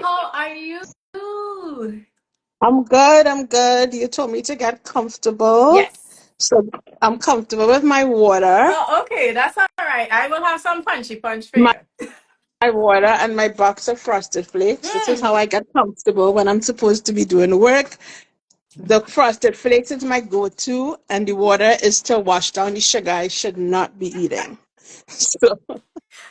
How are you? I'm good. I'm good. You told me to get comfortable. Yes. So I'm comfortable with my water, Oh, okay. That's all right. I will have some punchy punch for my, you. my water, and my box of frosted flakes. This is how Mm. I get comfortable when I'm supposed to be doing work. The frosted flakes is my go-to, and the water is to wash down the sugar I should not be eating. So,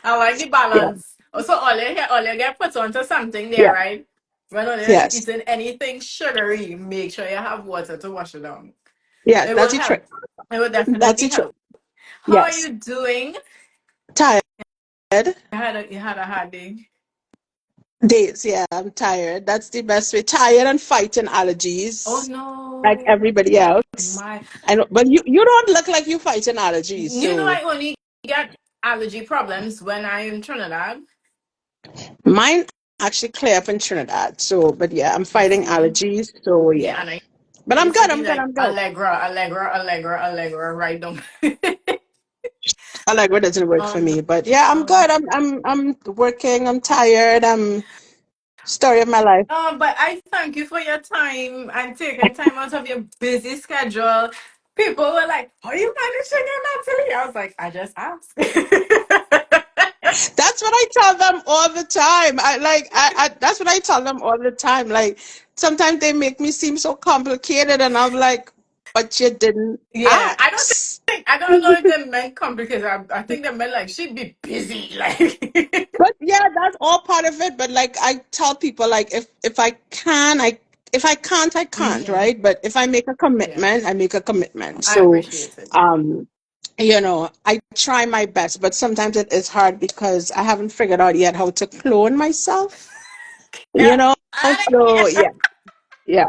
I like the yeah, balance. Also, all you get put onto something there, yeah, right? When you're yes, eating anything sugary, make sure you have water to wash it down. yes, It that's will the trick. help. It will That's definitely the trick. help. How are Yes. you doing? Tired You had a hard day. days. Yeah, I'm tired. That's the best way. Tired and fighting Oh allergies like no. everybody else. My I know, but you don't look like you fighting allergies. I So only get allergy problems when I'm in Trinidad. mine actually clear up in Trinidad. So, but yeah, I'm You fighting see? allergies. So Yeah, yeah, and I but I'm used to good. be I'm good. like I'm good. Allegra, Allegra, Allegra, Allegra, right down. I like what doesn't work for No. me, but yeah, I'm good. I'm working. I'm tired. I'm story of my life. But I thank you for your time and taking time out of your busy schedule. People were like, "Are you managing it, Natalie?" I was like, "I just asked." That's what I tell them all the time. I that's what I tell them all the time. Like sometimes they make me seem so complicated and I'm like, but you didn't Yeah, ask. I don't know if they meant complicated. I think they meant like she'd be busy, like. But yeah, that's all part of it. But like I tell people like if I can, I if I can't, I can't, Hmm. right? But if I make a Yeah, commitment, I make a commitment. I So appreciate it. um I try my best, but sometimes it is hard because I haven't figured out yet how to clone myself. You Yeah. know? So yeah. Yeah,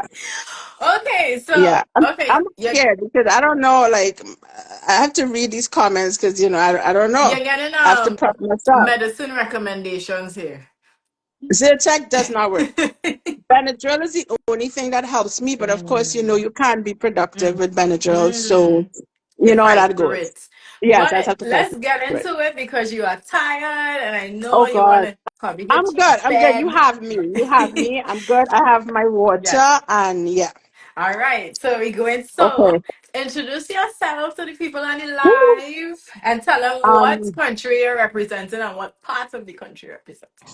Okay, yeah. so I'm okay, scared because I don't know. Like, I have to read these comments because I don't know. you're getting I have to prep myself. medicine recommendations here. Zyrtec does not work. Benadryl is the only thing that helps me, but of course, Mm, you can't be productive mm, with Benadryl, so mm. You you know how fight that through goes. it. Yes, But I just have to fight let's get through it. into it because you are tired and I know Oh you want God, to probably I'm hit your good. I'm good. You bed. have me. You have me. I'm good. I have my Yes. water, and yeah. All right. So we're going. So Okay. introduce yourself to the people on the Woo. live and tell them what Um, country you're representing and what part of the country you're representing.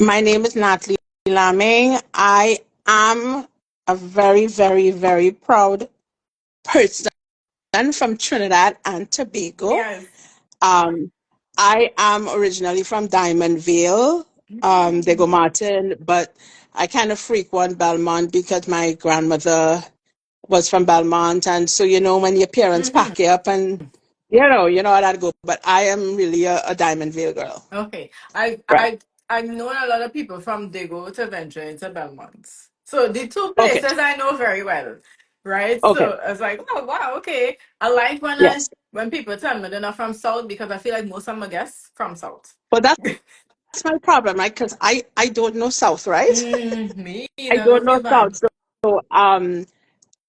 My name is Natalie Lamming. I am a very, very, very proud person from Trinidad and Tobago. Yes. Um, I am originally from Diamond Vale, Diego Mm. Martin, but I kind of frequent Belmont because my grandmother was from Belmont. And so, when your parents Hmm. pack you up and, you know how that go. But I am really a Diamond Vale girl. Okay. I Right. I I've known a lot of people from Dago to venture into Belmont. So the two Okay. places I know very well. Right? Okay. So I was like, oh wow, okay. I like Yes. when people tell me they're not from South because I feel like most of them are guests from South. But that's my problem, right? Because I don't know South, right? Me I either, don't don't know feel bad. South. So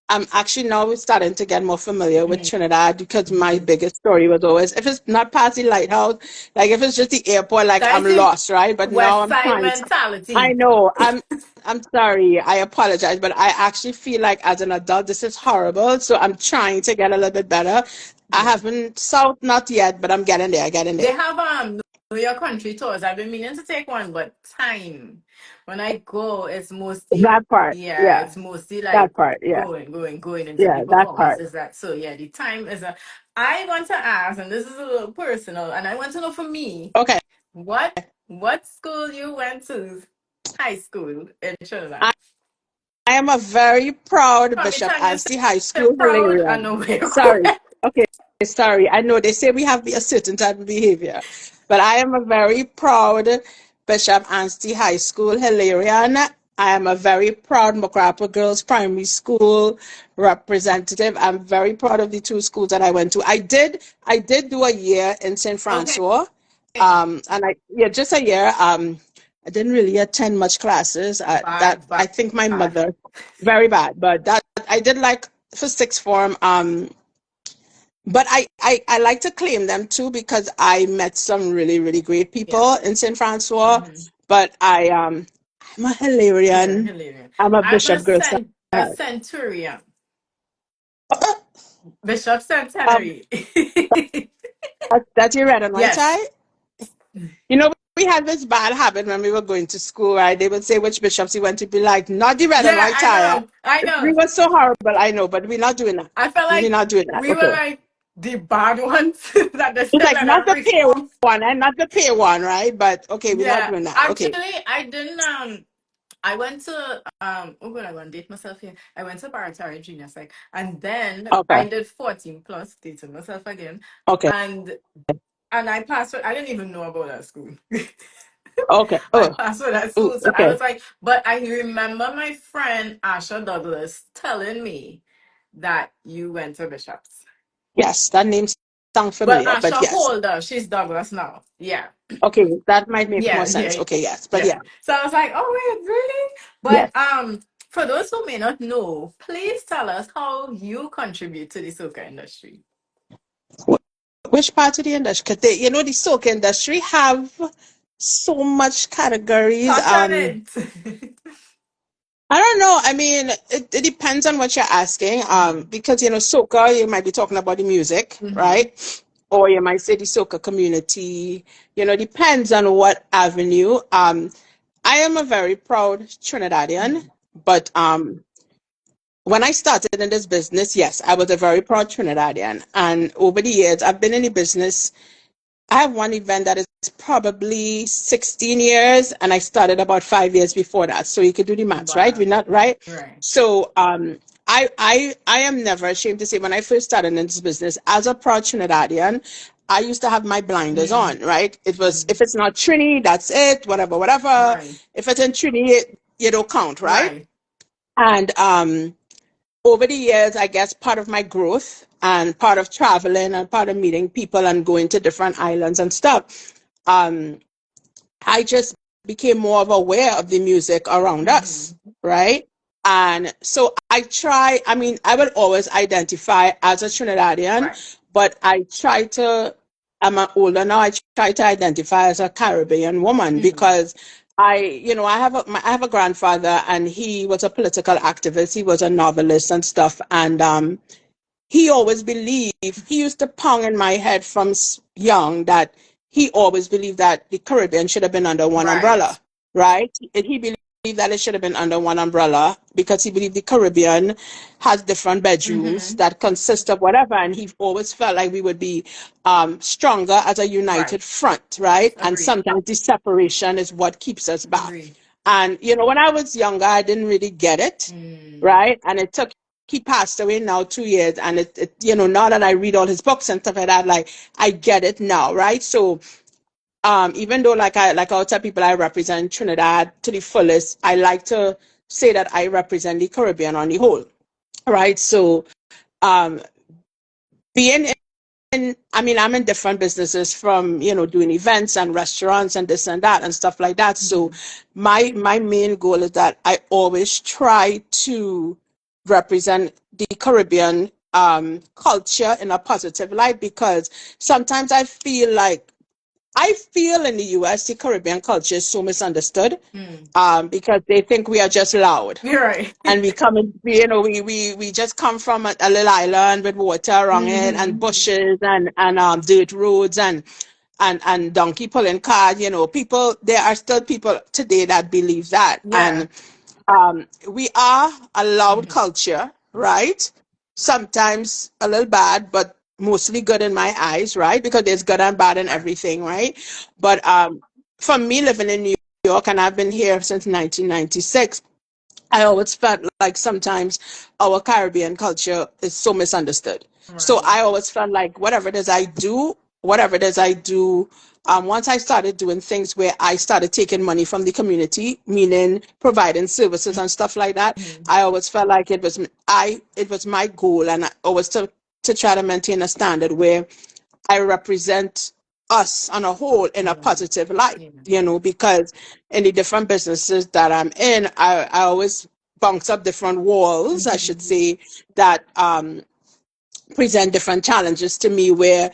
I'm actually now starting to get more familiar with Mm. Trinidad because my biggest story was always if it's not past the lighthouse, like if it's just the airport, like That I'm is the lost, right? But now West I'm Side trying. I mentality. know. I'm sorry. I apologize, but I actually feel like as an adult, this is horrible. So I'm trying to get a little bit better. I Yeah. haven't South not yet, but I'm getting there. Getting They there. have Know Your Country tours. I've been meaning to take one, but time. When I go, it's mostly That part, yeah, yeah. it's mostly That like part, yeah. going into the Yeah, that part. performances that so yeah, the time is a I want to ask, and this is a little personal, and I want to know for me, Okay. what school you went to, high school in I, Trinidad. I am a very proud From the Bishop time you Anstey High say School, proud, I Hilarion. know where you're Sorry. going. Okay, sorry. I know they say we have a certain type of behavior, but I am a very proud Bishop Anstey High School, Hilarion. I am a very proud Macrappa Girls Primary School representative. I'm very proud of the two schools that I went to. I did do a year in St. Okay. Francois. Yeah, just a year. I didn't really attend much classes. That Bad, I bad, think my bad. mother, very bad, but that I did like for sixth form. But I like to claim them too because I met some really, really great Yeah. people in St. Francois. Hmm. but I'm a You're Hilarion. hilarious. I'm a I'm Bishop Girl Scout. a centurion. Bishop Centenary. That you read on my Yes. tie? You know, we had this bad habit when we were going to school, right? They would say which bishops you went to, be like, not the red and Yeah, white I tie. know. I We know. were so horrible, I know, but we're not doing that. I felt We're like not doing that. we were Okay. like the bad ones that they It's still like let not them the pay reform. one and not the pay one, right? But okay, we're not Yeah. doing that. Okay. Actually, I didn't I went to oh god, I want to date myself here. I went to Baratari Junior Sec and then Okay. I did 14 plus, dated myself again. Okay. And I passed with, I didn't even know about that school. Okay. I Oh, passed with that oh, school. So I okay. was like, but I remember my friend Asha Douglas telling me that you went to Bishops. Yes, that name sounds Well, familiar, but Asha yes. Holder, she's Douglas now. Yeah. Okay, that might make more Yeah, sense. yeah, Okay, yes. But yeah. yeah. So I was like, oh wait, really? Yes. But for those who may not know, please tell us how you contribute to the soca industry. Which part of the industry? Because the soca industry have so much categories. Touch on it. I don't know. I mean, it depends on what you're asking. Mm-hmm. Because soca, you might be talking about the music, Mm-hmm. right? Or you might say the soca community. Depends on what avenue. I am a very proud Trinidadian, Mm-hmm. but when I started in this business, yes, I was a very proud Trinidadian, and over the years, I've been in the business. I have one event that is probably 16 years, and I started about 5 years before that. So you could do the maths, right? We're Wow. not right. Right. So I am never ashamed to say when I first started in this business as a proud Trinidadian, I used to have my blinders Mm-hmm. on, right? It was Mm-hmm. if it's not Trini, that's it, whatever, whatever. Right. If it's in Trini, you don't count, right? Right. And over the years, I guess part of my growth and part of traveling and part of meeting people and going to different islands and stuff, um, I just became more of aware of the music around us, Mm-hmm. right? And so I mean, I will always identify as a Trinidadian, Right. but I'm older now, I try to identify as a Caribbean woman Mm-hmm. because I have a grandfather and he was a political activist. He was a novelist and stuff. And he always believed, he used to pound in my head from young that he always believed that the Caribbean should have been under one Right. umbrella, right? And he believed that it should have been under one umbrella because he believed the Caribbean has different bedrooms Mm-hmm. that consist of whatever. And he always felt like we would be stronger as a united Right. front, right? And Agree. sometimes the separation is what keeps us back. Agree. And, when I was younger, I didn't really get it, Mm. right? And he passed away now 2 years. And now that I read all his books and stuff like that, like I get it now, right? So, even though like I tell people I represent Trinidad to the fullest, I like to say that I represent the Caribbean on the whole, right? So, um, being I mean, I'm in different businesses from, doing events and restaurants and this and that and stuff like that. So Mm-hmm. my main goal is that I always try to represent the Caribbean culture in a positive light because sometimes I feel in the US the Caribbean culture is so misunderstood Mm. because they think we are just loud You're right. and we come in, we just come from a little island with water around it and Mm-hmm. bushes and dirt roads and donkey pulling cart. People, there are still people today that believe that. Yeah. And we are a loud Mm-hmm. culture, right? Sometimes a little bad, but mostly good in my eyes, right? Because there's good and bad in Right. everything, right? But for me living in New York, and I've been here since 1996, I always felt like sometimes our Caribbean culture is so misunderstood. So Right. I always felt like whatever it is I do, once I started doing things where I started taking money from the community, meaning providing services and stuff like that, Mm-hmm. I always felt like it was my goal, and I always to try to maintain a standard where I represent us on a whole in a Yeah. positive light, Yeah. because in the different businesses that I'm in, I always bounce up different walls, I should Mm-hmm. say, that present different challenges to me where,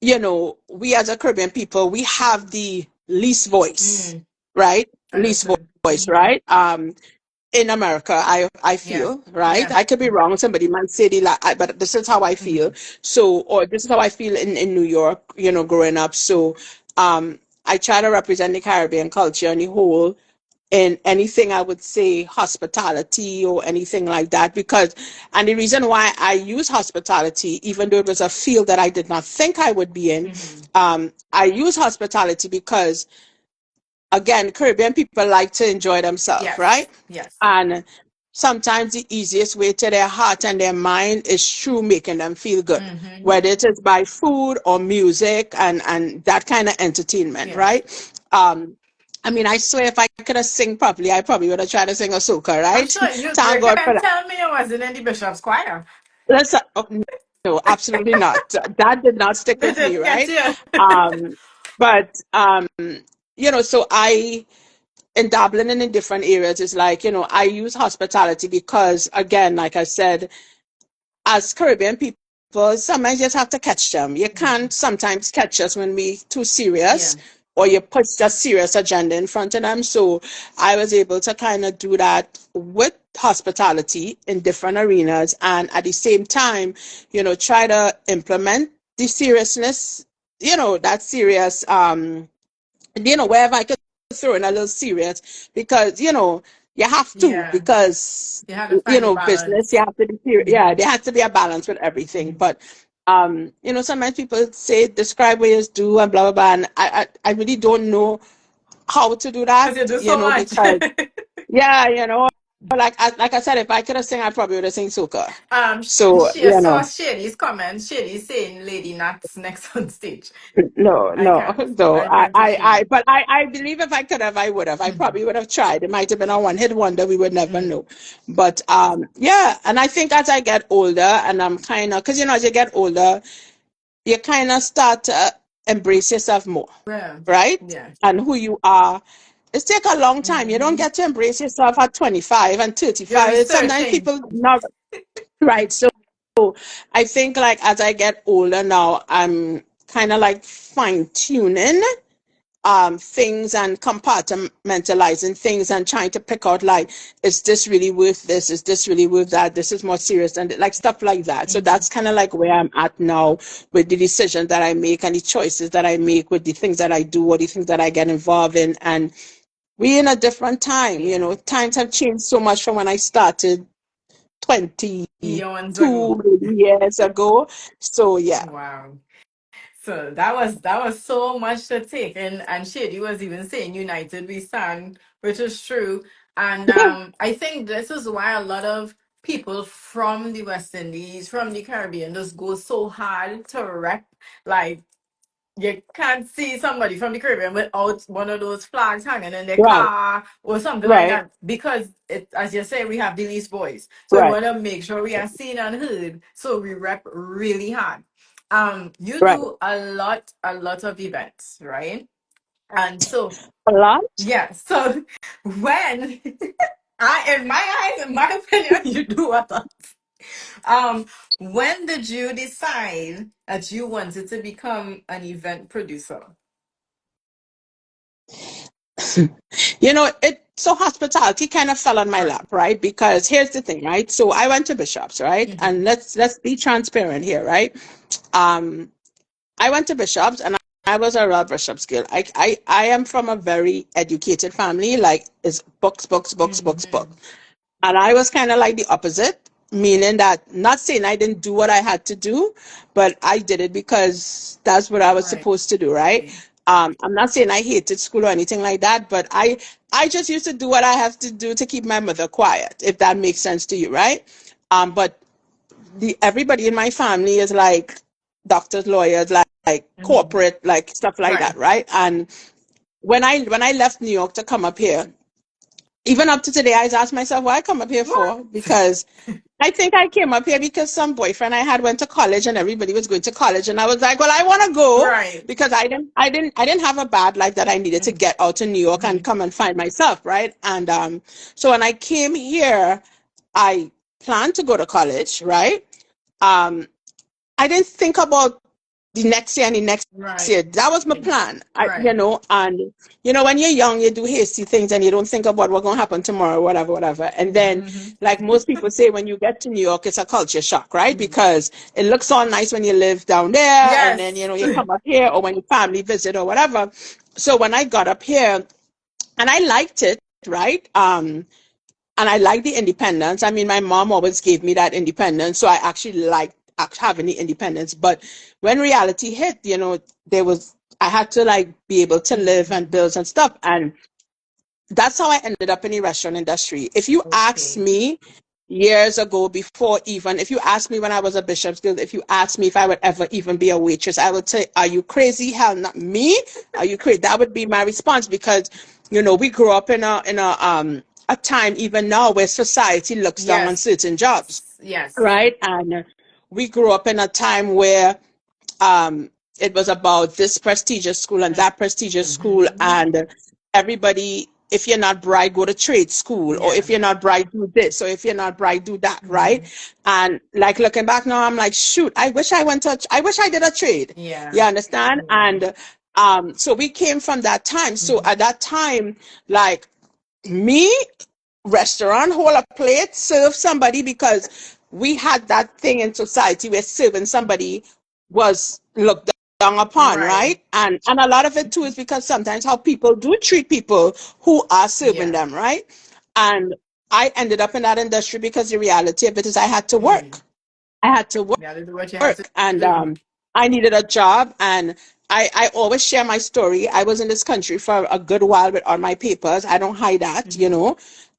we as a Caribbean people, we have the least voice. Mm. right? Least Understood. voice, Hmm. right? In America, I Yeah. feel, right? Yeah. I could be wrong. Somebody might say but this is how I feel. Hmm. So, or this is how I feel in New York, growing up. So, I try to represent the Caribbean culture in the whole in anything I would say hospitality or anything like that and the reason why I use hospitality, even though it was a field that I did not think I would be in, Hmm. I use hospitality because again, Caribbean people like to enjoy themselves, Yes. right? Yes. And sometimes the easiest way to their heart and their mind is through making them feel good, Hmm. whether it is by food or music and that kind of entertainment, Yes. right? I mean, I swear if I could have sing properly, I probably would have tried to sing a soca, I'm right? sure you Thank God for can't that. tell me I wasn't in the Bishop's choir. Oh, no, absolutely not. That did not stick They with me, didn't get right? you. Um, but so I in dabbling in different areas is like, I use hospitality because again, like I said, as Caribbean people, sometimes you just have to catch them. You can't Mhm. sometimes catch us when we too Yeah. serious or you put just serious agenda in front of them. So I was able to kind of do that with hospitality in different arenas and at the same time, try to implement the seriousness, that serious wherever I could throw in a little serious because, you have to Yeah. because, You have to find the business, you balance. have to be serious. Yeah, Hmm. there has to be a balance with everything. Hmm. But, sometimes people say, describe what you do and blah, blah, blah. And I really don't know how to do Because that, you do so much. because, yeah, like I said, if I could have sing, I probably would have sing soca. So, She saw Shady's comment. Shady saying Lady Nat's next on stage. no, I no, can't. no. I can't see. But I believe if I could have, I would have. I Hmm. probably would have tried. It might have been a one-hit wonder. We would never Mm. know. But yeah. And I think as I get older, and I'm kind of, because as you get older, you kind of start to embrace yourself more, Yeah. right? Yeah. And who you are. It take a long time. You don't Hmm. get to embrace yourself at 25 and You're 35. Sometimes researching. people not right. So I think like as I get older now, I'm kind of like fine tuning things and compartmentalizing things and trying to pick out like, is this really worth this? Is this really worth that? This is more serious and like stuff like that. So Hmm. that's kind of like where I'm at now with the decisions that I make and the choices that I make with the things that I do or the things that I get involved in. And we're in a different time, Yeah. times have changed so much from when I started Eons ago. 22 years ago. So yeah. Wow. So that was so much to take, and Shady was even saying "United We Stand," which is true. And I think this is why a lot of people from the West Indies, from the Caribbean, just go so hard to rep. Like you can't see somebody from the Caribbean without one of those flags hanging in their Right, car or something like right, that. Because it, as you say, we have the least voice, so we right, want to make sure we are seen and heard. So we rep really hard. You right. do a lot of events, right? And so A lot. yeah, so when in my eyes, in my opinion, you do a lot. Um, when did you decide that you wanted to become an event producer? It so hospitality kind of fell on my Right. lap, right? Because here's the thing, right? So I went to Bishops, right? Mm-hmm. And let's be transparent here, right? Um, I went to Bishops and I was a real Bishops girl. I am from a very educated family, like it's books, books, books, books, Mm-hmm. books. And I was kind of like the opposite, meaning that not saying I didn't do what I had to do, but I did it because that's what I was Right. supposed to do, right? I'm not saying I hated school or anything like that, but I just used to do what I have to do to keep my mother quiet, if that makes sense to you, right? But everybody in my family is like doctors, lawyers, like Mm-hmm. corporate, like stuff like that, Right. right? And when I left New York to come up here, even up to today, I asked myself what I come up here What? for because I think I came up here because some boyfriend I had went to college and everybody was going to college and I was like, well, I want to go Right. because I didn't have a bad life that I needed to get out to New York and Mm-hmm. come and find myself, right? And so when I came here, I planned to go to college, right? Um, I didn't think about the next year and the next Right. year. That was my plan. Right. And when you're young, you do hasty things and you don't think about what's going to happen tomorrow, whatever, whatever. And then, Mm-hmm. like most people say, when you get to New York, it's a culture shock, right? Mm. Because it looks all nice when you live down there, and then, Yes. you come up here, or when your family visit or whatever. So when I got up here, and I liked it, right? And I like the independence. I mean, my mom always gave me that independence, so I actually liked having the independence. But when reality hit, there was I had to like be able to live and Mm. bills and stuff, and that's how I ended up in the restaurant industry. If you ask Okay. me years ago, before even, if you asked me when I was a bishop's girl, if you asked me if I would ever even be a waitress, I would say, "Are you crazy? Hell, not me. Are you crazy?" That would be my response because, we grew up in a time even now where society looks down on Yes. certain jobs, Yes. right? And we grew up in a time where um, it was about this prestigious school and that prestigious school, Mm-hmm. and everybody, if you're not bright, go to trade school, or Yeah. if you're not bright, do this, or if you're not bright, do that, right? Mm. And like looking back now, I'm like, shoot, I wish I did a trade. You Yeah. understand? Yeah. And so we came from that time. So Mm. at that time, like me, restaurant, hold a plate, serve somebody, because we had that thing in society where serving somebody was looked down upon, Right. right? And a lot of it too is because sometimes how people do treat people who are serving Yeah. them, right? And I ended up in that industry because the reality of it is I had to work. Mm. I had to Yeah, to do what you have to work, and do. I needed a job, and I always share my story. I was in this country for a good while with all my papers. I don't hide that, Mm-hmm.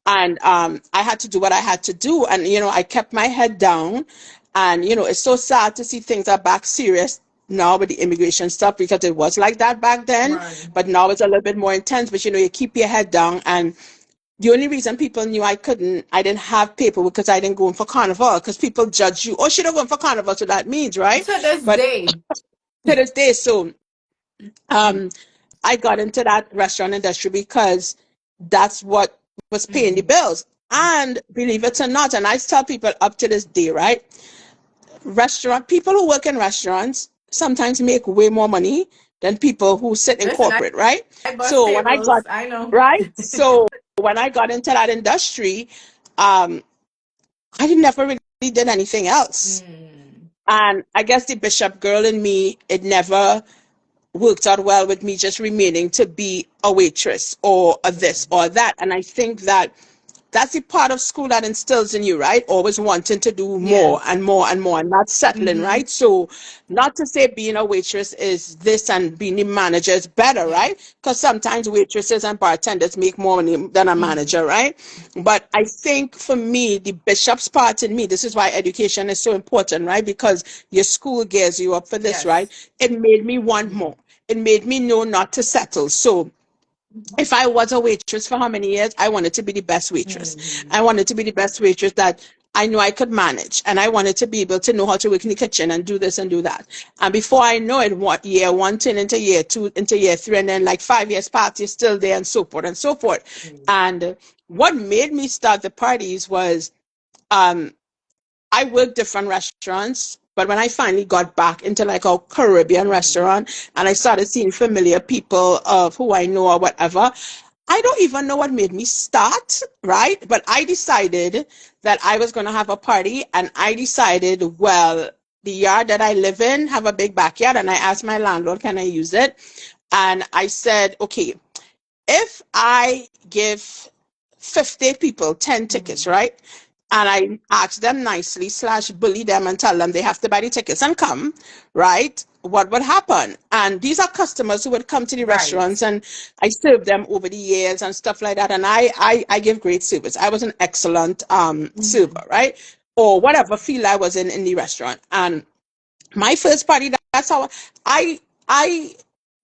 and I had to do what I had to do, and I kept my head down, and it's so sad to see things are back serious now with the immigration stuff, because it was like that back then, Right. but now it's a little bit more intense. But you keep your head down, and the only reason people knew I didn't have paper, because I didn't go in for carnival, because people judge you. Oh, she don't go in for carnival, so that means, right? To this But day. to this day, so Mm. um, I got into that restaurant industry because that's what was paying the Mm. bills. And believe it or not, and I tell people up to this day, right? Restaurant people who work in restaurants sometimes make way more money than people who sit in Listen, corporate, right? I bust So tables. I know. when I got into that industry, um, I never really did anything else. Mm. And I guess the bishop girl in me, it never worked out well with me just remaining to be a waitress or a Yeah. this or that. And I think that that's the part of school that instills in you, right? Always wanting to do more Yes. and more and more, and not settling, Mm-hmm. right? So, not to say being a waitress is this and being a manager is better, Yeah. right? Because sometimes waitresses and bartenders make more money than a Mm. manager, right? But I think for me, the bishop's part in me, this is why education is so important, right? Because your school gears you up for this, right? Yes. It made me want Mm. more. It made me know not to settle. So, if I was a waitress for how many years, I wanted to be the best waitress. Mm. I wanted to be the best waitress that I knew I could manage. And I wanted to be able to know how to work in the kitchen and do this and do that. And before I know it, what year one turned into year two, into year three, and then like 5 years past, you're still there, and so forth and so forth. Mm. And what made me start the parties was um, I worked different restaurants, but when I finally got back into like a Caribbean Mm. restaurant and I started seeing familiar people of who I know or whatever, I don't even know what made me start, right? But I decided that I was going to have a party, and I decided, well, the yard that I live in have a big backyard, and I asked my landlord, can I use it? And I said, okay, if I give 50 people 10 tickets, Mm. right? And I ask them nicely slash bully them and tell them they have to buy the tickets and come, right? What would happen? And these are customers who would come to the Right. restaurants, and I served them over the years and stuff like that. And I give great service. I was an excellent Mm-hmm. server, right? Or whatever field I was in the restaurant. And my first party, that's how I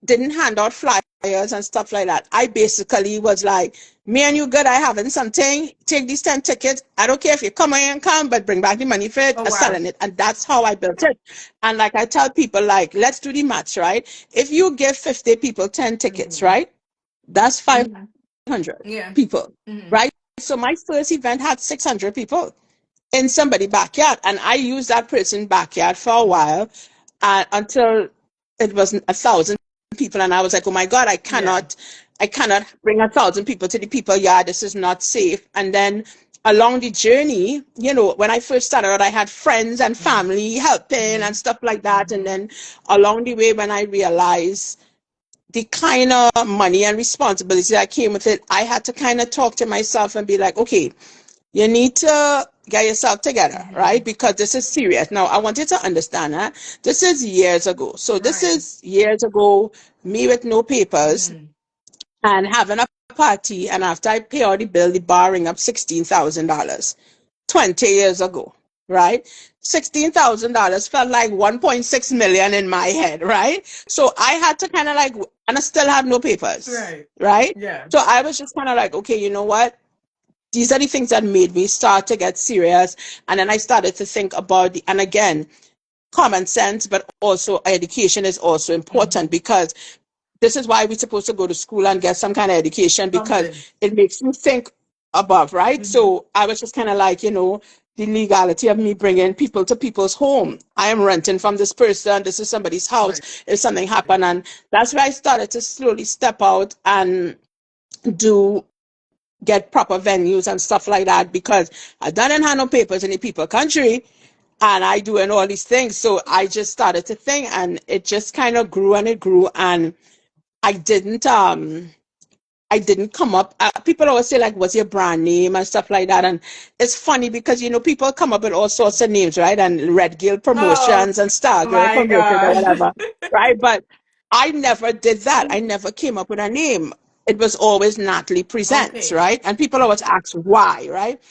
didn't hand out flyers and stuff like that. I basically was like, me and you good, I having something, take these 10 tickets. I don't care if you come or you come, but bring back the money for it Oh or wow. selling it. And that's how I built it. And like I tell people, like, let's do the maths, right? If you give 50 people 10 tickets, Mm-hmm. right? That's Mm-hmm. 500 Yeah. people, Mm-hmm. right? So my first event had 600 people in somebody's backyard, and I used that person's backyard for a while, until it was 1,000 people, and I was like, oh my God, Yeah. I cannot bring 1,000 people to the people yard. This is not safe. And then along the journey, when I first started out, I had friends and Mm-hmm. family helping and Mm-hmm. stuff like that. And Mm-hmm. then along the way, when I realized the kind of money and responsibility that came with it, I had to kind of talk to myself and be like, okay, you need to get yourself together, Mm-hmm. right? Because this is serious. Now, I want you to understand that this is years ago. So this Right. is years ago, me with no papers Mm-hmm. and having a party. And after I pay all the bill, the bar ring up $16,000, 20 years ago, right? $16,000 felt like 1.6 million in my head, right? So I had to kind of like, and I still have no papers, Right. right? Yeah. So I was just kind of like, okay, you know what? These are the things that made me start to get serious. And then I started to think about and again, common sense, but also education is also important, Mm-hmm. because this is why we're supposed to go to school and get some kind of education, because Something. it makes you think above, right? Mm-hmm. So I was just kind of like, the legality of me bringing people to people's home. I am renting from this person. This is somebody's house. Right. If something happened, and that's where I started to slowly step out and do get proper venues and stuff like that, because I didn't have no papers in the people country, and I doing all these things. So I just started to think, and it just kind of grew and it grew. And I didn't I didn't come up. People always say like, "What's your brand name?" and stuff like that. And it's funny because people come up with all sorts of names, right? And Red Gill Oh Promotions and Star Girl my Promotions or gosh. whatever, right? But I never did that. I never came up with a name. It was always Natalie Presents, Okay. right? And people always ask why, right?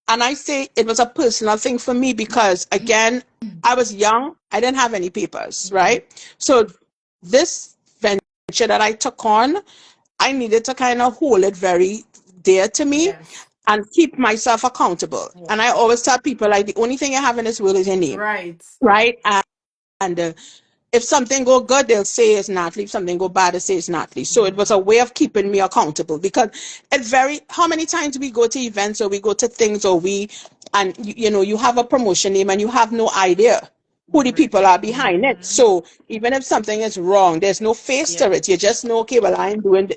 And I say it was a personal thing for me because, again, I was young. I didn't have any papers, Mm-hmm. right? So this venture that I took on, I needed to kind of hold it very dear to me Yes. and keep myself accountable. And I Yes. always tell people, like, the only thing you have in this world is your name, Right. right? And if something go good, they'll say it's Natalie. If something go bad, they'll say it's Natalie. So it was Mm-hmm. a way of keeping me accountable, because how many times we go to events or we go to things, or and you have a promotion name and you have no idea who the Right. people are behind it. Mm-hmm. So even if something is wrong, there's no face to Yeah. it. You just know, okay, well, I'm doing,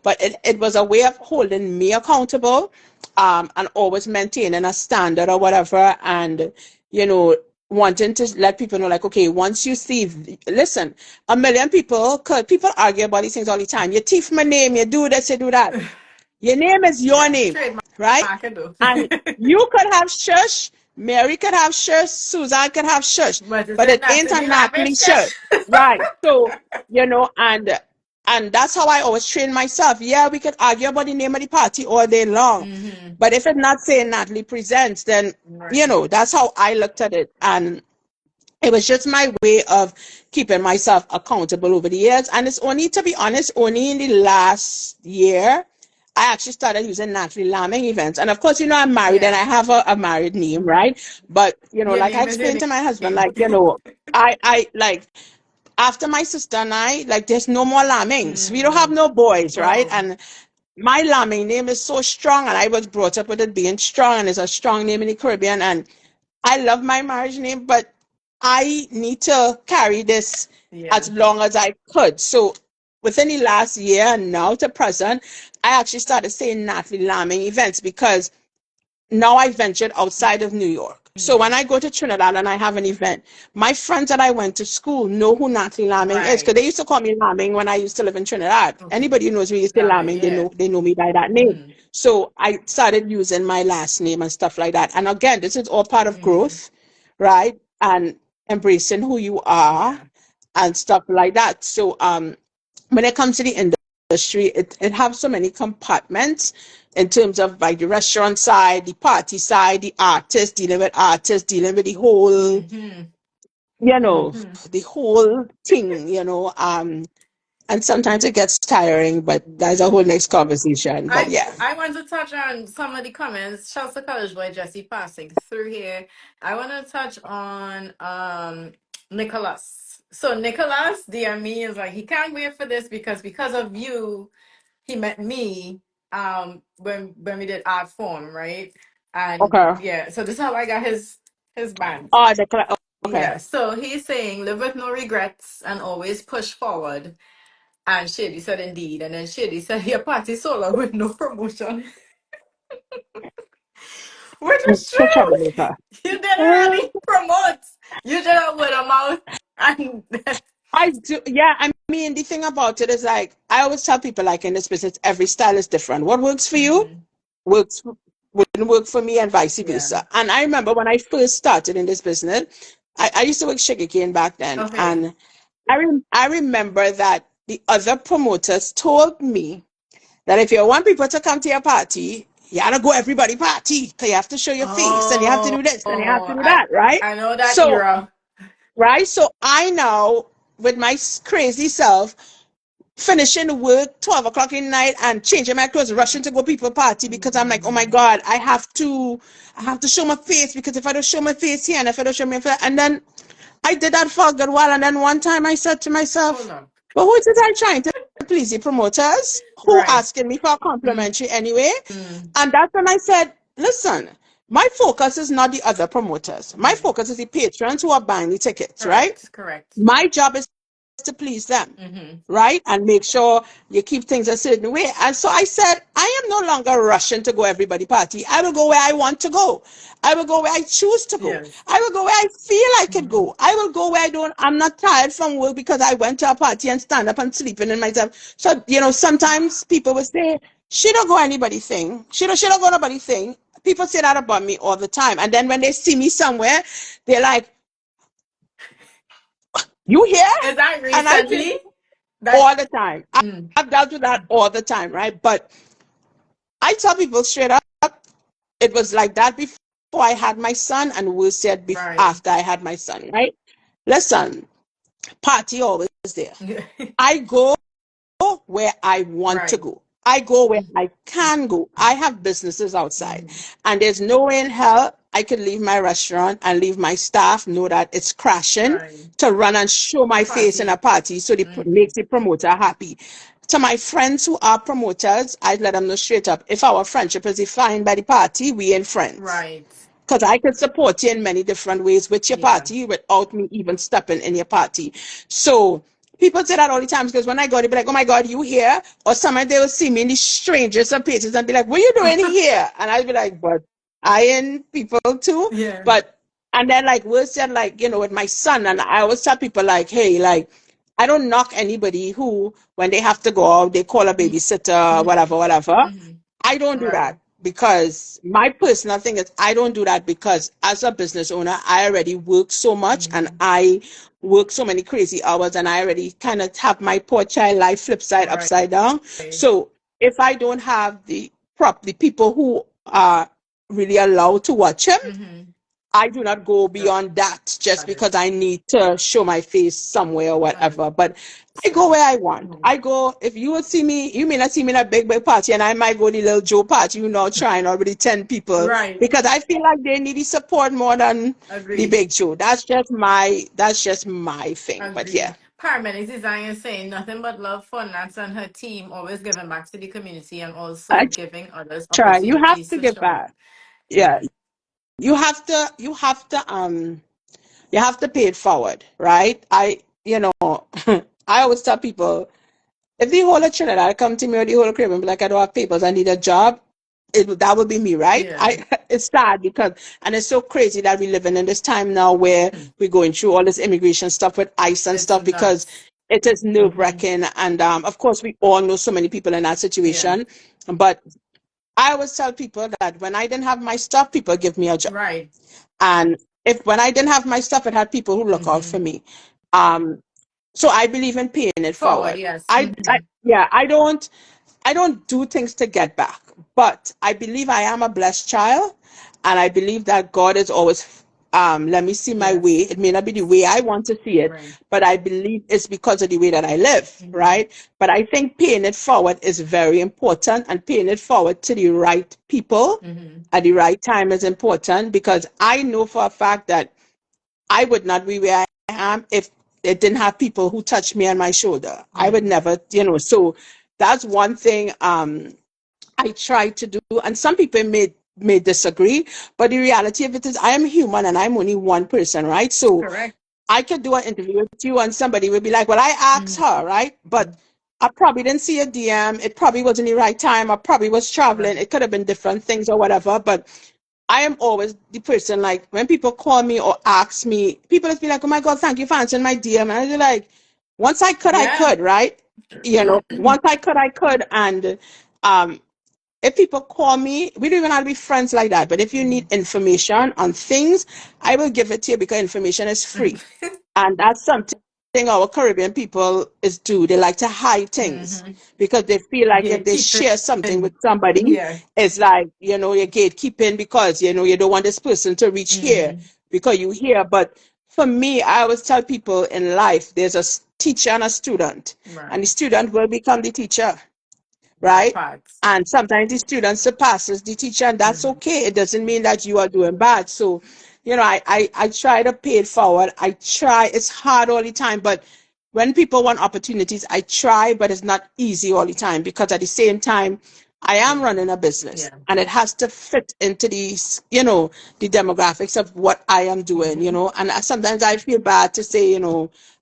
but it was a way of holding me accountable, and always maintaining a standard or whatever. And, you know, wanting to let people know, like, okay, once you see, listen, a million people, cause people argue about these things all the time. You thief my name, you do this, you do that. Your name is your Yeah. name, Trademark right? though. And you could have shush, Mary could have shush, Susan could have shush, But is but it it ain't a Natalie Lamming? Natalie shush, right? So, and that's how I always train myself. Yeah, we could argue about the name of the party all day long, Mm-hmm. but if it's not saying Natalie Presents, then Right. that's how I looked at it. And it was just my way of keeping myself accountable over the years. And it's only, to be honest, only in the last year I actually started using Natalie Lamming events. And of course, I'm married and Yeah. I have a married name, right? But, Your like I name is your explained to my husband, name. like, I like, after my sister and I, like, there's no more Lammings. We don't have Mm. no boys, right? Oh. And my Lamming name is so strong, and I was brought up with it being strong, and it's a strong name in the Caribbean. And I love my marriage name, but I need to carry this Yeah. as long as I could. So within the last year and now to present, I actually started saying Natalie Lamming events, because now I ventured outside of New York. So Yeah. when I go to Trinidad and I have an event, my friends that I went to school know who Natalie Lamming is, because Right. they used to call me Lamming when I used to live in Trinidad. Okay. Anybody who knows me, you say Lamming. Lamming, Yeah. they know me by that name. Mm-hmm. So I started using my last name and stuff like that. And again, this is all part of Mm-hmm. growth, right? And embracing who you are Yeah. and stuff like that. So when it comes to the industry, it has so many compartments in terms of, like, the restaurant side, the party side, the artists, dealing with the whole, Mm-hmm. you know, Mm-hmm. the whole thing, and sometimes it gets tiring, but that's a whole next conversation. But I yeah. I want to touch on some of the comments. Shouts to College Boy Jesse passing through here. I want to touch on Nicholas. So Nicholas, dear me, is like he can't wait for this because of you he met me when we did art form, right? And Okay. yeah, so this is how I got his band. Oh, Yeah, so he's saying live with no regrets and always push forward. And Shady said indeed. And then Shady said your party solo with no promotion. Which is So true. troublemaker. You didn't really promote. You did it with a mouth. And I do, yeah. I mean, the thing about it is like I always tell people, like in this business, every style is different. What works for you Mhm. works wouldn't work for me, and vice Yeah. versa. And I remember when I first started in this business, I used to work sugarcane back then, Okay. and I remember that the other promoters told me that if you want people to come to your party, you gotta go everybody party because you have to show your face and you have to Oh, do this and you have to do I that, right? I know that So, era. right? So I now, with my crazy self, finishing work 12 o'clock in the night and changing my clothes, rushing to go people party because I'm like, oh my Mm, God, I have to show my face because if I don't show my face here and if I don't show my face, and then I did that for a good while. And then one time I said to hold myself, on. but who is it I trying to please? The promoters who Right. asking me for a Mm, complimentary anyway. mm, And that's when I said, listen, my focus is not the other promoters. My mm. focus is the patrons who are buying the tickets, right? Correct. Correct. My job is to please them, Mm-hmm. right? And make sure you keep things a certain way. And so I said, I am no longer rushing to go everybody party. I will go where I want to go. I will go where I choose to go. Yes. I will go where I feel I could Mm-hmm. go. I will go where I'm not tired from work because I went to a party and stand up and sleeping in myself. So, sometimes people will say, she don't go anybody thing. She don't go nobody thing. People say that about me all the time. And then when they see me somewhere, they're like, you here? Is that And I say, recently? That all the time. mm, I've dealt with that all the time, right? But I tell people straight up, it was like that before I had my son, and we said right. after I had my son, right? Listen, party always there. Yeah. I go where I want to Right. go. I go where I can go. I have businesses outside, Mm-hmm. and there's no way in hell I could leave my restaurant and leave my staff know that it's crashing Right. to run and show A my face in a party. party so it Mm-hmm. makes the promoter happy. To my friends who are promoters, I let them know straight up, if our friendship is defined by the party, we ain't friends. Right. Because I can support you in many different ways with your Yeah. party without me even stepping in your party. So people say that all the time because when I go, they be like, oh my God, you here? Or sometimes they will see me in the strangest of places and be like, what are you doing here? And I'll be like, but I am people too. Yeah. But, and then like we said, like, with my son, and I always tell people like, hey, like, I don't knock anybody who, when they have to go out, they call a babysitter, Mm-hmm. whatever, whatever. Mm-hmm. I don't do Right. that because my personal thing is I don't do that because as a business owner, I already work so much and Mm-hmm. I work so many crazy hours and I already kind of have my poor child life flip side Right. upside down. So if I don't have the people who are really allowed to watch him, Mm-hmm. I do not go beyond that just Got it. because I need to show my face somewhere or whatever. But I go Understood. where I want. Mhm. I go, if you would see me, you may not see me in a big, big party, and I might go to the little Joe party, trying already 10 people Right. because I feel like they need the support more than the Agreed. big Joe. That's just my thing. But yeah, Agreed. Paramedics Design is saying nothing but love for Nats and her team, always giving back to the community and also I giving others try. You have opportunities to to give show up. back. Yeah, Yeah. you have to pay it forward, right? I always tell people, if the whole of Trinidad come to me or the whole Caribbean be like, I don't have papers, I need a job, that would be me, right? Yeah. It's sad because, and it's so crazy that we're living in this time now where Hmm. we're going through all this immigration stuff with ICE and It's stuff because nuts. it is nerve Mm-hmm. wracking. And of course, we all know so many people in that Yeah. situation. But I always tell people that when I didn't have my stuff, people give me a job. Right. And if when I didn't have my stuff, it had people who look out Mm-hmm. for me. Um, so I believe in paying it Forward, forward. yes. I Mm-hmm. yeah, I don't do things to get back, but I believe I am a blessed child, and I believe that God is always let me see my way. Yes. It may not be the way I want to see it, Right. but I believe it's because of the way that I live, Mm-hmm. right? But I think paying it forward is very important, and paying it forward to the right people Mm-hmm. at the right time is important because I know for a fact that I would not be where I am if it didn't have people who touched me on my shoulder. I would Mm-hmm. never, so that's one thing I try to do. And some people may may disagree, but the reality of it is I am human and I'm only one person, right? So Correct. I could do an interview with you and somebody would be like, well, I asked Mhm. her, right? But I probably didn't see a DM. It probably wasn't the right time. I probably was traveling. Right. It could have been different things or whatever. But I am always the person, like, when people call me or ask me, people just be like, oh my God, thank you for answering my DM. And I be like, once I Yeah. could, right? Once I could. And um, if people call me, we don't even have to be friends like that. But if you need Mhm. information on things, I will give it to you because information is free. And that's something our Caribbean people is do. They like to hide things Mhm. because they feel like if they Gatekeeping. share something with somebody, Yeah. it's like, you're gatekeeping because, you don't want this person to reach here Mhm. because you here. But for me, I always tell people in life, there's a teacher and a student, and the Right. student will become the teacher, That right? part. And sometimes the student surpasses the teacher, and that's Mhm. okay. It doesn't mean that you are doing bad. So, I try to pay it forward. I try. It's hard all the time, but when people want opportunities, I try, but it's not easy all the time because at the same time, I am Yeah. running a business Yeah. and it has to fit into these, the demographics of what I am doing, Mhm. and sometimes I feel bad to say,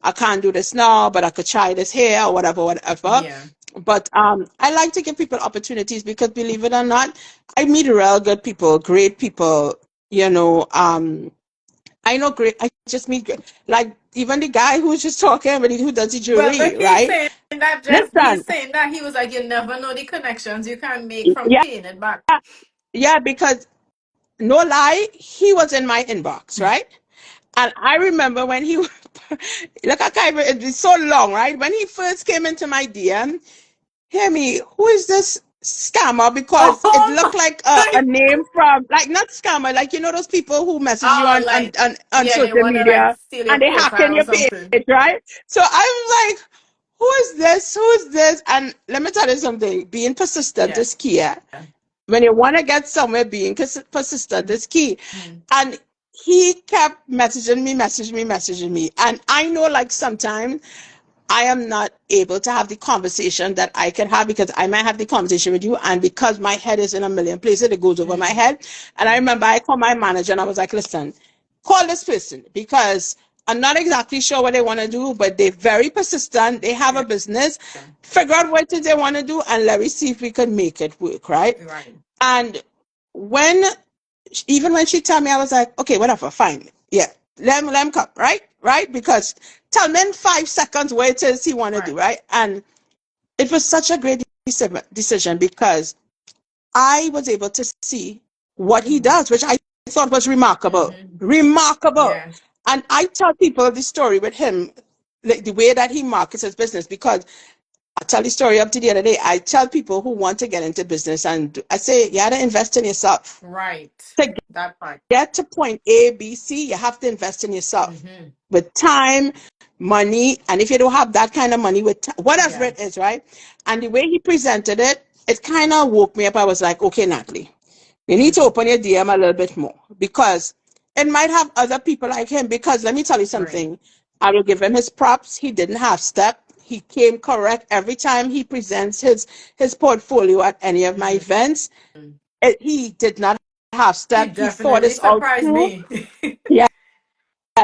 I can't do this now, but I could try this here or whatever, whatever. Yeah. But I like to give people opportunities because believe it or not, I meet real good people, great people, you know. I know great, I just meet great, like even the guy who's just talking, but who does the Well, look, jewelry, right? he's Listen, saying that he was like, you never know the connections you can make from yeah, paying it back. yeah, because no lie, he was in my inbox, right? And I remember when he, look, I can't even, it's so long, right? When he first came into my DM, hear me, who is this scammer? Because it Oh looked like a my. name from, like, not scammer, like, those people who message you Oh, like, on yeah, they social want to like media steal your and they hack in profile or your page, something. right? So I was like, who is this? Who is this? And let me tell you something, being persistent Yeah. is key. Yeah? When you want to get somewhere, being persistent is key. Mhm. And he kept messaging me. And I know, like, sometimes I am not able to have the conversation that I can have because I might have the conversation with you, and because my head is in a million places, it goes over my Mhm. head. And I remember I called my manager and I was like, listen, call this person because I'm not exactly sure what they want to do, but they're very persistent. They have a Yeah. business. Figure out what it is they want to do and let me see if we can make it work, right? Right. And when even when she told me, I was like, okay, whatever, fine. Yeah. Let him come, right? Right? Because tell me in 5 seconds what it is he want to do, Right. right? And it was such a great decision because I was able to see what he Mhm. does, which I thought was remarkable. Mhm. Remarkable. Yeah. And I tell people the story with him, like the way that he markets his business, because I tell the story up to the other day. I tell people who want to get into business, and I say, you got to invest in yourself. Right. To That part. get to point A, B, C, you have to invest in yourself Mhm. with time, money, and if you don't have that kind of money, with whatever Yeah. it is, right? And the way he presented it, it kind of woke me up. I was like, okay, Natalie, you need to Mhm. open your DM a little bit more because it might have other people like him. Because let me tell you Right. something, I will give him his props. He didn't have step. He came correct every time he presents his portfolio at any of my Mhm. events. He did not have He step. He thought definitely this out surprised through. me. Yeah,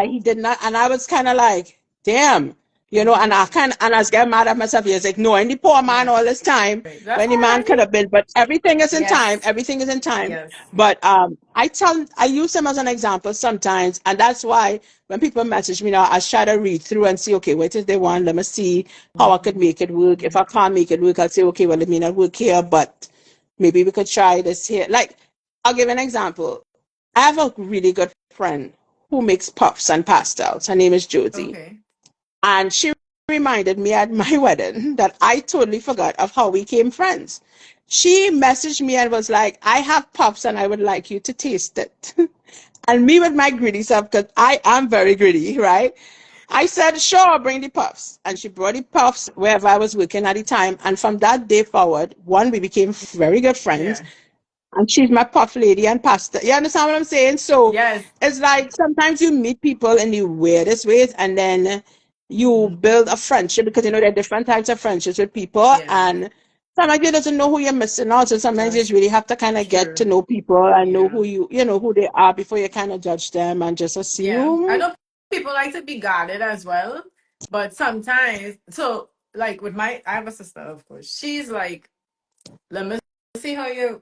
he did not, and I was kind of like, damn, and I Mhm. kind and I was getting mad at myself. He was ignoring the poor man Right. all this time That's when all the man could right. have been. But everything is in time. Yes. Everything is in time. Yes. But I use him as an example sometimes, and that's why when people message me now, I try to read through and see, okay, what is they want? Let me see how I could Mhm. make it work. If I can't make it work, I'll say, okay, well, it may not work here, but maybe we could try this here. Like, I'll give an example. I have a really good friend who makes puffs and pastels. Her name is Josie. Okay. And she reminded me at my wedding that I totally forgot of how we became friends. She messaged me and was like, I have puffs and I would like you to taste it. And me with my greedy self, because I am very greedy, right? I said, sure, bring the puffs. And she brought the puffs wherever I was working at the time. And from that day forward, one, we became very good friends Yeah. and she's my puff lady and pastor. You understand what I'm saying? So Yes. it's like sometimes you meet people in the weirdest ways and then you Mhm. build a friendship because there are different types of friendships with people Yeah. and sometimes you doesn't know who you're missing out. So sometimes you That's just really have to kind of get to true. know people and know Yeah. who you know, who they are before you kind of judge them and just Yeah. I assume. know people like to be guarded as well, but sometimes, so like with my, I have a sister, of course. She's like, let me see how you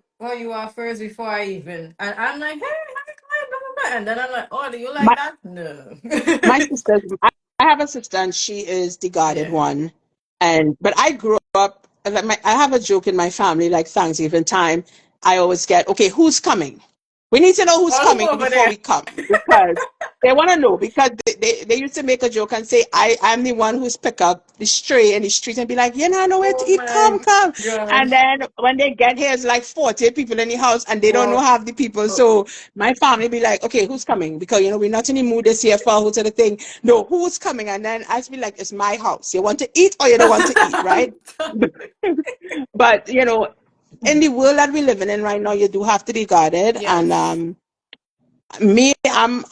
are first before I even. And I'm like, hey, how you going? Blah, blah, blah. And then I'm like, oh, do you like My that? No. my sister, I have a sister and she is the guarded Yeah. one. And but I grew up like I have a joke in my family, like Thanksgiving time. I always get, okay, who's coming? We need to know who's All who coming over before there. we come because they want to know because they used to make a joke and say, I'm the one who's pick up the stray in the street and be like, you know, nowhere to Oh eat, come, my come. And gosh. then when they get here, it's like 40 people in the house and they don't know Wow. half the people. So my family be like, okay, who's coming? Because, you know, we're not in the mood this year for who's the thing. No, who's coming? And then I be like, it's my house. You want to eat or you don't want to eat, right? But, you know, in the world that we're living in right now, you do have to be guarded. And Yes. me, I'm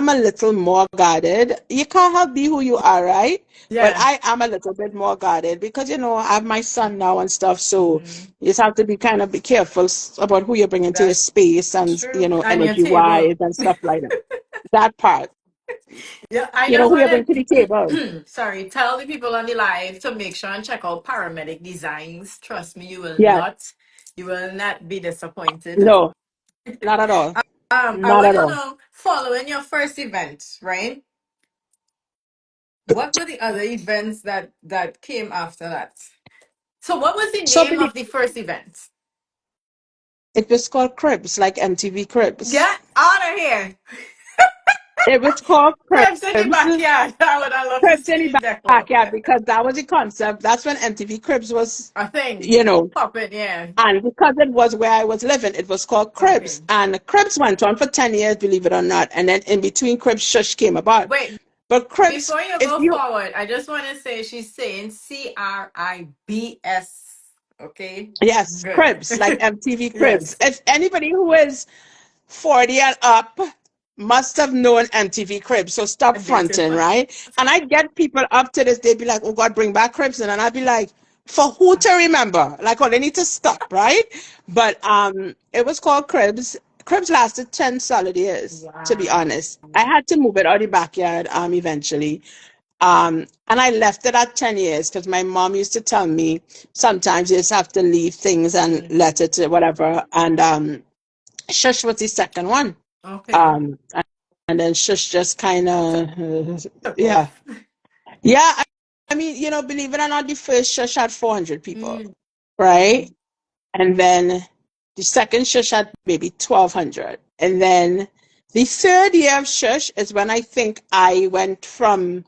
a little more guarded. You can't help be who you are, right? But Yeah. I am a little bit more guarded because you know I have my son now and stuff. So Mhm. you just have to be kind of be careful about who you bring into your That's space and you true. know And your energy table. wise and stuff like that. That part, Yeah, I you know, just who you bring to the table. want to sorry, tell the people on the live to make sure and check out paramedic designs. Trust me, Yes, you will not be disappointed. no, not at all, I not want at to all. know, following your first event, right? What were the other events that came after that? So, what was the So name of the first event? it was called Cribs, like MTV Cribs. Get out of here! It was called Cribs in the Cribs. backyard. I would I love to Cribs in see the the decor. backyard because that was the concept. That's when MTV Cribs was, A thing. you know, Pop it, yeah. and because it was where I was living, it was called Okay. Cribs. And Cribs went on for 10 years, believe it or not. And then in between Cribs, Shush came about. Wait, But Cribs, before you if go you, forward, I just want to say she's saying CRIBS. Okay, yes, good. Cribs, like MTV Cribs. Yes, If anybody who is 40 and up must have known MTV Cribs. So stop I dated fronting, my. right? And I get people up to this, they be like, oh God, bring back Cribs. And then I'd be like, for who to remember? Like, oh, they need to stop, right? But it was called Cribs. Cribs lasted 10 solid years, to be Wow. honest. I had to move it out of the backyard eventually. And I left it at 10 years because my mom used to tell me sometimes you just have to leave things and let Mhm. it whatever. And Shush was the second one. Okay, Um, and then Shush just kind took, of, took yeah. off. Yeah, I mean, you know, believe it or not, the first Shush had 400 people, Mm. right? And then the second Shush had maybe 1,200. And then the third year of Shush is when I think I went from,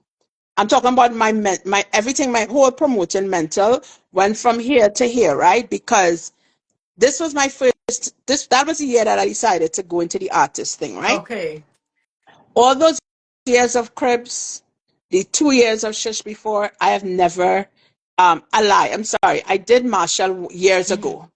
I'm talking about my everything, my whole promoting mental went from here to here, right? Because this was my first, that was the year that I decided to go into the artist thing, right? Okay. All those years of Cribs, the 2 years of Shush before, I have never, I lie, I'm sorry. I did Marshall years Mhm. ago.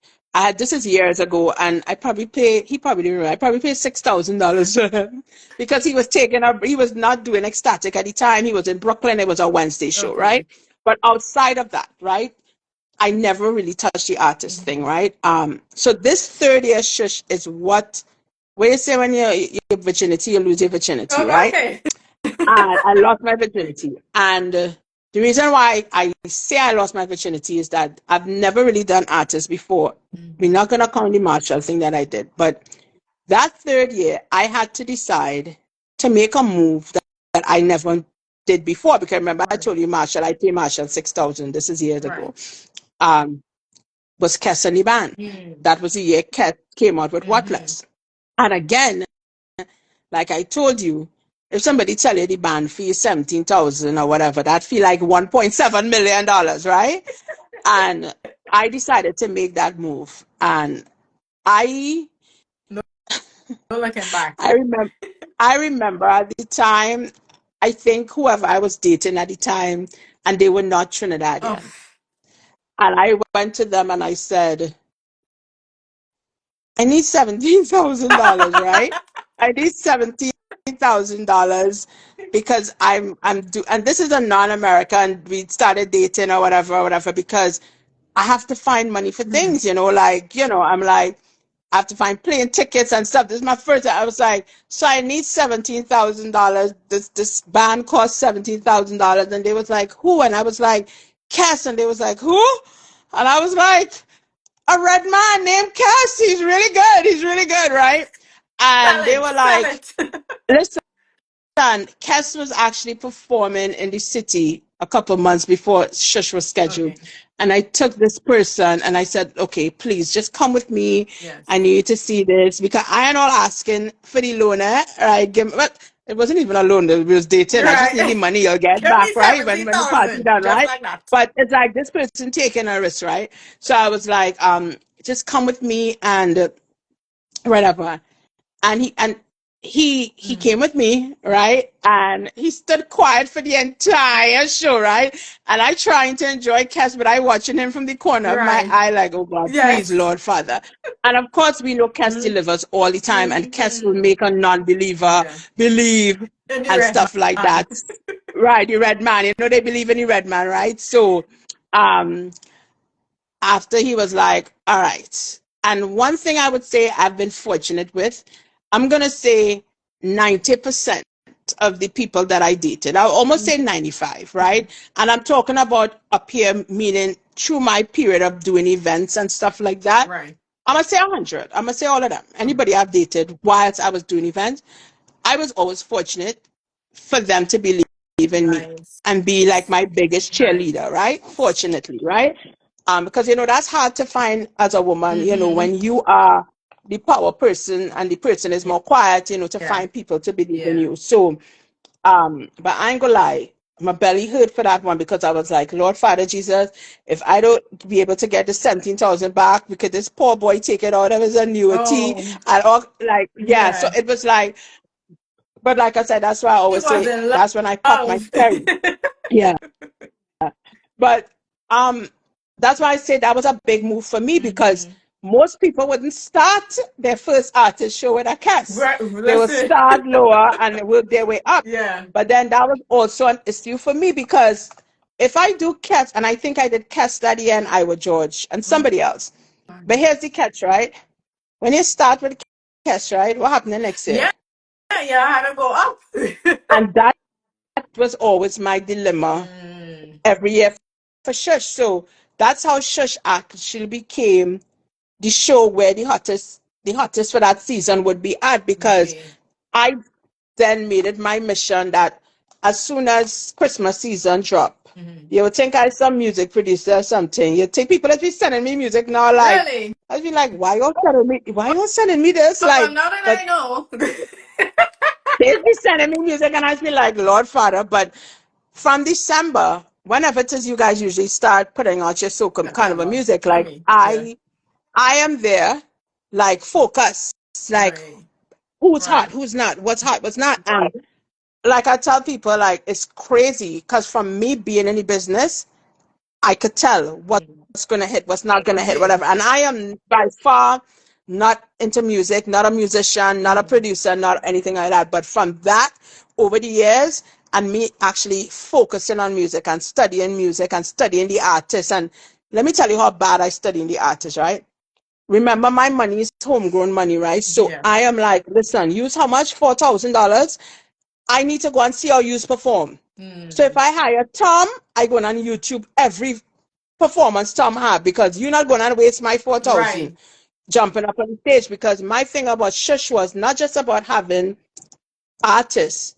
This is years ago, and I probably paid, he probably didn't remember, I probably paid $6,000 for him because he was taking up, he was not doing ecstatic at the time. He was in Brooklyn. It was a Wednesday show, Okay. right? But outside of that, right? I never really touched the artist thing, Mhm. right? So this third year Shush is what you say when your virginity, you lose your virginity, Oh, right? okay. And I lost my virginity. And the reason why I say I lost my virginity is that I've never really done artists before. We're Mhm. not going to count the Marshall thing that I did. But that third year, I had to decide to make a move that I never did before. Because remember, I Right. told you Marshall, I paid Marshall 6,000. This is years ago. Right. Um, was Kess and the band. Mm. That was the year Kess came out with What Mhm. Less. And again, like I told you, if somebody tell you the band fee is 17,000 or whatever, that feel like $1.7 million, right? And I decided to make that move. And I No, no looking back. I remember I remember at the time, I think whoever I was dating at the time, and they were not Oh. Trinidadian. And I went to them and I said, I need $17,000, right? I need $17,000 because and this is a non-American. We started dating or whatever, because I have to find money for Mm-hmm. things, I'm like, I have to find plane tickets and stuff. This is my first time. I was like, so I need $17,000. This band cost $17,000. And they was like, who? And I was like, Cass. And they was like, who? And I was like, a red man named Cass. He's really good. He's really good, right? Sell And they it, were sell like, it. listen, Cass was actually performing in the city a couple months before Shush was scheduled. Okay. And I took this person and I said, okay, please just come with me. I Yes. need to see this because I am all asking for the loan, right? But it wasn't even a loan that we was dating. I just need the Right. money you'll get Give me back, right? When the party 70,000, done, just right? like that. But it's like this person taking a risk, right? So I was like, just come with me and whatever. And he Mm-hmm. came with me, right? And he stood quiet for the entire show, right? And I trying to enjoy Kes, but I watching him from the corner of my Right. eye, like, oh God, please, Yes. Lord Father. And of course, we know Kes delivers all the time, and Kes will Mm-hmm. make a non-believer Yeah. believe And the and red stuff like man. that. Right, the red man. They believe in the red man, right? So um after he was like, all right. And one thing I would say I've been fortunate with, I'm going to say 90% of the people that I dated. I'll almost say 95, Mm-hmm. right? And I'm talking about up here, meaning through my period of doing events and stuff like that. Right. I'm going to say 100. I'm going to say all of them. Oh, Anybody I've dated whilst I was doing events, I was always fortunate for them to believe in me nice. and be like my biggest Nice. cheerleader, right? Fortunately, right? Because that's hard to find as a woman, Mm-hmm. when you are the power person and the person is Yeah. more quiet, to Yeah. find people to believe in Yeah. you. So, but I ain't gonna lie, my belly hurt for that one because I was like, Lord Father Jesus, if I don't be able to get the 17,000 back because this poor boy take it out of his annuity Oh, and all, like, yeah. So yeah. it was like, but like I said, that's why I He always was say in that's when I pop my love. cherry. Yeah. But that's why I say that was a big move for me because Mm-hmm. most people wouldn't start their first artist show with a cast. Right. They will Listen. start lower and work their way up. Yeah. But then that was also an issue for me because if I do cast, and I think I did cast at the end, Iowa George and Oh, somebody else. But here's the catch, right? When you start with cast, right? What happened the next year? yeah. Yeah. I had to go up. And that was always my dilemma mm, every year for Shush. So that's how Shush actually became the show where the hottest for that season would be at because okay. I then made it my mission that as soon as Christmas season drop, Mm-hmm. you would think I some music producer or something. You think people that be sending me music now like Really? I'd be like, why you sending me this? Oh, well, Like, now that but I know. they'd be sending me music and I'd be like, Lord Father, but from December, whenever it is you guys usually start putting out your soca kind of a September music, for like me. Yeah. I am there, like focus, like Right. who's hot, Right. who's not, what's not. And like I tell people, like it's crazy because from me being in the business, I could tell what's Mm. gonna hit, what's not gonna hit, Okay. whatever. And I am by far not into music, not a musician, not a Mm-hmm. producer, not anything like that. But from that, over the years, and me actually focusing on music and studying the artist. And let me tell you how bad I study the artist, right? Remember, my money is homegrown money, right? So Yeah. I am like, listen, use how much? $4,000. I need to go and see how you perform. So if Mm. I hire Tom, I go on YouTube every performance Tom had because you're not going to waste my 4,000 Right. jumping up on the stage because my thing about Shush was not just about having artists.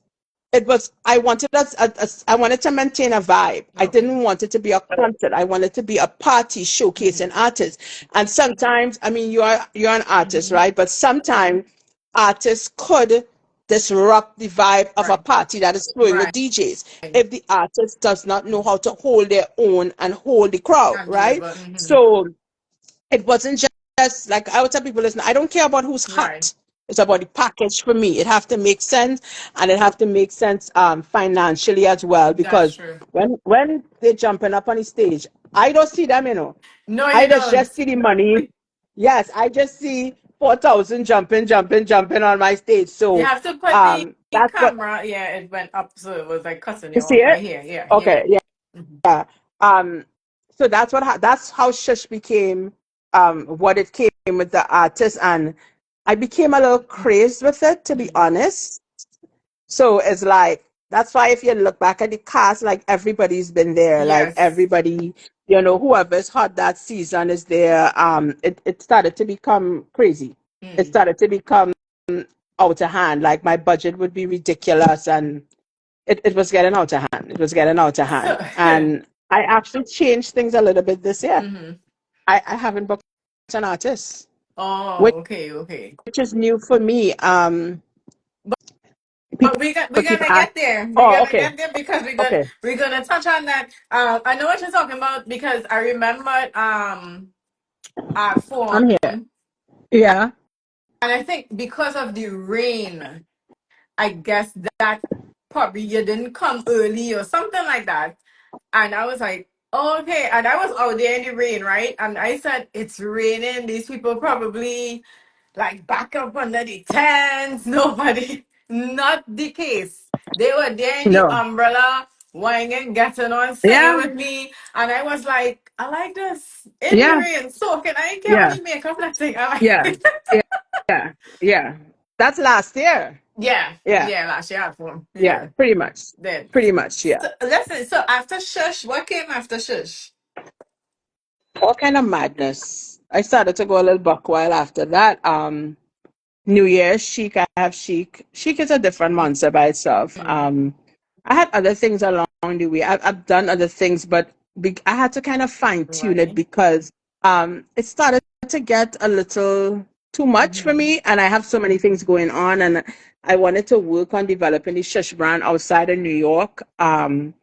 It was I wanted to maintain a vibe. I Okay. didn't want it to be a concert. I wanted to be a party Mm-hmm. showcasing artists. And sometimes, I mean, you're an artist, Mm-hmm. right? But sometimes artists could disrupt the vibe of a Right. party that is flowing with Right. DJs if the artist does not know how to hold their own and hold the crowd, And right? deliver. Mm-hmm. So it wasn't just like I would tell people, listen, I don't care about who's Right. hot. It's about the package for me. It have to make sense and it have to make sense financially as well. That's Because true. when they're jumping up on the stage, I don't see them. No, I you don't. just see the money. Yes, I just see 4,000 jumping, jumping, jumping on my stage. You So have to put the that's what camera. Yeah, it went up, so it was like cutting you you see off. I it. hear. Yeah, Okay, yeah. yeah. Mm-hmm. Um So that's how Shush became what it came with the artist, and I became a little crazed with it, to be Mhm. honest. So it's like that's why if you look back at the cast, like everybody's been there, like Yes. everybody, whoever's hot that season is there. It started to become crazy. It Mm. started to become out of hand. Like my budget would be ridiculous, and it was getting out of hand. It was getting out of So, hand, and I actually changed things a little bit this year. mhm. I haven't booked an artist, Oh, which okay, okay. is new for me. But People we're keep gonna asking. get there. We're Oh, gonna okay, get there because okay. we're gonna touch on that. I know what you're talking about because I remembered our form, I'm here. and Yeah. I think because of the rain, I guess that probably you didn't come early or something like that. And I was like, oh, okay. And I was out there in the rain, right? And I said, it's raining. These people probably like back up under the tents. Nobody, not the case. They were there in the No. umbrella, whining, getting on, singing Yeah. with me. And I was like, I like this. In the Yeah. rain, soaking. I didn't care about Yeah. the makeup, nothing. I like Yeah. Yeah. Yeah. Yeah. That's last year. Yeah, Yeah. yeah, last year for Yeah. yeah. Pretty much. Then Pretty much. Yeah. so, listen. So after Shush, what came after Shush? All kind of madness. I started to go a little buck while after that. New Year's Chic, I have Chic. Chic is a different monster by itself. Mm, I had other things along the way. I've done other things, but I had to kind of fine tune it right. because it started to get a little too much for Mm-hmm. me, and I have so many things going on, and I wanted to work on developing the Shush brand outside of New York. And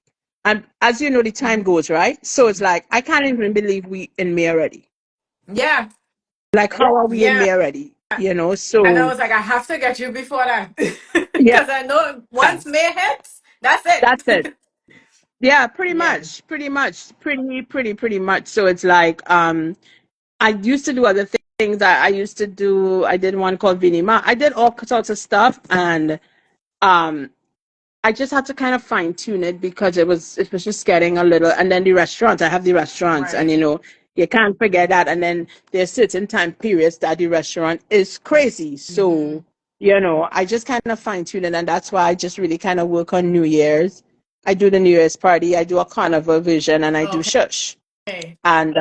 as you know, the time Mm-hmm. goes, right? So it's like I can't even believe we in May already. Yeah, Like, how are we in yeah. May already? And I So was like, I have to get you before that yeah. because I know once May hits, that's That's it. it. Yeah, Yeah. pretty much. So it's like, I used to do other things. I used to do. I did one called Vinima. I did all sorts of stuff, and um, I just had to kind of fine tune it because it was just getting a little. And then the restaurants. I have the restaurants, and Right. you can't forget that. And then there's certain time periods that the restaurant is crazy. Mm-hmm. So I just kind of fine tune it, and that's why I just really kind of work on New Year's. I do the New Year's party. I do a carnival vision, and I do Shush. Okay. And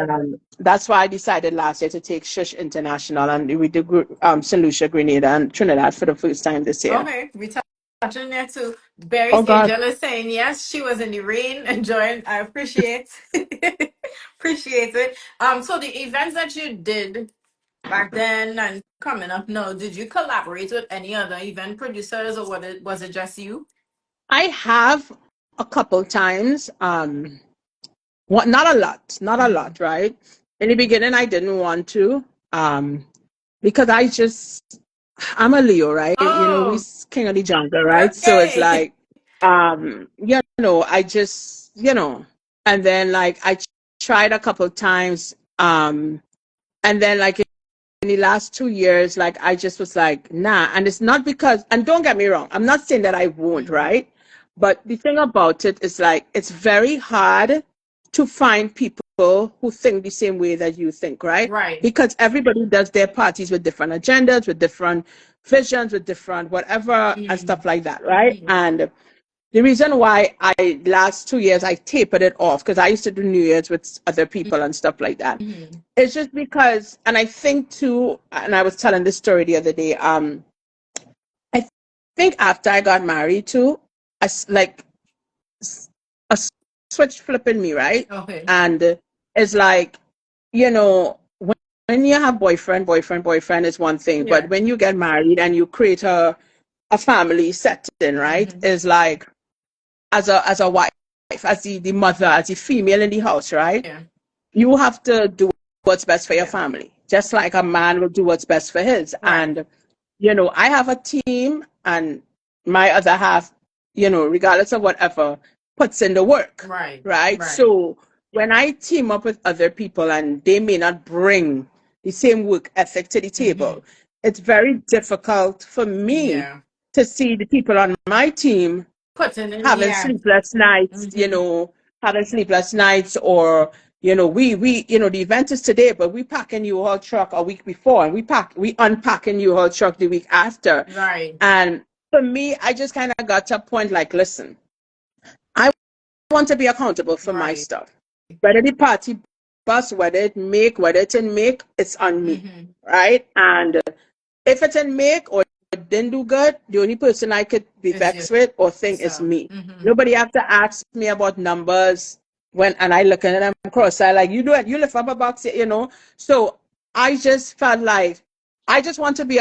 that's why I decided last year to take Shush International, and we did St. Lucia, Grenada, and Trinidad for the first time this year. Okay. We touching there too. Barry's Oh God. Angel is saying yes. She was in the rain enjoying. I appreciate appreciate it. So the events that you did back then and coming up now, did you collaborate with any other event producers or was it just you? I have a couple times. What? Not a lot. Not a Mm-hmm. lot. Right. In the beginning, I didn't want to, because I'm a Leo, right? We Oh, king of the jungle, right? So it's okay. like, I just, and then like tried a couple times, and then like in the last 2 years, like I just was like, nah. And it's not because, and don't get me wrong, I'm not saying that I won't, Mm-hmm. right? But the thing about it is like, it's very hard to find people who think the same way that you think, right? Right. Because everybody does their parties with different agendas, with different visions, with different whatever and Mm-hmm. stuff like that, right? Mm-hmm. And the reason why I last 2 years I tapered it off because I used to do New Year's with other people and stuff like that. Mm-hmm. It's just because, and I think too, and I was telling this story the other day. I think after I got married too, like a switch flipping me, right? Okay. And it's like, when you have boyfriend is one thing, but Yeah. when you get married and you create a family setting, right, Mm-hmm. is like as a wife, as the mother, as the female in the house, right? Yeah. You have to do what's best for your Yeah. family, just like a man will do what's best for his. Right. And, I have a team, and my other half, regardless of whatever, puts in the work, Right. right? Right. So when I team up with other people and they may not bring the same work ethic to the Mm-hmm. table, it's very difficult for me Yeah. to see the people on my team Putting in, having yeah. sleepless nights, Mm-hmm. having sleepless nights or the event is today, but we pack in U-Haul truck a week before, and we unpack in U-Haul truck the week after. Right. And for me, I just kind of got to a point like, listen, I want to be accountable for my Right. stuff. Whether the party bus, whether it didn't make, it's on me, Mm-hmm. right? And if it didn't make or didn't do good, the only person I could be It's vexed with or think is yourself. me. Mm-hmm. Nobody have to ask me about numbers and I look at them cross-eyed like, you do it, you lift up a box. So I just felt like I just want to be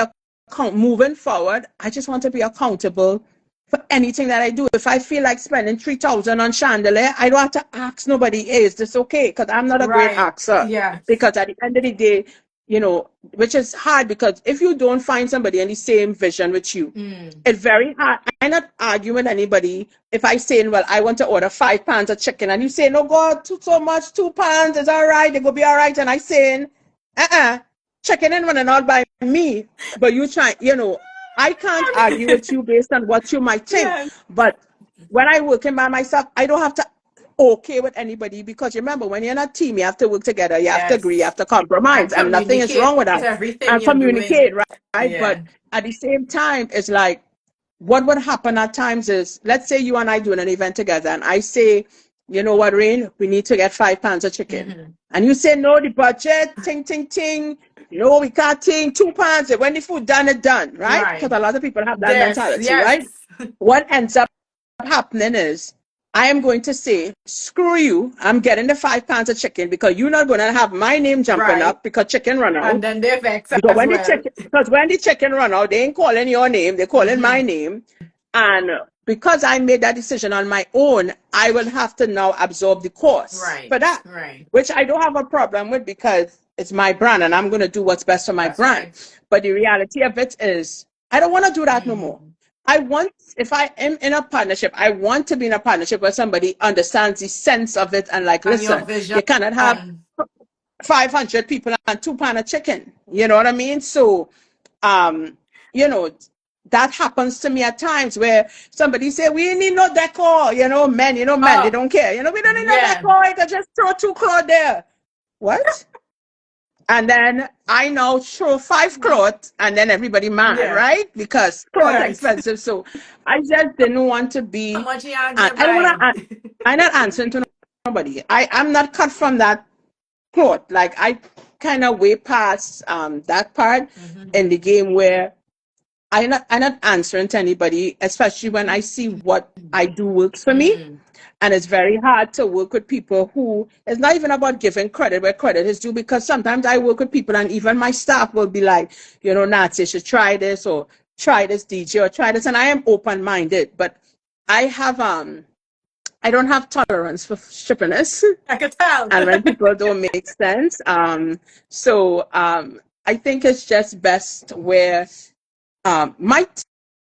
moving forward. I just want to be accountable for anything that I do. If I feel like spending 3,000 on chandelier, I don't have to ask nobody, hey, is this okay? Because I'm not a great Right. axer. Yes. Because at the end of the day, which is hard because if you don't find somebody in the same vision with you, Mm. it's very hard. I'm not arguing with anybody. If I say, well, I want to order 5 pounds of chicken, and you say, no, God, so much, 2 pounds is all right, they go be all right. And I saying, chicken and running out by me. But you try, I can't argue with you based on what you might think. Yes. But when I working by myself, I don't have to okay with anybody because remember, when you're in a team, you have to work together, you have to agree, you have Yes. to compromise, And and nothing is communicate wrong with that. everything And you're doing. communicate, right? Yeah. But at the same time, it's like what would happen at times is, let's say you and I doing an event together, and I say, you know what, Rane, we need to get 5 pounds of chicken. Mm-hmm. And you say, no, the budget, ting, ting, ting. No, we can't ting, 2 pounds. When the food done, it done, right? Because Right. a lot of people have that Yes. mentality, Yes. right? What ends up happening is I am going to say, screw you, I'm getting the 5 pounds of chicken because you're not going to have my name jumping Right. up because chicken run And out. then they vex Because as well. when the chicken run out, they ain't calling your name, they're calling my Mm-hmm. name. And because I made that decision on my own, I will have to now absorb the cost for Right. that, Right. which I don't have a problem with because it's my brand and I'm going to do what's best for my That's brand. right. But the reality of it is, I don't want to do that no more. Mm-hmm. If I am in a partnership, I want to be in a partnership where somebody understands the sense of it and like, And your listen, vision. you cannot have 500 people and 2 pounds of chicken. You know what I mean? So, um, you know, that happens to me at times where somebody say, we need no decor, men, they Oh, don't care. We don't need no yeah. decor, I can just throw 2 clothes there. What? And then I now throw 5 clothes and then everybody mad, Yeah. right? Because clothes are Right. expensive. So I just didn't want to How be, much you are I you don't want buying? to, I'm not answering to nobody. I'm not cut from that cloth. Like I kind of way past that part Mm-hmm. in the game where I'm not answering to anybody, especially when I see what I do works for me. Mm. And it's very hard to work with people who it's not even about giving credit where credit is due because sometimes I work with people and even my staff will be like, Nats, you should try this or try this DJ or try this. And I am open-minded, but I don't have tolerance for shippiness. I could tell. And when people don't make sense. So I think it's just best where my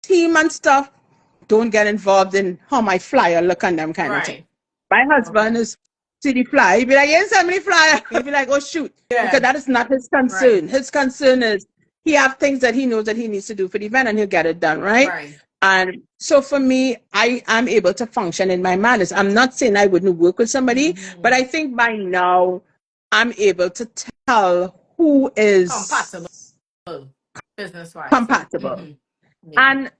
team and stuff don't get involved in how my flyer look and them kind of thing. Right. My husband Okay. is see the flyer. He'd be like, yes, send me the flyer. He'd be like, oh shoot. Because Yeah. that is not his concern. Right. His concern is he have things that he knows that he needs to do for the event and he'll get it done, right? Right. And so for me, I am able to function in my manners. I'm not saying I wouldn't work with somebody, but Mm-hmm. I think by now I'm able to tell who Compatible is business wise. compatible. Mm-hmm. Yeah. And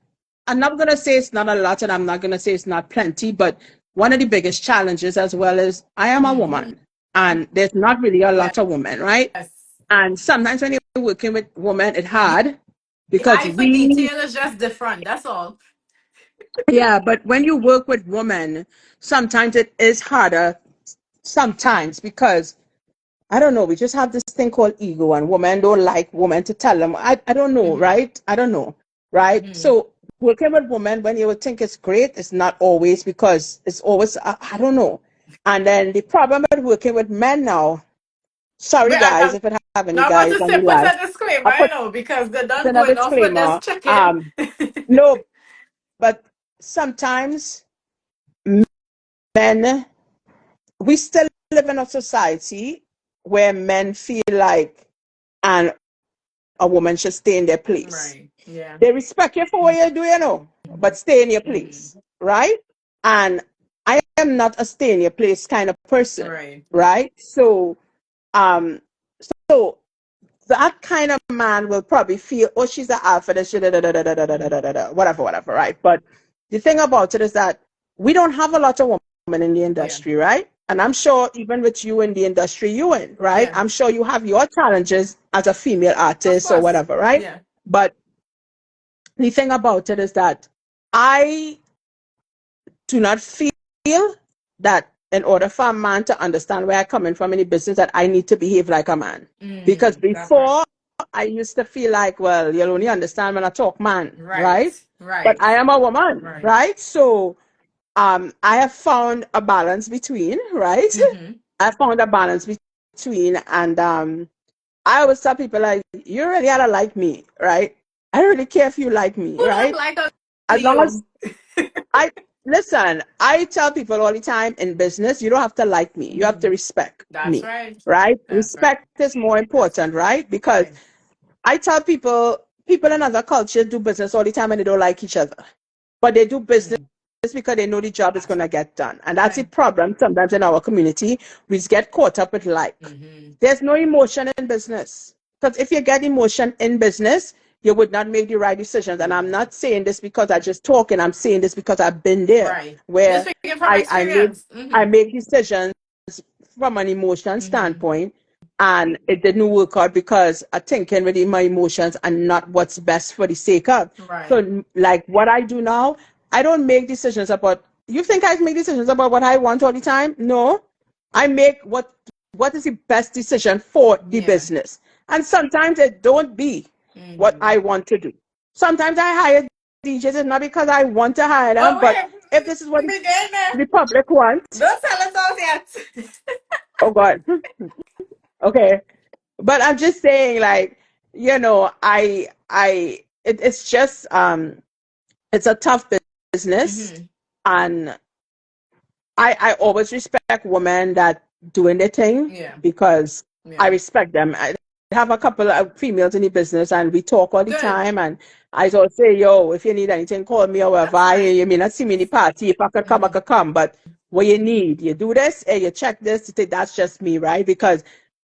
I'm not going to say it's not a lot and I'm not going to say it's not plenty, but one of the biggest challenges as well is I am a Mm-hmm. woman and there's not really a Yes. lot of women, right? And sometimes when you're working with women, it's The hard because eye for detail is just different. That's all. yeah, but when you work with women, sometimes it is harder sometimes because I don't know, we just have this thing called ego and women don't like women to tell them. I don't know, Mm-hmm. right? I don't know, right? Mm-hmm. So working with women, when you would think it's great, it's not always because it's always, I don't know. And then the problem with working with men now, sorry But guys, I'm if it have any not about guys to on say the put live, a disclaimer, I'll I put know, because they're done in a going off with this disclaimer. chicken. No, but sometimes men, we still live in a society where men feel like and a woman should stay in their place. Right. Yeah. They respect you for what you do, but stay in your Mm-hmm. place, right? And I am not a stay in your place kind of person, Right. right? Um, so that kind of man will probably feel, oh, she's an alpha, that she whatever, whatever, right? But the thing about it is that we don't have a lot of women in the Yeah. industry, right? And I'm sure even with you in the industry you in, right? Yeah. I'm sure you have your challenges as a female Of artist or course. whatever, right? Yeah. But the thing about it is that I do not feel that in order for a man to understand where I'm coming from in the business, that I need to behave like a man. Because That part. before, I used to feel like, well, you'll only understand when I talk man, Right. right? But Right. I am a woman, Right. right? So I have found a balance between, right? Mm-hmm. I found a balance between, and I always tell people, like, you really gotta like me, right? I don't really care if you like me, Who don't right? like As long as you? I listen, I tell people all the time in business, you don't have to like me. You have to Mm-hmm. respect That's me, right. right? That's right. Respect is more That's important, right. right? Because Right. I tell people in other cultures do business all the time and they don't like each other. But they do business Mm-hmm. because they know the job is That's going to right. get done. And that's the Right. problem sometimes in our community. We just get caught up with like. Mm-hmm. There's no emotion in business. Because if you get emotion in business, you would not make the right decisions. And I'm not saying this because I just talking. I'm saying this because I've been there Right. You're where speaking from I make experience. I Mm-hmm. make decisions from an emotion Mm-hmm. standpoint, and it didn't work out because I thinking within my emotions and not what's best for the sake of. Right. So like what I do now, I don't make decisions about, you think I make decisions about what I want all the time? No. I make what is the best decision for the Yeah. business. And sometimes it don't be what Mm-hmm. I want to do. Sometimes I hire DJs, it's not because I want to hire them, Oh but wait, if this is what begin there. the public wants, Don't tell us all yet. oh God. Okay. But I'm just saying, like, it's just it's a tough business, Mm-hmm. and I always respect women that doing their thing Yeah. because I Yeah. respect them. I have a couple of females in the business and we talk all the Good. time, and I always say, yo, if you need anything, call me or whatever. That's nice. You may not see me in the party. If I Mm-hmm. could come. But what you need, you do this and you check this, you say that's just me, right? Because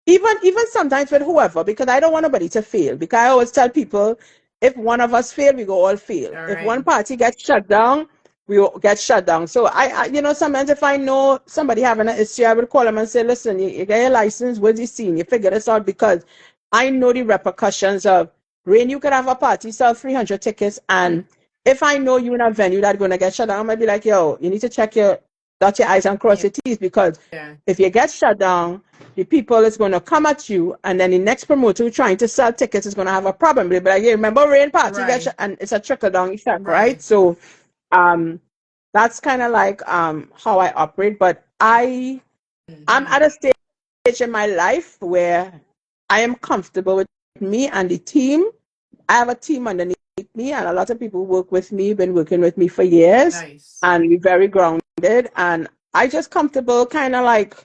even sometimes with whoever, because I don't want nobody to fail. Because I always tell people, if one of us fail, we go all fail. All If right. one party gets shut down, we will get shut down. So sometimes if I know somebody having an issue, I would call them and say, listen, you get your license, what's you seen? You figure this out, because I know the repercussions of Rain. You could have a party, sell 300 tickets, and Mm. if I know you in a venue that's going to get shut down, I might be like, yo, you need to check your dot your I's and cross Yeah. your T's, because Yeah. if you get shut down, the people is going to come at you, and then the next promoter who trying to sell tickets is going to have a problem. They'll be like, hey, remember Rain party get Right. shut, and it's a trickle down effect, right? Right. So um that's kind of like how I operate. But I'm Mm-hmm. at a stage in my life where I am comfortable with me and the team. I have a team underneath me, and a lot of people work with me, been working with me for years, Nice. and we're very grounded. And I just comfortable kind of like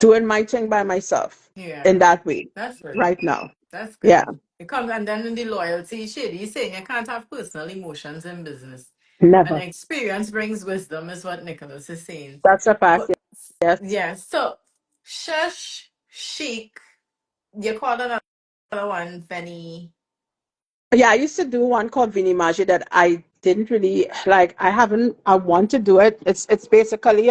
doing my thing by myself in Yeah. that way That's good. right now. That's Yeah, good. It comes, and then in the loyalty, shady, he's saying you can't have personal emotions in business. And never. experience brings wisdom, is what Nicholas is saying. That's a fact. But Yes. yeah, so Shush Chic, you called another one, Penny. Yeah, I used to do one called Vini Maji that I didn't really like. I haven't. I want to do it. It's basically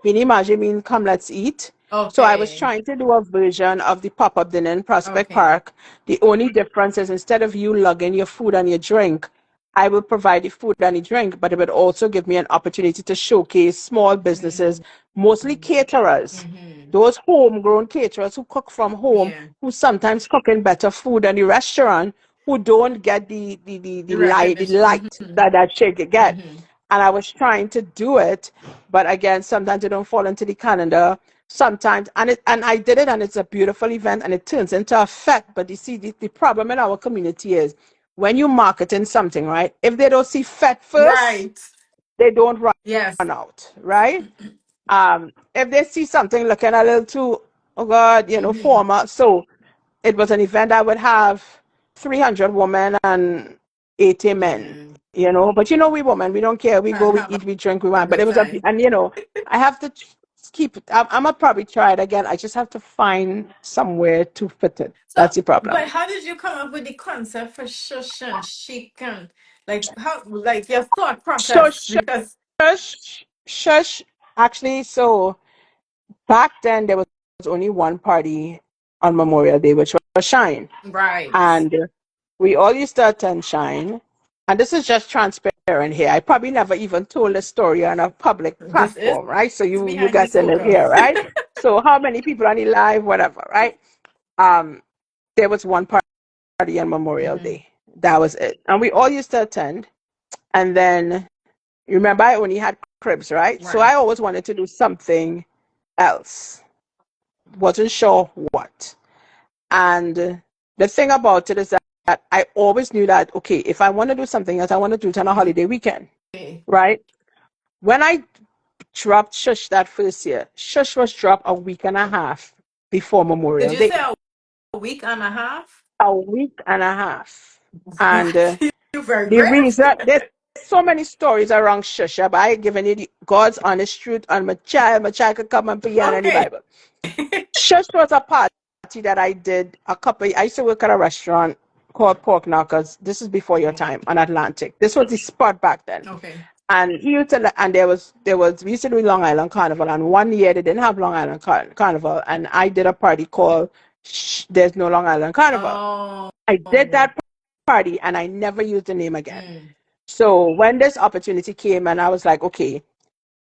Vini Maji means come let's eat. So I was Okay. trying to do a version of the pop-up dinner in Prospect Okay. Park. The only difference is instead of you lugging your food and your drink, I will provide the food and the drink, but it would also give me an opportunity to showcase small businesses, Mm-hmm. mostly caterers, Mm-hmm. those homegrown caterers who cook from home, Yeah. who sometimes cooking better food than the restaurant, who don't get the The light, the recognition. light Mm-hmm. that shake get. Mm-hmm. And I was trying to do it, but again, sometimes it don't fall into the calendar. Sometimes, and I did it, and it's a beautiful event, and it turns into a fete. But you see, the problem in our community is when you marketing something, right? If they don't see fete first, Right. they don't run Yes. out, right? If they see something looking a little too, oh God, Mm-hmm. formal. So it was an event that would have 300 women, and 80 men, Yeah. but we women, we don't care. We go, And we have eat, we drink, we a want. But good it was time. I have to keep it. I'm gonna probably try it again. I just have to find somewhere to fit it. So, That's the problem. but how did you come up with the concept for shush and chic and like how like your thought So process? Because shush. Actually, so back then there was only one party on Memorial Day, which was Shine. right, And we all used to attend Shine. And this is just transparent here. I probably never even told a story on a public this is platform, right? So you behind the get in it soca. here, right? So how many people on the live, whatever, right? Um, there was one party on Memorial Hmm. Day. That was it. And we all used to attend. And then you remember I only had cribs, right? So Right. I always wanted to do something else. Wasn't sure what. And the thing about it is that I always knew that, okay, if I want to do something else, I want to do it on a holiday weekend, Okay. right? When I dropped Shush that first year, Shush was dropped a week and a half before Did Memorial you say Day. a week and a half? A week and a half. And What? You're very the brave. reason, there's so many stories around Shush, but I given you God's honest truth on my child could come and piano in the Okay. Bible. Shush was a party that I did I used to work at a restaurant called Pork Knockers. This is before your Mhm. time on Atlantic. This was the spot back then. Okay. And he used to, and we used to do Long Island Carnival. And one year they didn't have Long Island Carnival. And I did a party called There's No Long Island Carnival. Oh. I did that party and I never used the name again. Mm. So when this opportunity came and I was like, okay,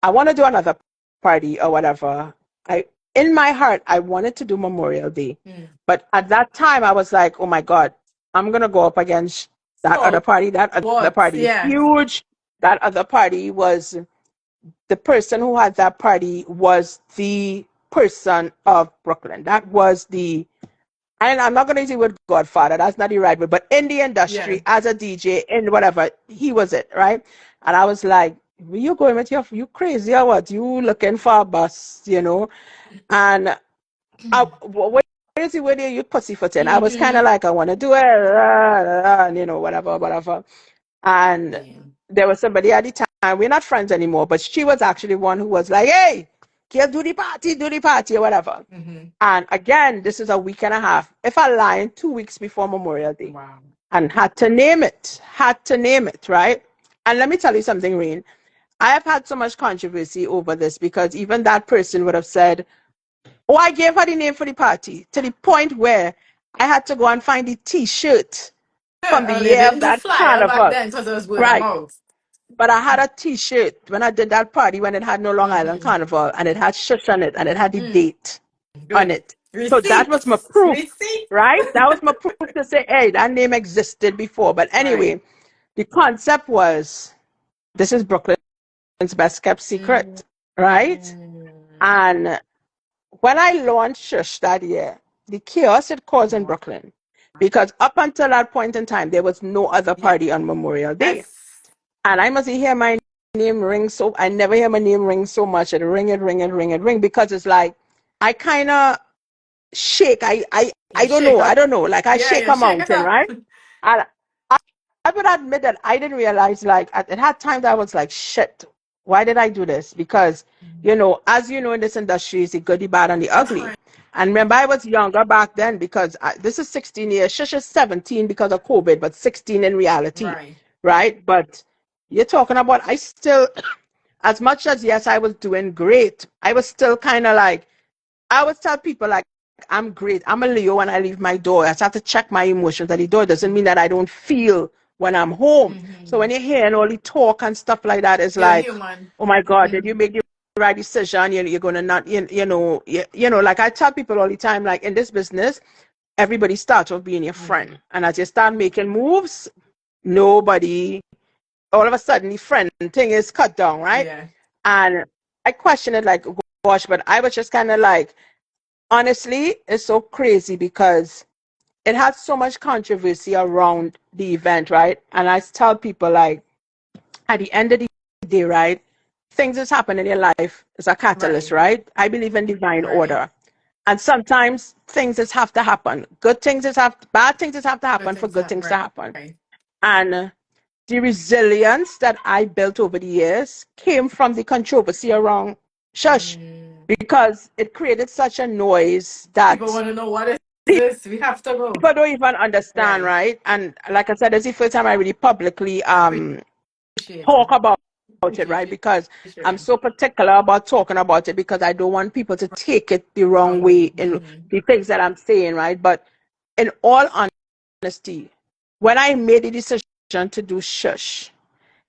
I want to do another party or whatever. I In my heart, I wanted to do Memorial Day, Mm. but at that time, I was like, oh my God, I'm gonna go up against that other So party. That other what? party is Yeah. huge. That other party was the person who had that party was the person of Brooklyn. That was the and I'm not going to use the word Godfather. That's not the right word. But in the Yeah. industry, as a DJ, in whatever, he was it, right? And I was like, "Where you going with you crazy or what? You looking for a bus? And what is it with you pussyfooting? I was kind Mm-hmm. of like, I want to do it, and whatever, whatever. And Yeah. there was somebody at the time, we're not friends anymore, but she was actually one who was like, hey, girl, do the party, or whatever. Mm-hmm. And again, this is a week and a half. If I lie, 2 weeks before Memorial Day. Wow. And had to name it, right? And let me tell you something, Rane. I have had so much controversy over this because even that person would have said, oh, I gave her the name for the party to the point where I had to go and find the t-shirt from the Oh, they year of didn't do that flyer back carnival. then because it was word of Right. mouth. But I had a t-shirt when I did that party when it had no Long Island Mm-hmm. Carnival and it had shush on it and it had the Mm. date on Good. it. So that was my Receipts. proof, Receipts. right? That was my proof to say, hey, that name existed before. But Right. anyway, the concept was this is Brooklyn's best kept Mm. secret, right? And when I launched Shush that year, the chaos it caused in Wow. Brooklyn, because up until that point in time, there was no other party on Memorial Day. Yes. And I must hear my name ring so I never hear my name ring so much. It ring because it's like I kind of shake. You I don't shake know. I up. don't know. Like I Yeah, shake you a shake it mountain, up. right? And I would admit that I didn't realize, like, it had times I was like, shit, why did I do this? Because, as you know, in this industry, it's the good, the bad, and the That's ugly. right. And remember, I was younger back then because this is 16 years. Shush is 17 because of COVID, but 16 in reality, Right. right? But you're talking about, I still, as much as, yes, I was doing great, I was still kind of like, I always tell people like I'm great. I'm a Leo when I leave my door. I just have to check my emotions at the door. It doesn't mean that I don't feel when I'm home. So when Mm-hmm. you're hearing all the talk and stuff like that, it's You're like, human. oh my God, did you Mm-hmm. make the right decision? You're gonna not, like I tell people all the time, like in this business, everybody starts off being your Mm-hmm. friend, and as you start making moves, nobody, all of a sudden, the friend thing is cut down, right? Yeah. And I question it like, gosh, but I was just kind of like honestly, it's so crazy because it had so much controversy around the event, right? And I tell people, like, at the end of the day, right, things that's happening in your life is a catalyst, Right. right? I believe in divine Right. order. And sometimes things just have to happen. Good things just have bad things just have to Good happen for things good happen. things to happen. Right. And the resilience that I built over the years came from the controversy around Shush Mm. because it created such a noise People that want to know what is this? We have to go. people don't even understand, Right. right? And like I said, it's the first time I really publicly Appreciate talk it. about it, Appreciate right? you Because I'm sharing. so particular about talking about it because I don't want people to take it the wrong Wrong way way. in the things that I'm saying, right? But in all honesty, when I made the decision to do Shush,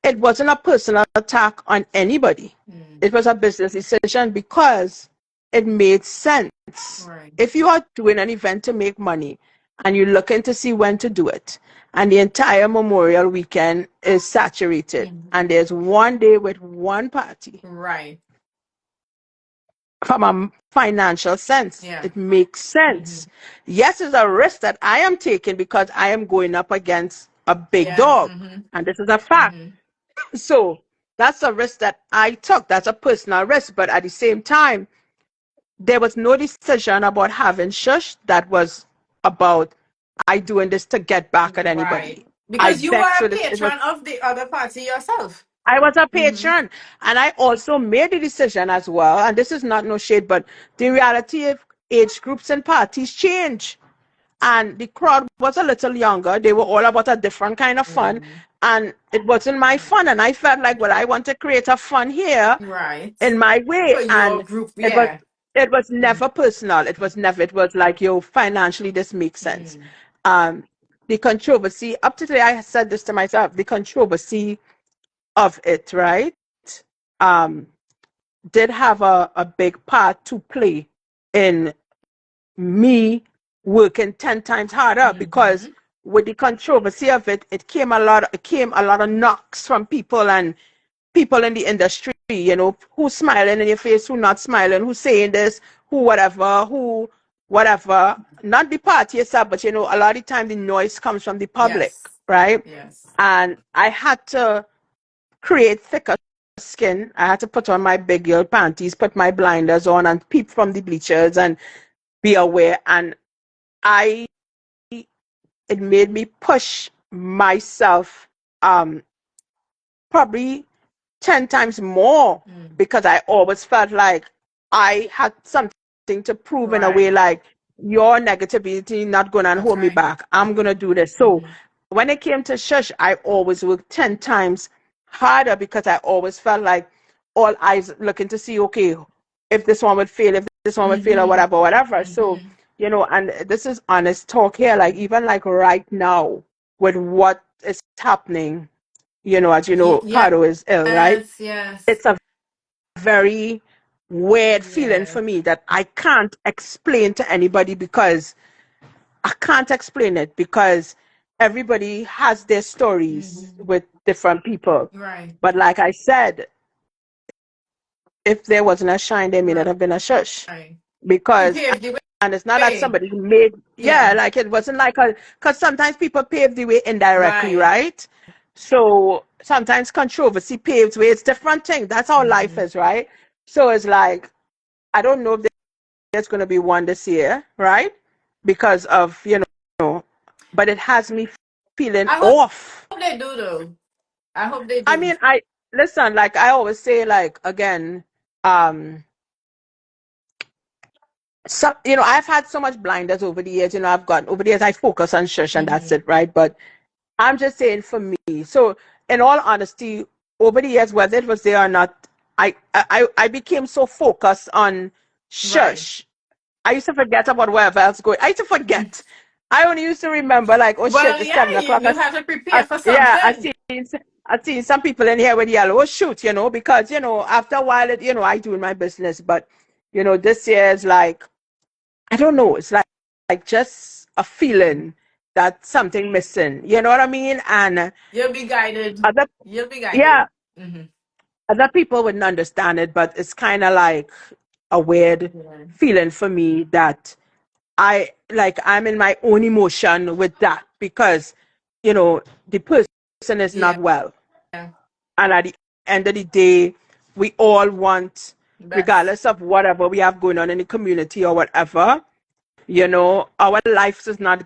it wasn't a personal attack on anybody. Mm. It was a business decision because it made sense. Right. If you are doing an event to make money and you're looking to see when to do it, and the entire Memorial weekend is saturated, Mhm. and there's one day with one party, Right. from a financial sense, Yeah. it makes Hmm. sense. Yes, it's a risk that I am taking because I am going up against a big Yeah. dog, Hmm. and this is a fact. Hmm. So that's a risk that I took. That's a personal risk. But at the same time, there was no decision about having Shush that was about I doing this to get back at Right. anybody. I Because you were begged a so this it was patron of the other party yourself. I was a Hmm. patron and I also made the decision as well. And this is not no shade, but the reality of age groups and parties change. And the crowd was a little younger. They were all about a different kind of fun. Mm. And it wasn't my fun. And I felt like, well, I want to create a fun here Right. in my way. For your And group, it was yeah. it was Mm. never personal. It was like, yo, financially this makes sense. Mm. Um the controversy, up to today I said this to myself, the controversy of it, right? Um did have a big part to play in me working 10 times harder because Hmm. with the controversy of it, it came a lot of knocks from people and people in the industry, who's smiling in your face, who not smiling, who's saying this, who whatever. Not the party itself, but a lot of the time the noise comes from the public, Yes. right? Yes. And I had to create thicker skin. I had to put on my big girl panties, put my blinders on, and peep from the bleachers and be aware. And I it made me push myself probably 10 times more Mm. because I always felt like I had something to prove in a way Right. like your negativity not gonna That's hold me right. back. I'm gonna do this. So Hmm. when it came to Shush, I always worked 10 times harder because I always felt like all eyes looking to see, okay, if this one would fail, if this one would fail, or Hmm. whatever, whatever. So, Hmm. and this is honest talk here, like even like right now with what is happening, as you know, Yes. Caro is ill, right? Yes. It's a very weird feeling Yeah. for me that I can't explain to anybody because I can't explain it because everybody has their stories Hmm. with different people. Right. But like I said, if there wasn't a shine, there may not Right. have been a shush. You Because, paved the and it's not that way. somebody made, yeah, Yeah. like it wasn't like because sometimes people pave the way indirectly, Right. right? So sometimes controversy paves way. It's different things. That's how life Hmm. is, right? So it's like, I don't know if there's going to be one this year, right? Because of, but it has me feeling I off. hope they do though. I hope they I do. mean, listen, like I always say, like, again, um, so I've had so much blinders over the years. I've gotten over the years. I focus on shush and that's Hmm. it, right? But I'm just saying for me. So, in all honesty, over the years, whether it was there or not, I became so focused on Right. shush. I used to forget about whatever else going. I used to forget. I only used to remember like, oh shit, Well, it's yeah, 7 o'clock. you have to prepare I for yeah, something. I seen some people in here with yellow. Oh shoot, because after a while, I do my business, but this year is like I don't know. It's like just a feeling that something missing. You know what I mean? And You'll be guided. other You'll be yeah, guided. Hmm. other people wouldn't understand it, but it's kind of like a weird Yeah. feeling for me that I'm in my own emotion with that because the person is Yeah. not well, and at the end of the day, we all want, Best. regardless of whatever we have going on in the community or whatever, our lives is not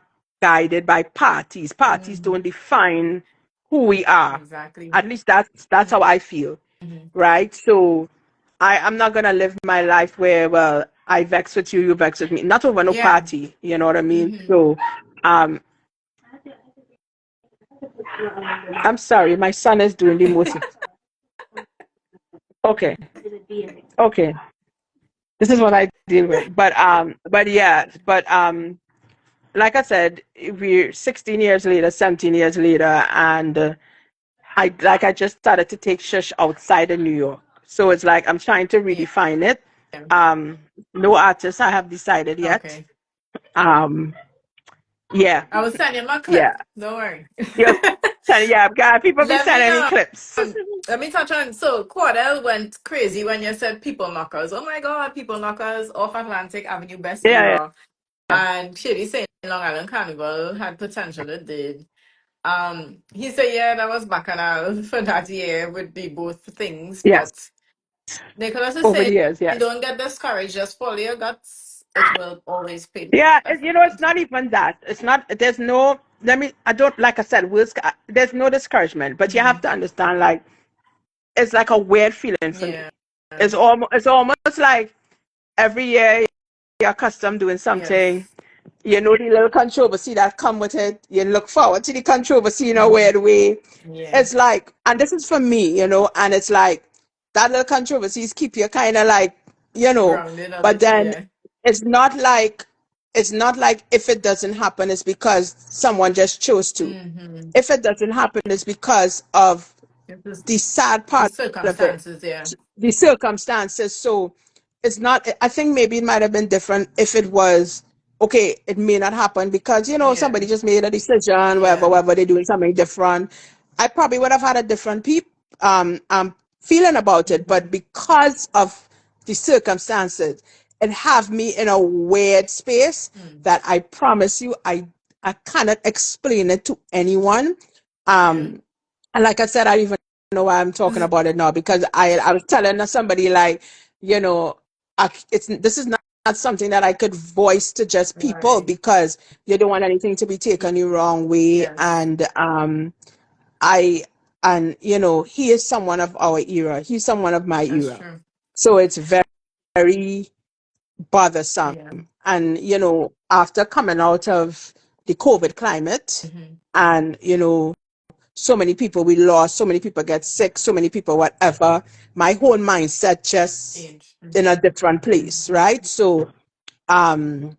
guided by parties. Parties Mm-hmm. don't define who we are. Exactly. At least that's how I feel, Mm-hmm. right? So I'm not gonna live my life where, well, I vex with you, you vex with me. Not over no Yeah. party, you know what I mean? Mm-hmm. So um I'm sorry, my son is doing the most. Okay, okay. This is what I deal with. But yeah, but like I said, we're 16 years later, 17 years later, and I just started to take shush outside of New York. So it's like I'm trying to Yeah. redefine it. Um, no artist I have decided yet. Okay. Um, yeah, I was sending you my clip. yeah, Don't worry. yes. And yeah, God, people be Let me sending me clips. let me touch on, so Cordell went crazy when you said people knockers. Oh my god, people knockers off Atlantic Avenue, best Yeah, era. yeah, And Shady saying Long Island Carnival had potential, it did. He said yeah, that was bacchanal for that year would be both things, yes. but Nicholas is Over saying the years, you yes. don't get discouraged, just follow your guts. It will always pay off. Yeah, That's what it's I'm not even that. It's not, there's no, I don't, like I said, there's no discouragement, but you have saying. to understand, like, it's like a weird feeling for Yeah. me. It's almost like every year you're accustomed doing something, Yes. you know the little controversy that come with it. You look forward to the controversy in a Hmm. weird way. Yeah. It's like, and this is for me, and it's like that little controversies keep you kind of like, Grounded a but bit. then Yeah. it's not like it's not like if it doesn't happen, it's because someone just chose to. Mm-hmm. If it doesn't happen, it's because of It's just the sad the part of it, circumstances. Yeah. the circumstances. So it's not, I think maybe it might have been different if it was, okay, it may not happen because, Yeah. somebody just made a decision, Yeah. whatever, they're doing something different. I probably would have had a different feeling about it, Mm-hmm. but because of the circumstances, it have me in a weird space Mm. that I promise you, I cannot explain it to anyone. Yeah. And like I said, I even know why I'm talking about it now because I was telling somebody like, you know, this is not something that I could voice to just people Right. because you don't want anything to be taken the wrong way. Yes. I and he is someone of our era. He's someone of my That's era. true. So it's very bothersome. Yeah. And after coming out of the COVID climate, Mm-hmm. and so many people we lost, so many people get sick, so many people whatever. My whole mindset just Age. in a different place, Mm-hmm. right? So um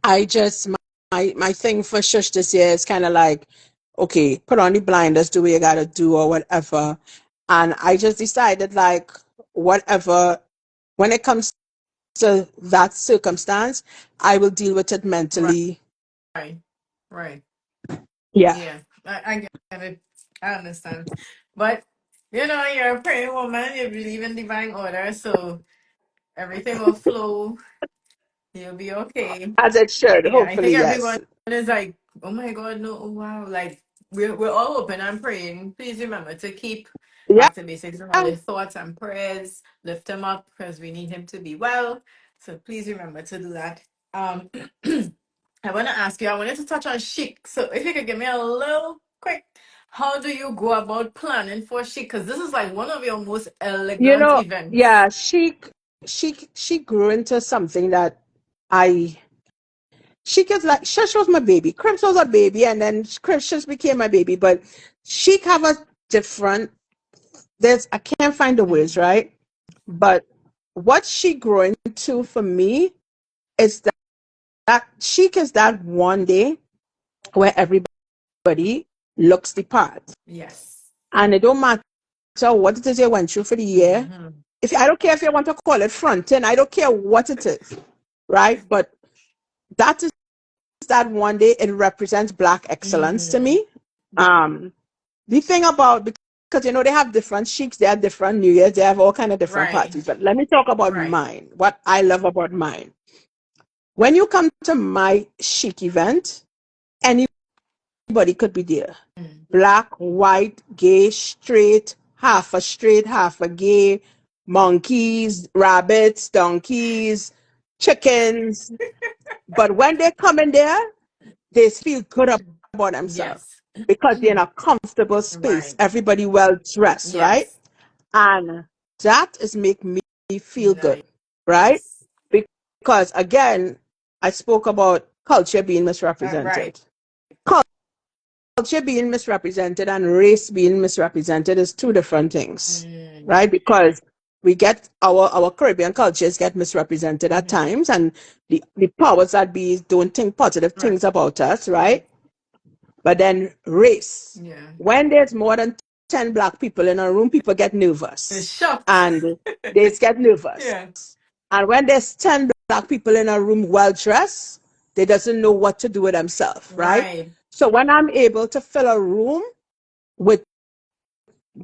I just my thing for shush this year is kind of like, okay, put on the blinders, do what you gotta do or whatever. And I just decided like whatever, when it comes to that circumstance, I will deal with it mentally. Right. Right. Yeah. Yeah. I get it. I understand. But you're a praying woman. You believe in divine order, so everything will flow. You'll be okay. As it should, Yeah, I hopefully, think everyone yes. is like, oh my God, no, oh wow. Like we're all open and praying. Please remember to keep Yeah. back to basics and all your thoughts and prayers. Lift him up because we need him to be well. So please remember to do that. Um I wanna ask you, I wanted to touch on chic. So if you could give me a little quick, how do you go about planning for chic? Because this is like one of your most elegant events. Yeah, she grew into something that I she gets like Shush was my baby. Crips was a baby, and then Crips just became my baby. But she have a different. There's I can't find the words, Mhm. right? But what she grew into for me is that chic is that one day where everybody looks the part, Yes. and it don't matter what it is you went through for the year. Hmm. If I don't care if you want to call it fronting, I don't care what it is, right? But that is that one day it represents black excellence to Hmm. me. Um, the thing about, because they have different sheiks, they have different New Year's, they have all kind of different Right. parties. But let me talk about Right. mine. What I love about mine. When you come to my chic event, anybody could be there. Mm. Black, white, gay, straight, half a gay, monkeys, rabbits, donkeys, chickens. But when they come in there, they feel good about themselves Yes. because they're in a comfortable space. Right. Everybody well dressed, right? Yes. And that is make me feel good, Nice. right? Because again, I spoke about culture being Right. misrepresented. Culture being misrepresented and race being misrepresented is two different things, Mm. right? Because we get our Caribbean cultures get misrepresented at Mm-hmm. times, and the powers that be don't think positive Right. things about us, right? But then race, Yeah. when there's more than 10 black people in a room, people get It's nervous, shocked. and they get nervous. Yeah. And when there's 10 black people in a room well dressed, they doesn't know what to do with themselves, right? Right. So when I'm able to fill a room with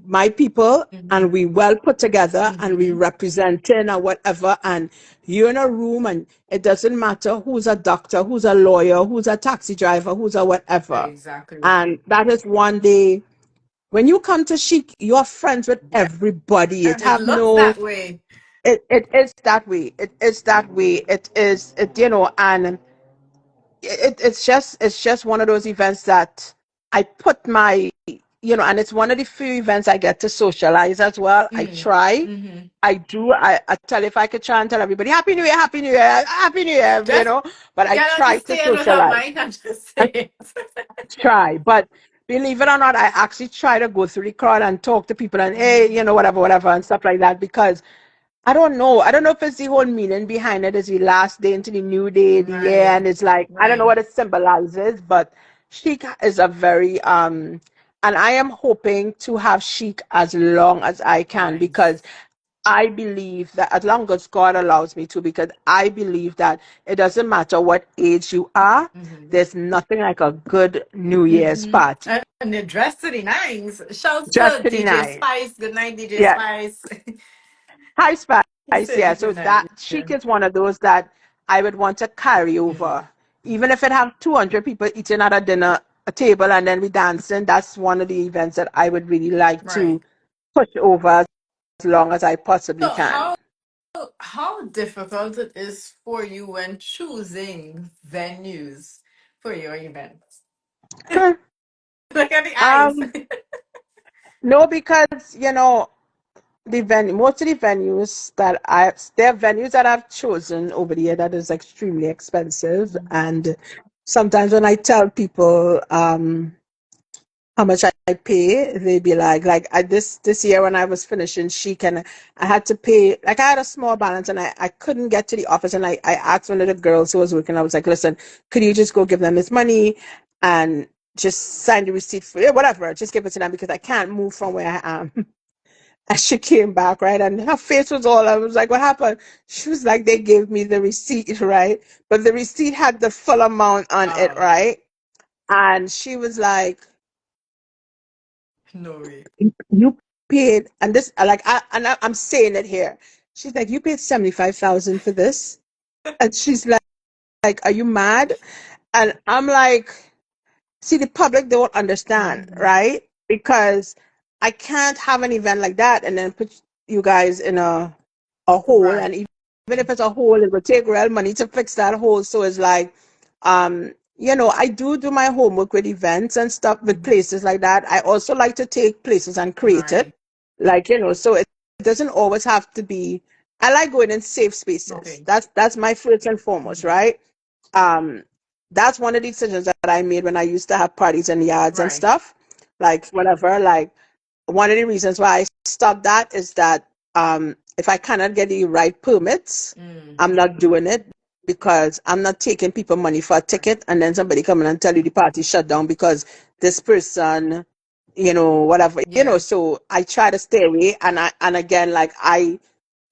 my people Mm-hmm. and we well put together and we Mm-hmm. representing or whatever, and you're in a room and it doesn't matter who's a doctor, who's a lawyer, who's a taxi driver, who's a whatever. Exactly. And that is one day when you come to Chic, you're friends with Yeah. everybody. It It have looks no, that way. it is that way. It is that way. It is, and it's just one of those events that I put my, and it's one of the few events I get to socialize as well. I Mm. try. Mm-hmm. I do. I tell, if I could try and tell everybody Happy New Year, Happy New Year, Happy New Year, Just but I you're not try just to saying with her socialize. mind, I'm just I saying. try. But believe it or not, I actually try to go through the crowd and talk to people and, hey, Mm-hmm. whatever, whatever, and stuff like that, because I don't know. I don't know if it's the whole meaning behind it. Is the last day into the new day, the year, Right. and it's like I don't know Right. what it symbolizes, but Chic is a very and I am hoping to have Chic as long as I can, Nice. because I believe that as long as God allows me to, because I believe that it doesn't matter what age you are, Mm-hmm. there's nothing like a good New Year's Mm-hmm. party. And the dress to the nines. Shouts Just to to the DJ nine. Spice. Good night, DJ Yeah. Spice. High Spice, yeah. Say So good night. that Yeah. Chic is one of those that I would want to carry Mm. over. Even if it have 200 people eating at a dinner a table and then we dancing, that's one of the events that I would really like to Right. push over as long as I possibly So can. how difficult it is for you when choosing venues for your events? Look at the eyes. um, no, because most of the venues there are venues that I've chosen over the year that is extremely expensive, and sometimes when I tell people how much I pay, they be like this year when I was finishing Chic, and I had to pay, like I had a small balance and I couldn't get to the office, and I asked one of the girls who was working, I was like, listen, could you just go give them this money and just sign the receipt for it, whatever, just give it to them because I can't move from where I am. And she came back, right? And her face was all, I was like, what happened? She was like, they gave me the receipt, right? But the receipt had the full amount on it, Oh, right? And she was like, no way. you paid, and this, I'm saying it here. She's like, you paid 75,000 for this, and she's like, are you mad? And I'm like, see, the public don't understand, Mm-hmm. right? Because I can't have an event like that and then put you guys in a hole, Right. and even if it's a hole, it will take real money to fix that hole. So it's like, I do my homework with events and stuff with Mm-hmm. places like that. I also like to take places and create it, Right. like, so it doesn't always have to be. I like going in safe spaces. Okay. That's my first and foremost, Mm-hmm. right? Um, that's one of the decisions that I made when I used to have parties in yards and Right. stuff, like whatever. Like one of the reasons why I stopped that is that if I cannot get the right permits, Mm. I'm not doing it, because I'm not taking people money for a Right. ticket and then somebody come in and tell you the party shut down because this person, whatever, Yeah. So I try to stay away, and again, like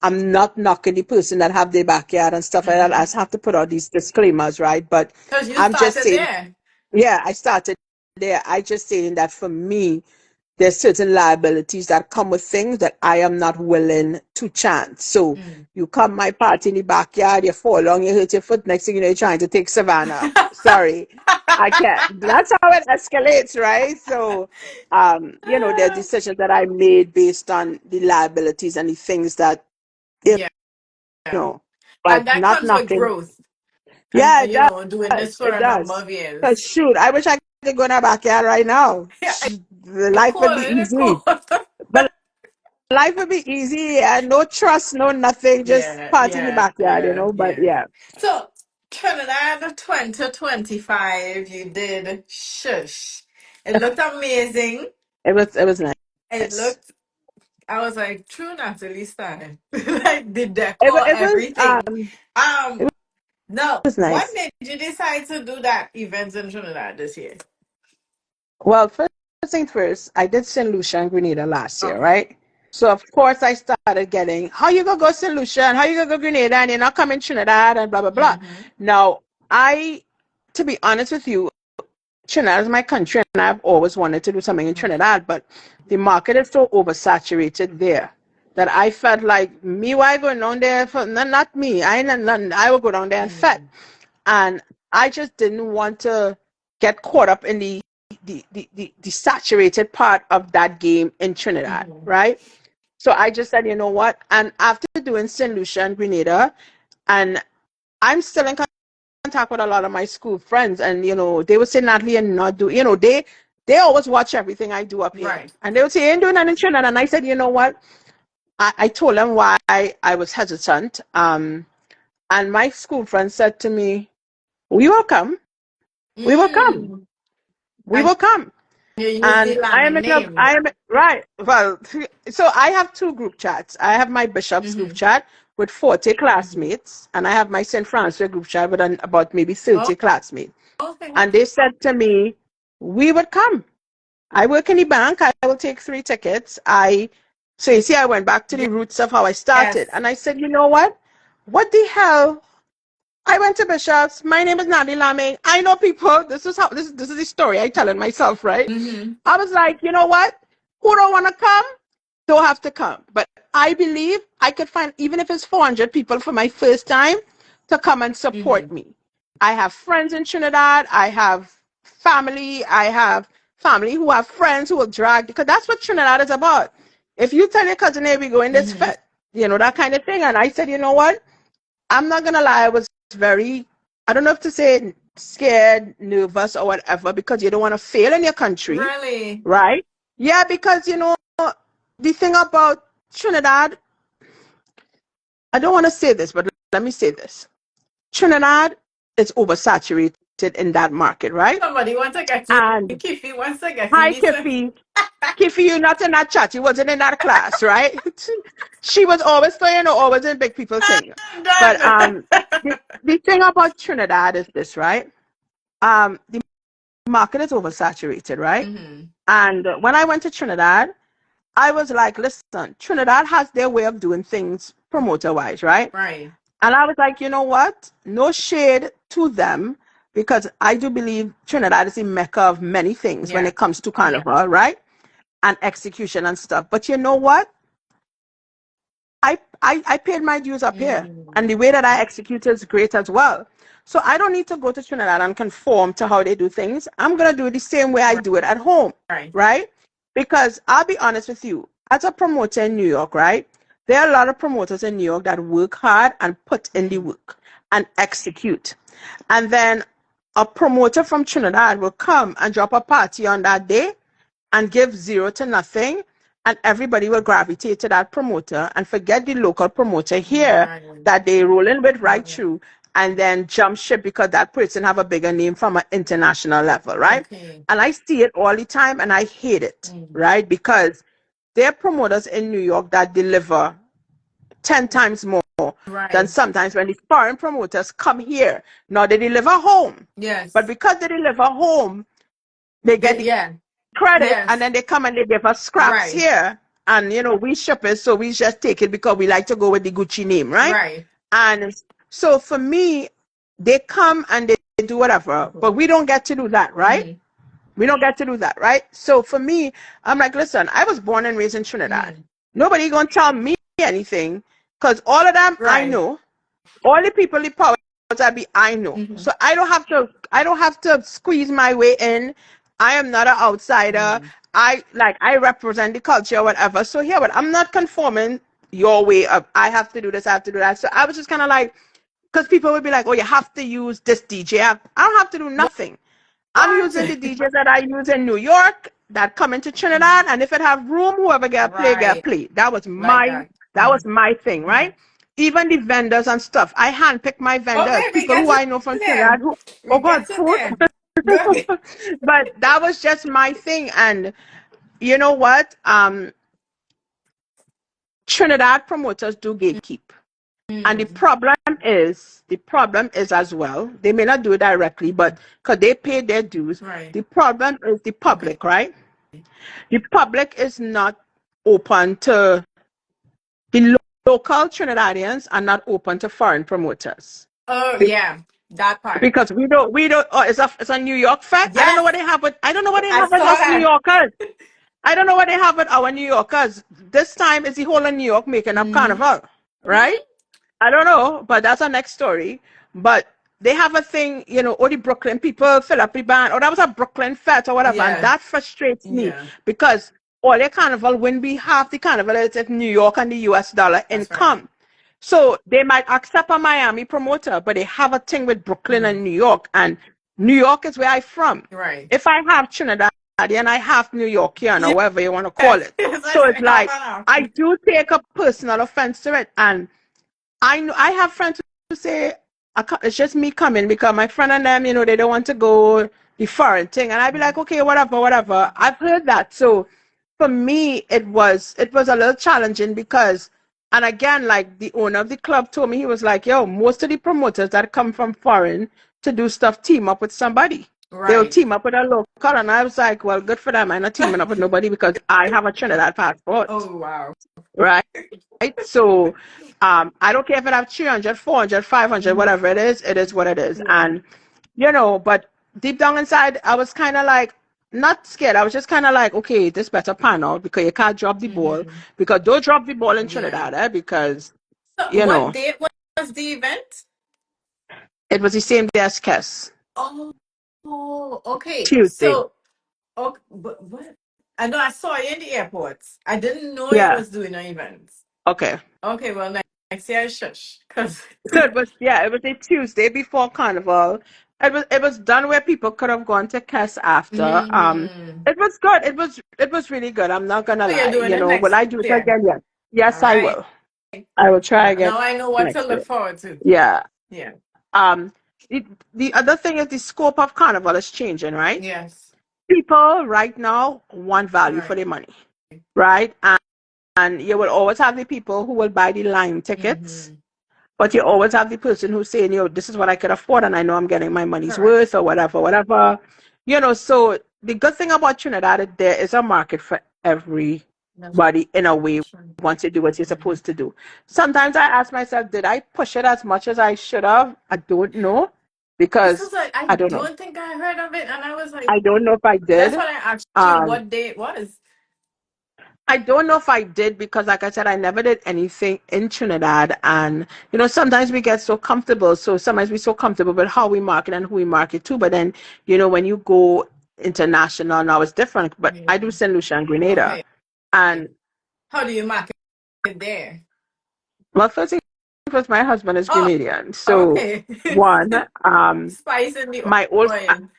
I'm not knocking the person that have their backyard and stuff like that. I Mm-hmm. just have to put all these disclaimers, right? But Because you I'm just started saying, there. yeah, I started there. I just saying that for me, there's certain liabilities that come with things that I am not willing to chance. So Mm. you come my party in the backyard, you fall on, you hurt your foot, next thing you know, you're trying to take Savannah. Sorry. I can't. That's how it escalates, right? So, there are decisions that I made based on the liabilities and the things that, you Yeah. know, And but that not comes with knocking. growth. and Yeah, it doing does. this for It a number does. of Cause years. shoot, I wish I could go in our backyard right now. Yeah, The it life would cold, be it easy. cold. But life would be easy and no trust, no nothing, just Yeah, party in the yeah, backyard, yeah, But yeah. yeah, So Trinidad 2025, you did Shush. It looked amazing. it was It nice. looked, I was like, true Natalie style. Like the It, decor, wa- it was everything. it Um, no, was what nice. made you decide to do that event in Trinidad this year? Well, first things first, I did St. Lucia and Grenada last year, Okay. right? So of course I started getting, how you gonna go St. Lucia and how you gonna go Grenada and you're not coming Trinidad and blah blah blah. Mm-hmm. Now, to be honest with you, Trinidad is my country and I've always wanted to do something in Mm-hmm. Trinidad, but the market is so oversaturated there that I felt like me, why going down there for no, not me. I ain't nothing. I will go down there and fed. Mm-hmm. And I just didn't want to get caught up in the saturated part of that game in Trinidad, Mm-hmm. right? So I just said, you know what? And after doing St. Lucia and Grenada, and I'm still in contact with a lot of my school friends, and they would say, Natalie, and not do, they always watch everything I do up here, Right. and they would say, you ain't doing that in Trinidad, and I said, you know what? I told them why I was hesitant, and my school friends said to me, "We will come, we will come, Mm. we And will come." you use the And Lamming name. I am right. Well, so I have two group chats. I have my Bishop's group Mm-hmm. chat with 40 Mm-hmm. classmates, and I have my St. Francis group chat with about maybe 30 Oh, classmates. okay. And they said to me, we would come. I work in the bank. I will take 3 tickets. So you see, I went back to the roots of how I started. Yes. And I said, you know what? What the hell? I went to Bishop's. My name is Natalie Lamming. I know people. This is the story I telling myself, right? Mm-hmm. I was like, you know what? Who don't want to come, don't have to come. But I believe I could find, even if it's 400 people for my first time, to come and support Mm-hmm. me. I have friends in Trinidad. I have family. I have family who have friends who will drag, because that's what Trinidad is about. If you tell your cousin, hey, we go in this Mm-hmm. fit, that kind of thing. And I said, you know what? I'm not gonna lie, I was very, I don't know if to say scared, nervous, or whatever, because you don't want to fail in your country, Really? right? Yeah, because the thing about Trinidad, I don't want to say this, but let me say this. Trinidad is oversaturated in that market, right? Somebody wants to get you. And Kiffy wants to get you, hi, Lisa. Kiffy. Kiffy, you not in that chat. You wasn't in that class, right? She was always saying, always in big people thing. I'm But done. the thing about Trinidad is this, right? The market is oversaturated, right? Mm-hmm. And when I went to Trinidad, I was like, listen, Trinidad has their way of doing things promoter wise, right? Right. And I was like, you know what? No shade to them, because I do believe Trinidad is the mecca of many things when Yeah. it comes to carnival, right? And execution and stuff. But you know what? I paid my dues up here, and Mm-hmm. the way that I execute is great as well. So I don't need to go to Trinidad and conform to how they do things. I'm gonna do it the same way I Right. do it at home, Right. right? Because I'll be honest with you, as a promoter in New York, right? There are a lot of promoters in New York that work hard and put in the Mm-hmm. work and execute. And then a promoter from Trinidad will come and drop a party on that day and give zero to nothing, and everybody will gravitate to that promoter and forget the local promoter here Right. that they rolling with right Right. through, and then jump ship because that person have a bigger name from an international level, right? Okay. And I see it all the time and I hate it, Mm. right? Because there are promoters in New York that deliver 10 times more than Right. sometimes when the foreign promoters come here. Now they deliver home, but Yes. because they deliver home, they get the Yeah. credit, and Yes. then they come and they give us scraps Right. here, and we ship it, so we just take it because we like to go with the Gucci name, right? Right. And so for me, they come and they do whatever, but we don't get to do that, right? Mm-hmm. We don't get to do that, right? So for me, I'm like, listen, I was born and raised in Trinidad. Mm-hmm. Nobody gonna tell me anything, because all of them I Right. know. All the people in power that I know. Mm-hmm. So I don't have to squeeze my way in. I am not an outsider. Mm-hmm. I represent the culture, whatever. So but I'm not conforming your way of I have to do this, I have to do that. So I was just kinda like, because people would be like, oh, you have to use this DJ. I don't have to do nothing. I'm What? using the DJs that I use in New York that come into Trinidad, and if it have room, whoever get Right. play. Like that. That was my thing, Mhm. right? Even the vendors and stuff. I handpick my vendors, Okay, we people get who to I know from there. Trinidad who, We oh God, get to food. there. Go ahead. But that was just my thing. And you know what? Trinidad promoters do gatekeep. And Mm, the problem is as well, they may not do it directly, but because they pay their dues, right. the problem is the Okay. public, right? The public is not open to the local Trinidadians are not open to foreign promoters. Oh yeah, that part. Because we don't oh it's a New York fact. I don't know Yes, what they have with I don't know what they I have with saw us New that. Yorkers. I don't know what they have with our New Yorkers. This time is the whole of New York making up Hmm. carnival, right? I don't know, but that's our next story. But they have a thing, all the Brooklyn people fill up the band, or that was a Brooklyn fete or whatever, and Yeah, that frustrates me yeah, because all their carnival wouldn't be half the carnival is if New York and the US dollar that's right. income. So they might accept a Miami promoter, but they have a thing with Brooklyn Mm, and New York, and New York is where I'm from. right. If I have Trinidad and I have New Yorkian or Yes, whatever you want to call it, yes, I so say it's half like and I half. do take a personal offense to it, and I know I have friends who say it's just me coming because my friend and them, they don't want to go the foreign thing, and I'd be like, okay, whatever, whatever. I've heard that, so for me, it was a little challenging because, and again, like the owner of the club told me, he was like, yo, most of the promoters that come from foreign to do stuff team up with somebody. They'll Right. team up with a local, and I was like, well, good for them. I'm not teaming up with nobody because I have a Trinidad passport, Oh wow. right? So I don't care if it have 300, 400, 500, Mhm. whatever it is what it is. Yeah. And, but deep down inside, I was kind of like, not scared. I was just kind of like, okay, this better pan out because you can't drop the ball. Hmm. Because don't drop the ball in Yeah. Trinidad, because, So, you what know, date was the event? it was the same day as Kess, Oh, okay. Tuesday. So, okay, but what? I know I saw you in the airport. I didn't know you Yeah. was doing an event. Okay. Okay, well, next year I shush, cause. So it was a Tuesday before Carnival. It was done where people could have gone to Kess after. Mm. It was good. It was really good. I'm not gonna So you're lie. doing it Will next I do it year. again? Yes. All Yes, I right. will. I will try again Now I know what to next look year. forward to. Yeah. Yeah. Um the other thing is the scope of Carnival is changing, right? Yes. People right now want value for Right. their money, right? And you will always have the people who will buy the line tickets. Mm-hmm. But you always have the person who's saying, this is what I could afford and I know I'm getting my money's worth Correct. or whatever, whatever. So the good thing about Trinidad is there is a market for That's everybody in a way right. once you do what you're Mhm. supposed to do. Sometimes I ask myself, did I push it as much as I should have? I don't know because Because I I don't know. don't think I heard of it, and I was like, I don't know if I that's did. why I asked you Um, what day it was. I don't know if I did because, like I said, I never did anything in Trinidad. And, sometimes we get so comfortable. So sometimes we're so comfortable with how we market and who we market to. But then, when you go international, now it's different. But I do Yeah. St. Lucia and Grenada. Okay. And, How do you market it there? well, first thing first, my husband is Oh, Grenadian. So, okay. one, Spice in the my old, oil.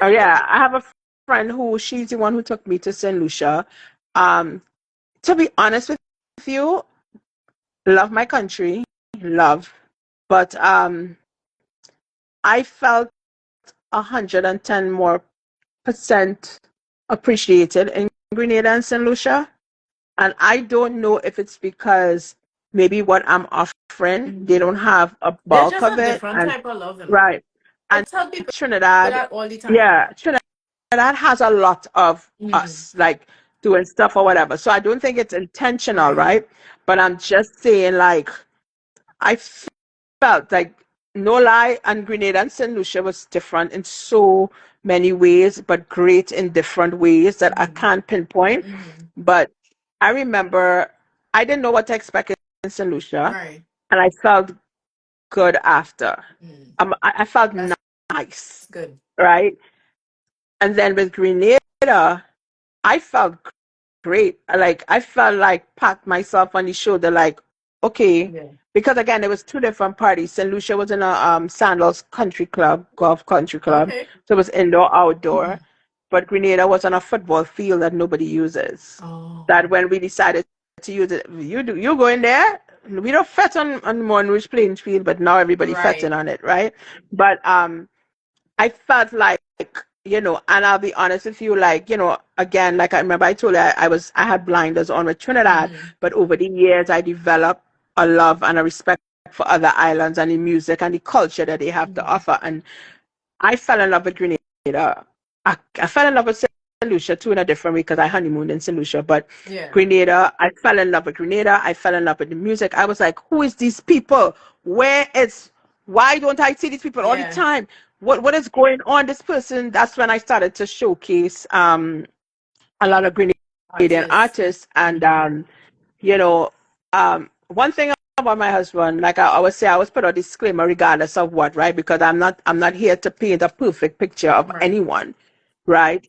yeah, I have a friend who, she's the one who took me to St. Lucia. Um, to be honest with you, love my country, love. But I felt 110 more percent appreciated in Grenada and St. Lucia. And I don't know if it's because maybe what I'm offering, they don't Hmm. have a There's bulk just of a it. different And type of love, right. I And tell people Trinidad, that all the time. yeah, Trinidad has a lot of Mm. us, like doing stuff or whatever. So I don't think it's intentional, Right. right? But I'm just saying, like, I felt like, no lie, and Grenada and St. Lucia was different in so many ways, but great in different ways that I Mm. can't pinpoint. Mm. But I remember I didn't know what to expect in St. Lucia, Right. and I felt good after. Mm. I felt That's nice, good. right? And then with Grenada, I felt great. Like I felt like pat myself on the shoulder, like, okay, Yeah. because again, there was two different parties. St. Lucia was in a Sandals Country Club, golf country club, Okay. so it was indoor, outdoor. Mhm. But Grenada was on a football field that nobody uses. Oh, That when we decided to use it, you go in there. We don't fet on Monroe's playing field, but now everybody fetting right. on it, right? But I felt like, and I'll be honest with you, like, again, like I remember I told you I had blinders on with Trinidad, Hmm. but over the years I developed a love and a respect for other islands and the music and the culture that they have to Hmm. offer. And I fell in love with Grenada. I fell in love with St. Lucia too in a different way because I honeymooned in St. Lucia. But Yeah. Grenada, I fell in love with Grenada. I fell in love with the music. I was like, who is these people? Why don't I see these people all the Yeah. time? What is going on? This person, that's when I started to showcase a lot of Grenadian Artists. artists. And Hmm. one thing about my husband, like I always say, I always put a disclaimer regardless of what, right? Because I'm not here to paint a perfect picture of Right. anyone, right?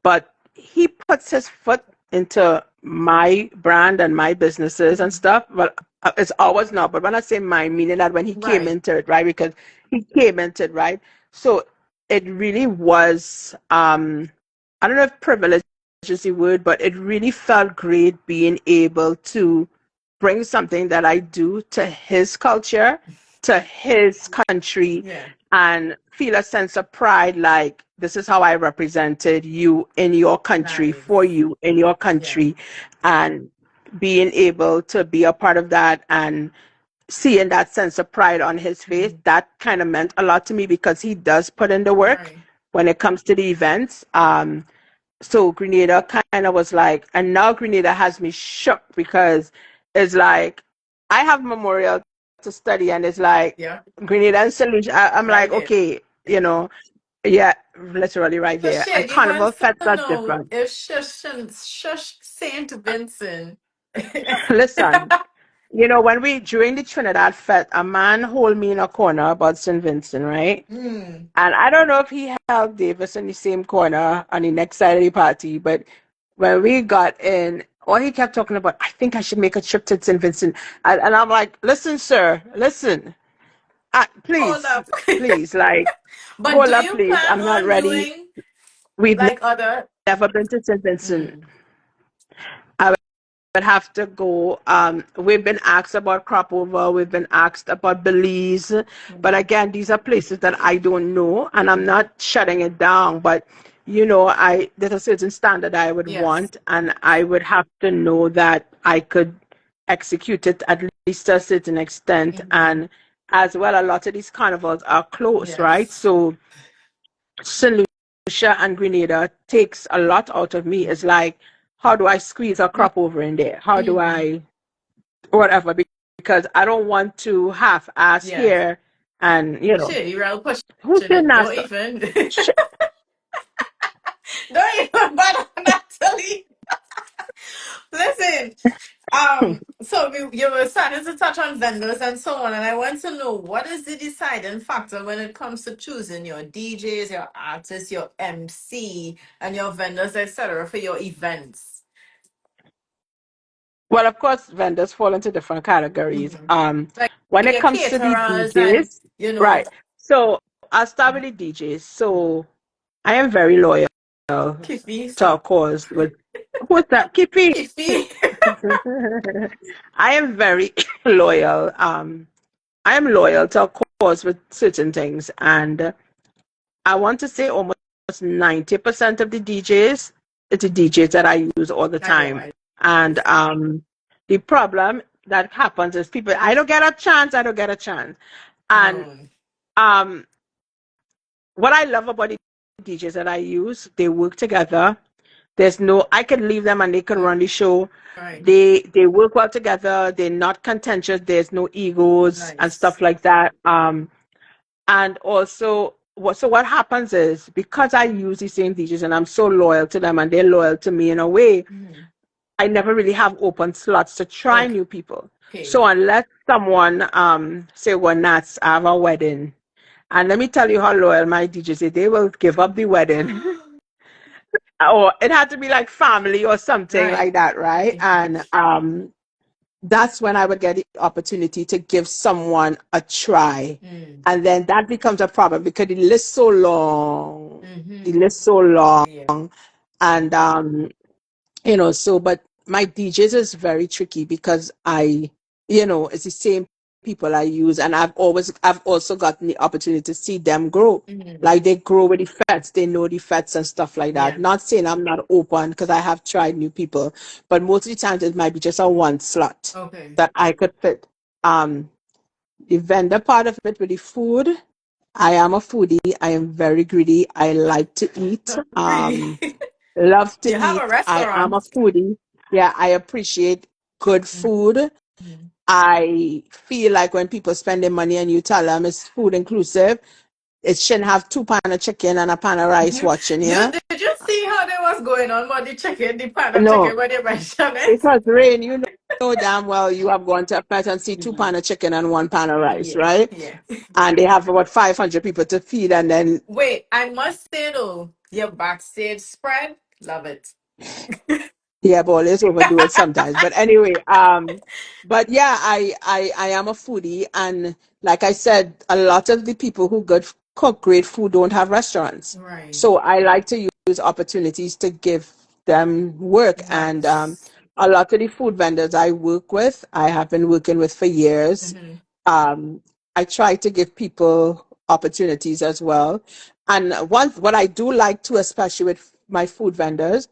But he puts his foot into my brand and my businesses and Hmm. stuff. Well, it's always not. But when I say mine, meaning that when he came Right. into it, right? Because he came into it, right? So it really was, I don't know if privilege is the word, but it really felt great being able to bring something that I do to his culture, to his country, Yeah. and feel a sense of pride like this is how I represented you in your country, for Nice. you in your Yeah. country, and being able to be a part of that and seeing that sense of pride on his face, Hmm. that kind of meant a lot to me because he does put in the work Right. when it comes to the events. So Grenada kind of was like, and now Grenada has me shook because it's like I have memorial to study, and it's like Yeah. Grenada and Solution. I'm Right like, there. okay, yeah, literally right So there. And Shady Carnival wants Fest to are know different. if Shush Saint Vincent. Listen, when we during the Trinidad Fest, a man hold me in a corner about St. Vincent, right? Hmm. And I don't know if he held Davis in the same corner on the next side of the party, but when we got in, all he kept talking about, I think I should make a trip to St. Vincent. And I'm like, listen, sir, listen, Hold please, up. please, like, But hold do up, you please. plan I'm not on ready. doing We've like other? never been to St. Vincent. Mm, I would have to go. We've been asked about Cropover, we've been asked about Belize, but mm, again, these are places that I don't know, and I'm not shutting it down. But there's a certain standard I would yes. want, and I would have to know that I could execute it at least to a certain extent, Hmm. and as well, a lot of these carnivals are close, right? Yes. So St. Lucia and Grenada takes a lot out of me. It's like, how do I squeeze a crop over in there? How do Mm-hmm. I, whatever, because I don't want to half ass Yes. here and, Shit, you real who's pushing in it. Don't NASA? even. Sh- Don't even bother Natalie. Listen. So you were starting to touch on vendors and so on, and I want to know what is the deciding factor when it comes to choosing your DJs, your artists, your MC, and your vendors, etc., for your events. Well, of course, vendors fall into different categories. Hmm. Like When it your comes to the caterers and DJs, right. So I'll start with the DJs. So I am very loyal Kiffy, to our stop. cause with, who's that? Kippy. Kiffy. I am very loyal. I am loyal to a cause with certain things, and I want to say almost 90% of the DJs, it's the DJs that I use all the I know. time. And the problem that happens is people, I don't get a chance, I don't get a chance. And Um, um, what I love about the DJs that I use, they work together. I can leave them and they can run the show. right. They work well together. They're not contentious. There's no egos and Nice. stuff like that. And also, what happens is because I use the same DJs and I'm so loyal to them and they're loyal to me in a way, Mhm. I never really have open slots to try new people. Okay. So unless someone say, well, Nats, I have a wedding. And let me tell you how loyal my DJs are. They will give up the wedding. Or it had to be like family or something Right. like that, right? And that's when I would get the opportunity to give someone a try. Mm. And then that becomes a problem because it lists so long. It Mm-hmm. lists so long. Yeah. And so but my DJs is very tricky because it's the same people I use, and I've also gotten the opportunity to see them grow. Mm-hmm. Like they grow with the fets, they know the fets and stuff like that. Yeah. Not saying I'm not open because I have tried new people, but most of the times it might be just a one slot Okay. that I could fit. Um, the vendor part of it with the food, I am a foodie. I am very greedy. I like to eat. Really? Love to You have a eat. I am a restaurant? foodie. Yeah, I appreciate good food. Mm-hmm. I feel like when people spend their money and you tell them it's food inclusive, it shouldn't have two pan of chicken and a pan of rice watching You you. did you see how they was going on about the chicken, the pan of No, chicken when they mentioned it? because Rain, know damn well you have gone to a pet and see two Mm-hmm. pan of chicken and one pan of rice, Yeah. right? Yeah. And they have about 500 people to feed, and then Wait, I must say though, your backstage spread, love it. yeah, but let's overdo it sometimes. But anyway, but yeah, I am a foodie, and like I said, a lot of the people who cook great food don't have restaurants. Right. So I like to use opportunities to give them work, and Nice. a lot of the food vendors I work with, I have been working with for years. Mm-hmm. Um, I try to give people opportunities as well. And what I do like to, especially with my food vendors,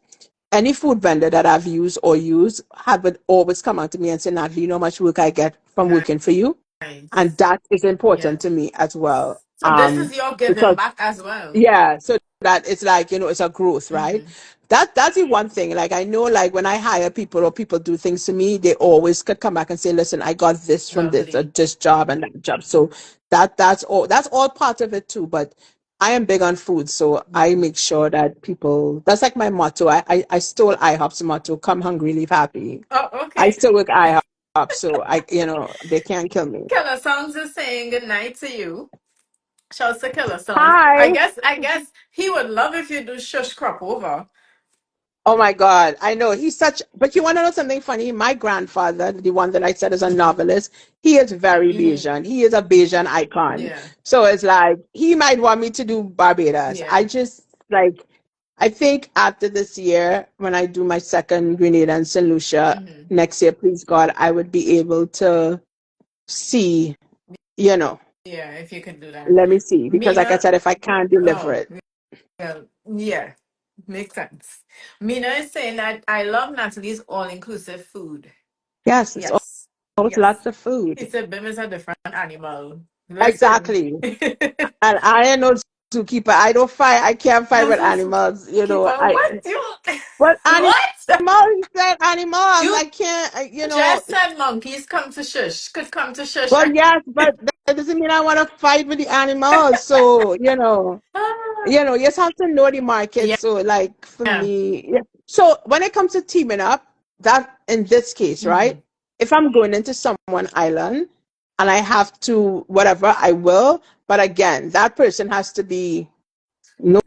any food vendor that I've used or use have it always come out to me and say, Natalie, you know how much work I get from working for you? And Nice. that is important Yeah. to me as well. So this is your giving Because back as well. yeah, so that it's like, it's a growth, right? Mm-hmm. That's the one thing. Like I know like when I hire people or people do things to me, they always could come back and say, listen, I got this from this or Lovely. this job and that job. So that's all part of it too. But I am big on food, so I make sure that people that's like my motto. I stole IHOP's motto, come hungry, leave happy. Oh, I okay. still work IHOP, so they can't kill me. Killer Songs is saying good night to you. Shouts to Killer Songs. Hi. I guess he would love if you do shush crop over. Oh my God, I know he's such. But you want to know something funny? My grandfather, the one that I said is a novelist, he is very Mm-hmm. Bayesian. He is a Bayesian icon. Yeah. So it's like he might want me to do Barbados. Yeah. I just like. I think after this year, when I do my second Grenada and St. Lucia Mm-hmm. next year, please God, I would be able to see. You know, Yeah, if you could do that. let me see because, like I Mina, said, if I can't deliver oh, it, well, yeah, makes sense. Mina is saying that I love Natalie's all-inclusive food. yes, it's Yes. always Yes. lots of He food. said Bim is a different animal. Listen. Exactly. And I am no zookeeper. I don't fight. I can't fight As with a animals. keeper, what you What animals? what? You said animals. You I can't. just said monkeys come to shush. Could come to shush. Well, yes, but that doesn't mean I want to fight with the animals. So you just have to know the market. Yeah. So, like for Yeah. me, yeah. So when it comes to teaming up, that in this case, right? Mhm. If I'm going into someone island and I have to whatever, I will. But again, that person has to be no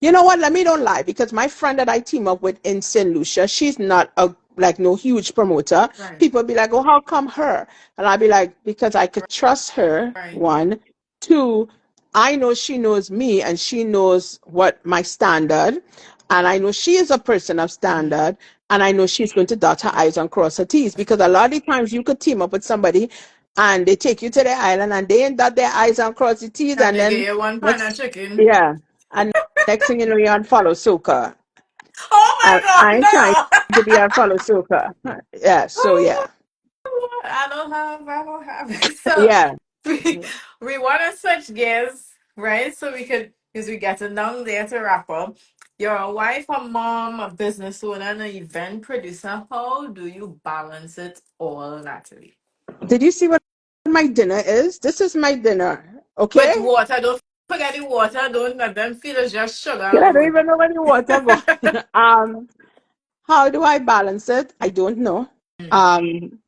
you know what? Let me don't lie because my friend that I team up with in St. Lucia, she's not a like no huge promoter. Right. People be like, "Oh, how come her?" And I'll be like, "Because I could trust her. Right. One, two, I know she knows me and she knows what my standard, and I know she is a person of Mhm. standard, and I know she's going to dot her I's and cross her T's. Because a lot of the times you could team up with somebody, and they take you to the island and they ain't dot their I's and cross the T's, And and they get then you one pan of next, chicken. yeah. And next thing you know, you're on follow Soca. Oh And my I ain't trying god, to be on follow Soca. Yeah, so no! yeah. I don't have. So Yeah. we, we want to switch gears, right? So we could, because we get down there to wrap up. You're a wife, a mom, a business owner, and an event producer. How do you balance it all, Natalie? Did you see what my dinner is? This is my dinner. With Okay? water, don't forget the water. Don't let them feel it's just sugar Yeah, I don't alone. even know where the water go. How do I balance it? I don't know. Mm, Um,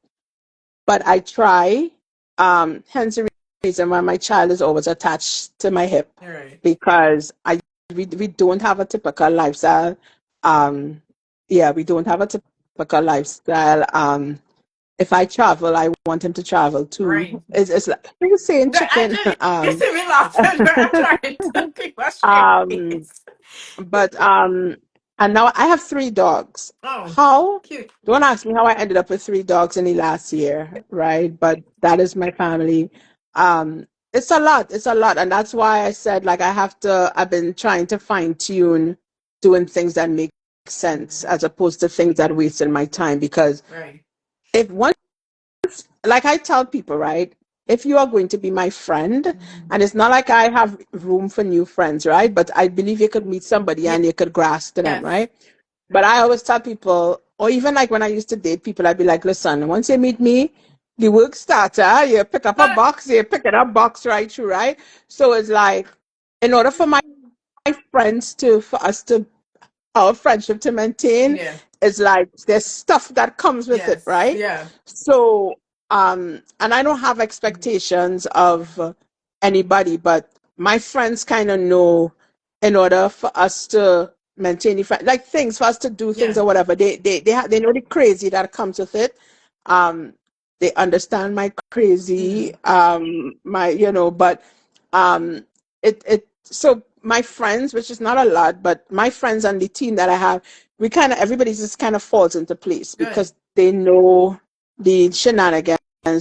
but I try. Hence the reason why my child is always attached to my hip all right. because we don't have a typical lifestyle. Um, yeah, we don't have a typical typical lifestyle. If I travel, I want him to travel too. Right. It's like you're saying chicken. You see me laughing, but I'm trying to keep a straight Um, face. but and now I have three dogs. Oh, How? cute. Don't ask me how I ended up with three dogs in the last year, right? But that is my family. It's a lot. It's a lot, and that's why I said like I have to. I've been trying to fine tune doing things that make sense Mhm. as opposed to things that wasting my time. Because Right. if once, like I tell people, right? If you are going to be my friend, Mhm. and it's not like I have room for new friends, right? But I believe you could meet somebody and you could grasp to them, Yes. right? But I always tell people, or even like when I used to date people, I'd be like, listen, once you meet me, the work starter, you pick up a Not. box, you pick it up box right through, right? So it's like, in order for my friends to, for us to our friendship to maintain Yeah. is like there's stuff that comes with it, Yes. right? Yeah. So, and I don't have expectations of anybody, but my friends kind of know in order for us to maintain the like things for us to do things Yeah. or whatever, they know the crazy that comes with it. Um, they understand my crazy, Mm. my but it so my friends, which is not a lot, but my friends and the team that I have, we kind of everybody just kind of falls into place Good. because they know the shenanigans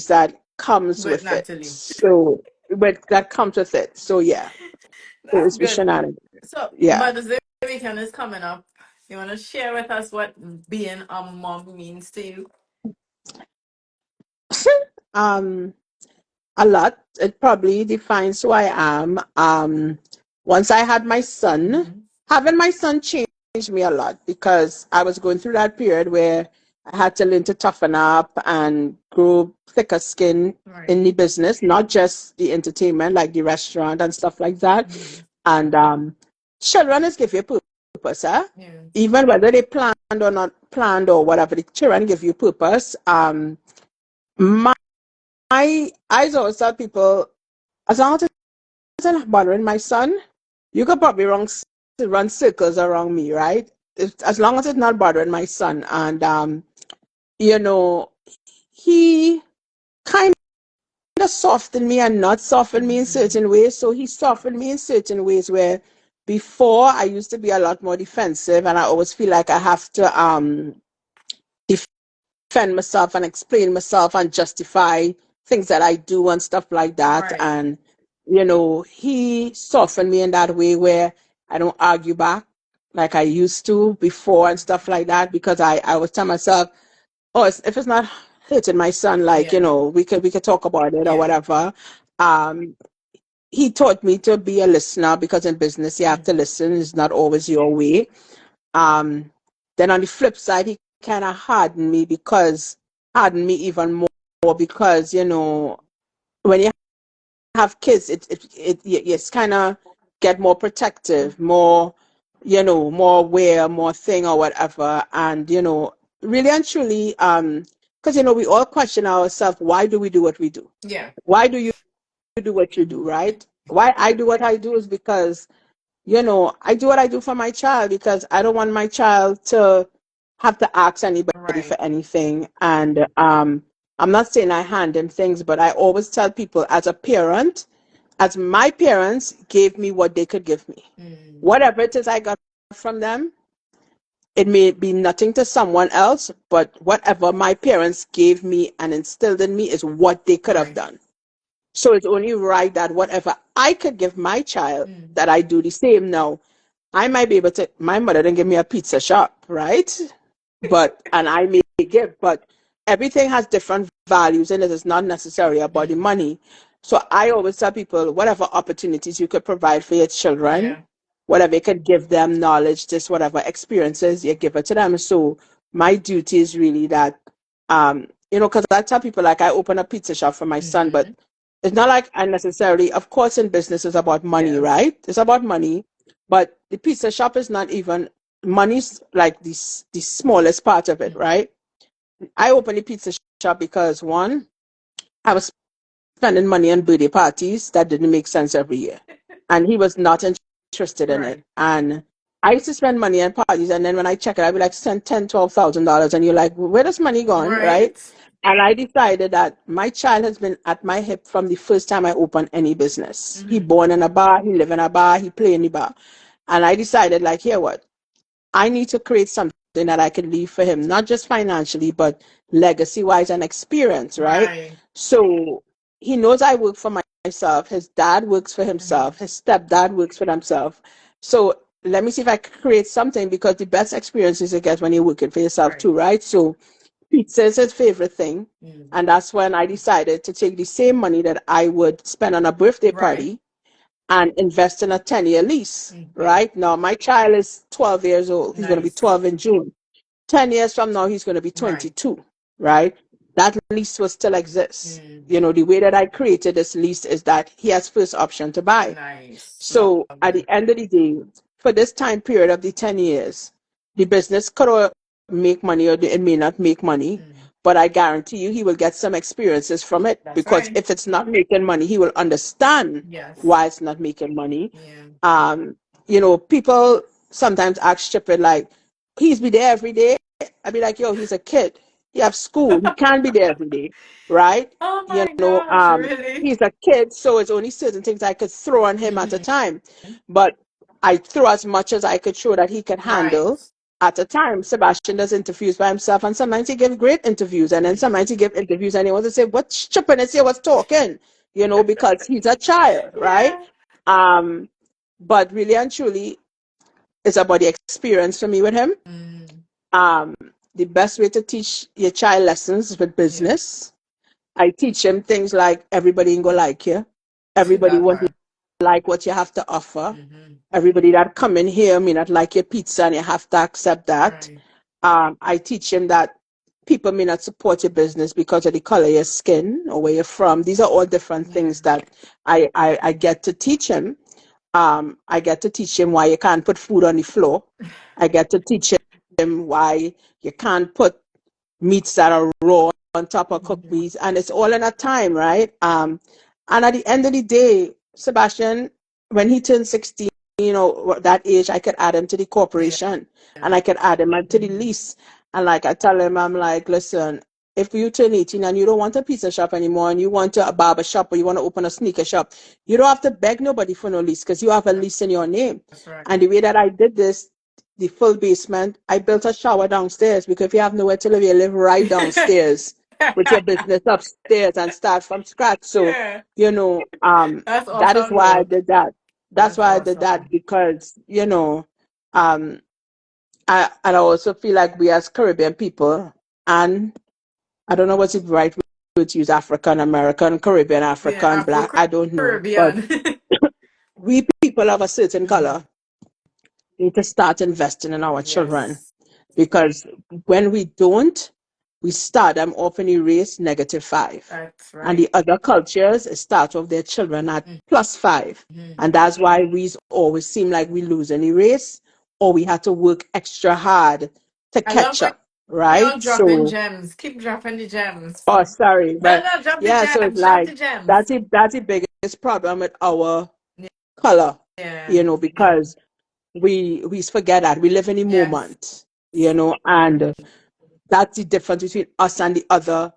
that comes With with it. Natalie. So, but that comes with it. So yeah, it That's was the good. shenanigans. So Yeah. Mother's Day weekend is coming up. You want to share with us what being a mom means to you? um, a lot. It probably defines who I am. Once I had my son, Hmm. having my son changed me a lot because I was going through that period where I had to learn to toughen up and grow thicker skin Right. in the business, not just the entertainment, like the restaurant and stuff like that. Hmm. And children is give you purpose, huh? Yeah. Even whether they planned or not planned or whatever, the children give you purpose. My I always tell people, as long as it's not bothering my son, you could probably run circles around me, right? As long as it's not bothering my son. And, you know, he kind of softened me and not softened me in Hmm. certain ways. So he softened me in certain ways where before I used to be a lot more defensive and I always feel like I have to defend myself and explain myself and justify things that I do and stuff like that. Right. And, he softened me in that way where I don't argue back like I used to before and stuff like that because I always tell myself, oh, if it's not hurting my son, like, Yeah. we could talk about it or Yeah. whatever. Um, he taught me to be a listener because in business you have to Mm. listen. It's not always your way. Um, then on the flip side, he kind of hardened me even more because when you have kids, it's kind of get more protective, more more aware, more thing or whatever, and really and truly, because we all question ourselves, why do we do what we do? Yeah. Why do you do what you do, right? Why I do what I do is because I do what I do for my child because I don't want my child to have to ask anybody Right. for anything. And I'm not saying I hand them things, but I always tell people as a parent, as my parents gave me what they could give me. Mm. Whatever it is I got from them, it may be nothing to someone else, but whatever my parents gave me and instilled in me is what they could have Right. done. So it's only right that whatever I could give my child, Mm. that I do the same now. I might be able to. My mother didn't give me a pizza shop, right? And I may give, but everything has different values, and it is not necessarily about the Mm. money. So I always tell people, whatever opportunities you could provide for your children, Yeah. whatever you could give them, knowledge, just whatever experiences you give it to them. So my duty is really that, because I tell people like I open a pizza shop for my son, but Hmm. it's not like I necessarily, of course, in business is about money, Yes. right? It's about money, but the pizza shop is not even money's like the smallest part of it, Mm. right? I opened a pizza shop because one, I was spending money on birthday parties that didn't make sense every year, and he was not interested in it. Right. And I used to spend money on parties, and then when I check it, I'd be like, send $10,000, $12,000, and you're like, where does money gone, right? Right. And I decided that my child has been at my hip from the first time I opened any business. He Mm-hmm. born in a bar, he live in a bar, he play in the bar, and I decided, like, here what, I need to create something that I can leave for him, not just financially, but legacy wise and experience, right? Right. So he knows I work for myself. His dad works for Mm-hmm. himself. His stepdad works for himself. So let me see if I can create something, because the best experiences you get when you're working for yourself too, Right. right? So pizza is his favorite thing. Mm. And that's when I decided to take the same money that I would spend on a birthday Right. party and invest in a 10-year lease, Okay. right? Now, my child is 12 years old. He's going to be Nice. 12 in June. 10 years from now, he's going to be Right. 22, right? That lease will still exist. Mm. You know, the way that I created this lease is that he has first option to buy. Nice. So at the Lovely. end of the day, for this time period of the 10 years, the business could make money or it may not make money, Mm. but I guarantee you he will get some experiences from it, That's because right. if it's not making money, he will understand Yes. why it's not making money. Yeah. Um, people sometimes act stupid, like, he's be there every day. I'd be like, yo, he's a kid. He have school. He can't be there every day, right? Oh You my gosh, really? He's a kid, so it's only certain things I could throw on him at a Mm-hmm. time. But I threw as much as I could show that he could Right. handle at a time. Sebastian does interviews by himself, and sometimes he gives great interviews, and then sometimes he gives interviews and he wants to say, what stupidness here was talking, because he's a child, right? Yeah. Um, but really and truly, it's about the experience for me with him. Mm. Um, the best way to teach your child lessons is with Yeah. business. I teach him things like everybody ain't gonna like you. See Everybody that won't part. like what you have to offer. Mm-hmm. Everybody that come in here may not like your pizza, and you have to accept that. Right. I teach him that people may not support your business because of the color of your skin or where you're from. These are all different Yeah. things that I get to teach him. I get to teach him why you can't put food on the floor. I get to teach him why you can't put meats that are raw on top of cooked Mm-hmm. meats, and it's all in a time, right? And at the end of the day, Sebastian, when he turned 16, that age, I could add him to the Yeah. corporation, and I could add him to the Mm-hmm. lease. And like I tell him, I'm like, listen, if you turn 18 and you don't want a pizza shop anymore, and you want a barber shop, or you want to open a sneaker shop, you don't have to beg nobody for no lease, because you have a lease in your name. That's right. And the way that I did this, the full basement, I built a shower downstairs, because if you have nowhere to live, you live right downstairs with your business upstairs and start from scratch. So, Yeah. That's that is awesome why I though. did that. That's That's why I did that, awesome. because, um, I also feel like we as Caribbean people, and I don't know what's the right word to use, African American, Caribbean, Yeah. African, Black, I don't know. But Afro-Caribbean. we people of a certain Mm-hmm. color need to start investing in our children, Yes. because when we don't, we start them off in a race -5. That's And the right. other cultures start off their children at +5. Mm-hmm. And that's why we always seem like we lose in a race, or we have to work extra hard to I love catch when up, y'all right? dropping So, gems. Keep dropping the gems. oh, sorry, No, but no, drop the yeah, so it's gems. Drop like the gems. that's the biggest problem with our color, Yeah. because we forget that we live in the Yes. moment, and that's the difference between us and the other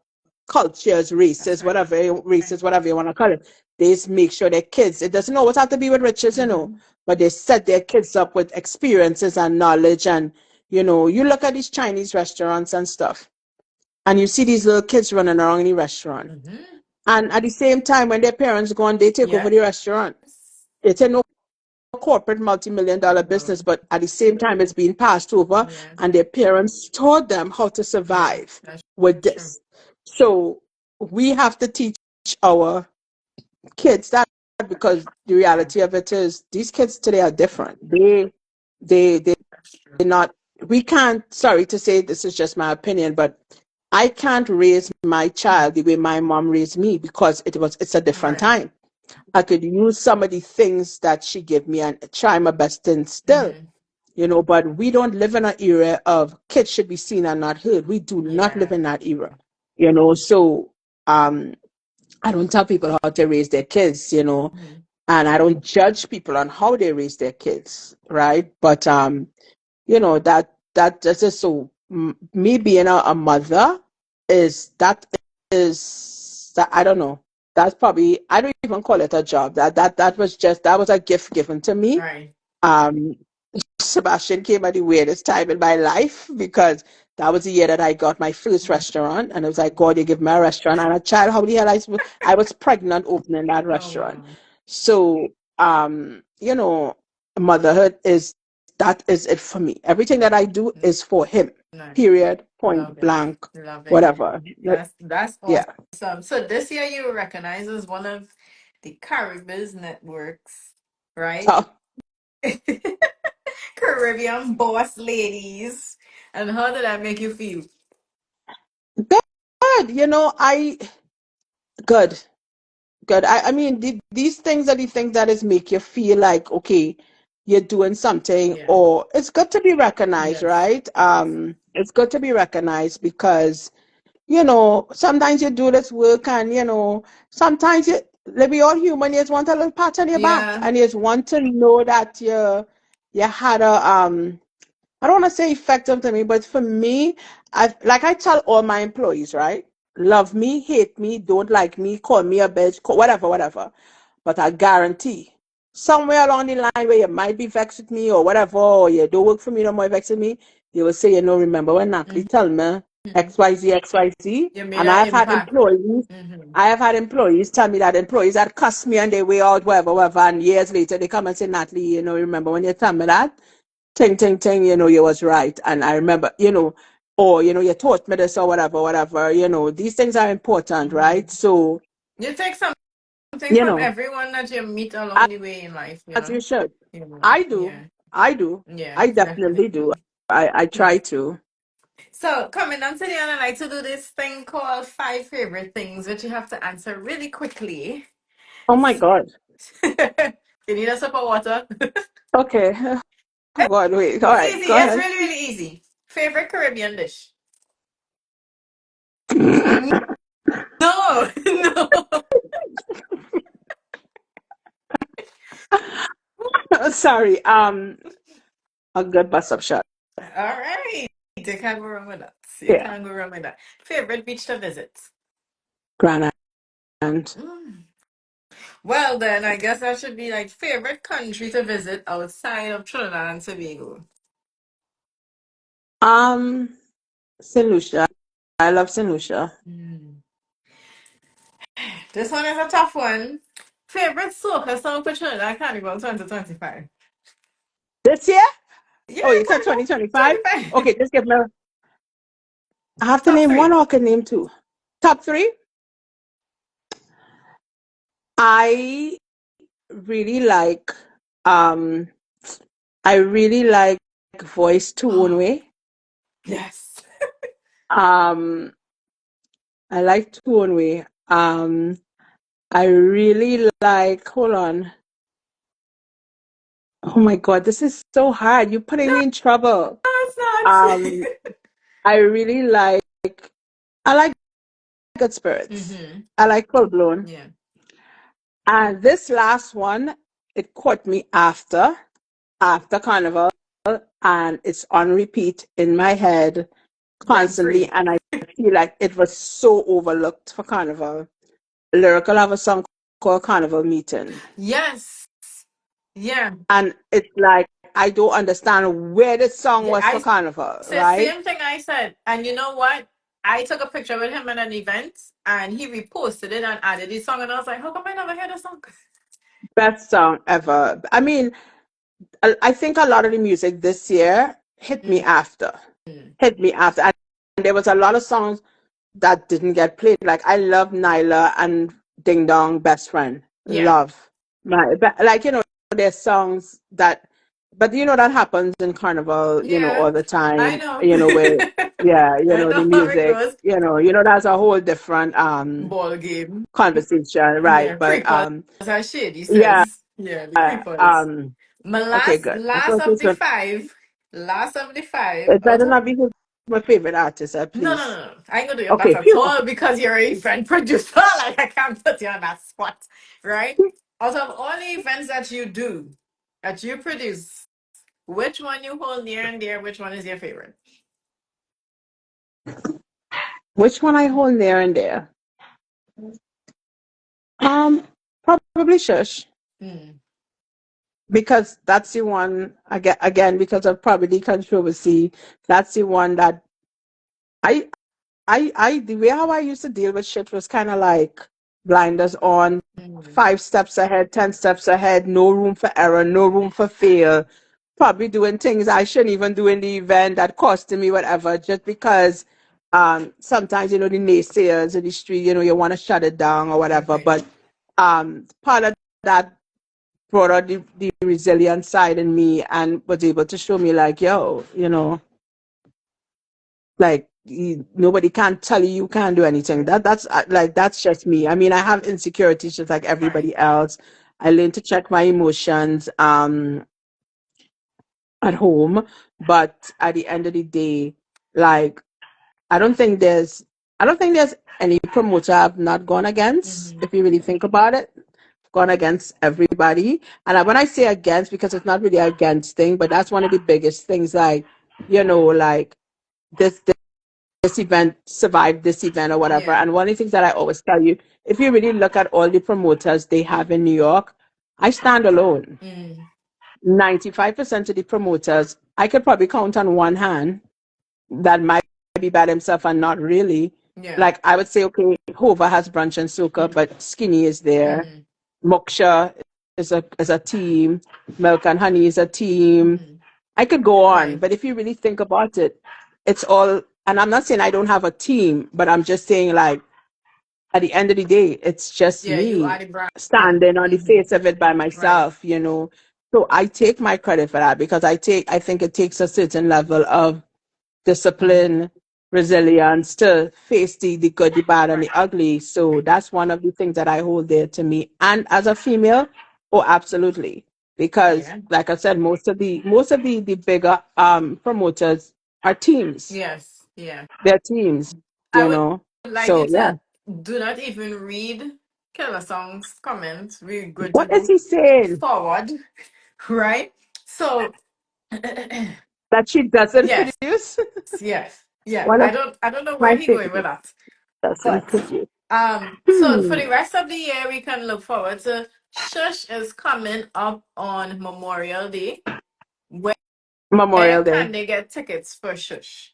cultures, That's races, right. whatever you want to call it. They just make sure their kids, it doesn't always have to be with riches, Mm-hmm. but they set their kids up with experiences and knowledge. And, you look at these Chinese restaurants and stuff, and you see these little kids running around in the restaurant. Mm-hmm. And at the same time, when their parents go on, they take over Yes. the restaurant. It's a no corporate multi-million-dollar business, No. but at the same time, it's being passed over, Yeah. and their parents taught them how to Yeah. survive That's with true. this. So we have to teach our kids that, because the Yeah. reality of it is these kids today are different. They're That's true. not. We can't. Sorry to say, this is just my opinion, but I can't raise my child the way my mom raised me, because it's a different Right. time. I could use some of the things that she gave me and try my best to instill, Mm-hmm. but we don't live in an era of kids should be seen and not heard. We do not live Yeah. in that era, so I don't tell people how to raise their kids, Mm-hmm. and I don't judge people on how they raise their kids, right? But that just so me being a mother is that I don't know. That's probably I don't even call it a job. That was a gift given to me. Right. Um, Sebastian came at the weirdest time in my life because that was the year that I got my first Mhm. restaurant, and it was like, God, you give me a restaurant and a child. How the hell I was pregnant opening that Oh restaurant. wow. So, motherhood that is it for me. Everything that I do is for him. Nice. Period. Love Point it. blank. Love it. Whatever. That's Yeah. awesome. So this year you were recognized as one of the Caribbean networks, right? So Caribbean boss ladies. And how did that make you feel? good. I good. Good. I mean, these things are the things that is make you feel like, okay, you're doing something, Yeah. or it's good to be recognized, Yes. right? It's good to be recognized because, sometimes you do this work and, sometimes we all human, you just want a little pat on your back Yeah. and you just want to know that you had I don't want to say effective to me, but for me, I tell all my employees, right? Love me, hate me, don't like me, call me a bitch, whatever, whatever. But I guarantee somewhere along the line where you might be vexed with me or whatever, or you don't work for me no more, vex with me, you will say, remember when Natalie Hmm. tell me XYZ, XYZ? You made And an impact. Hmm. I have had employees tell me that employees that cuss me and they way out, whatever, whatever, and years later they come and say, Natalie, remember when you tell me that? Ting, ting, ting, you was right. And I remember, or, you taught me this or whatever, whatever, these things are important, right? Hmm. So, You take something you from know, everyone that you meet along as, the way in life, you as know? you should. You know, I do. yeah. I do. Yeah, I definitely do. definitely. I Yeah. try to. So coming on to the end, I like to do this thing called five favorite things, which you have to answer really quickly. Oh my God. You need a sip of water? Okay. Oh God, wait. All It's right, easy. go It's ahead. really, really easy. Favorite Caribbean dish? No, no. Sorry. A good bus up shot. All right. You can't go wrong with that. You Yeah. can't go wrong with that. Favorite beach to visit? Grand Island. Mm. Well, then I guess that should be like favorite country to visit outside of Trinidad and Tobago. Um, St. Lucia. I love St. Lucia. Mm. This one is a tough one. Favorite soca song for Trinidad Carnival 2025? This year? Yeah, Oh, you said Carnival 2025? 25. Okay, just give me. I have to Top name one three. or I can name two. Top three. I really like. Um, I really like Voice to One Oh, Way. yes. Um, I like Two One Way. I really like. Hold on. Oh my God, this is so hard. You're putting No, me in trouble. it's Um, not. I really like. I like Good Spirits. Mm-hmm. I like Full Blown. Yeah. And this last one, it caught me after Carnival, and it's on repeat in my head Rent constantly, free. and I feel like it was so overlooked for Carnival. Lyrical have a song called Carnival Meeting, Yes. Yeah. and it's like I don't understand where this song Yeah. was for I Carnival, said right? same thing I said. And you know what? I took a picture with him at an event and he reposted it and added his song and I was like, how come I never heard the song? Best song ever. I mean, I think a lot of the music this year hit me after, and there was a lot of songs that didn't get played. Like I love Nyla and Ding Dong, Best Friend. Yeah. Love like there's songs that, but that happens in Carnival, Yeah. all the I time. know. Where yeah, I the know how it music, goes. that's a whole different Ball game. conversation, right? Yeah. But Creepers are shit, he yeah, says. Yeah, the creepers. um, My okay, last good. I last thought of this the one. five. Last of the five. It Out better of not be who's my favorite artist, no, no, please. no, no. I ain't gonna do your that Okay, at phew. all because you're a friend producer. Like I can't put you on that spot, right? Out of all the events that you do, that you produce, which one you hold near and dear? Which one is your favorite? Which one I hold near and there? Um, Probably Shush, Mm, because that's the one again because of probably controversy. That's the one that I the way how I used to deal with shit was kind of like blinders on, mm, 5 steps ahead, 10 steps ahead, no room for error, no room for fail. Probably doing things I shouldn't even do in the event that costing me whatever, just because sometimes the naysayers in the street, you want to shut it down or whatever. okay. But part of that brought out the resilient side in me and was able to show me like, yo, like nobody can tell you can't do anything. That's like that's just me. I mean, I have insecurities just like Right. everybody else. I learn to check my emotions at home, but at the end of the day, like I don't think there's I don't think there's any promoter I've not gone against. Mm-hmm. If you really think about it, gone against everybody. And when I say against, because it's not really a against thing, but that's one of the biggest things. Like like this this event survived this event or whatever. Yeah. And one of the things that I always tell you, if you really look at all the promoters they have in New York, I stand alone. Mm, 95% of the promoters, I could probably count on one hand that might be by themselves and not really. yeah. Like I would say, okay, Hova has brunch and soca, but Skinny is there. Mm-hmm. Moksha is a team. Milk and Honey is a team. Mm-hmm. I could go on, Right. but if you really think about it, it's all. And I'm not saying I don't have a team, but I'm just saying like at the end of the day, it's just Yeah, you me are the brand. standing on the Mm-hmm. face of it by Right. myself. So I take my credit for that because I think it takes a certain level of Mm-hmm. discipline, resilience to face the good, the bad, and Right. the ugly. So that's one of the things that I hold dear to me. And as a female, oh, absolutely, because Yeah. like I said, most of the bigger promoters are teams. Yes. Yeah. They're teams, I you would know. like So you yeah, to do not even read Killer Song's comments. We're good to what is go he saying? forward, right? So, That she doesn't yes, produce? yes, yeah. One of I don't know my where he going with favorites that, doesn't but produce. so for Hmm. the rest of the year, we can look forward to Shush is coming up on Memorial Day. Where Memorial can Day. they get tickets for Shush?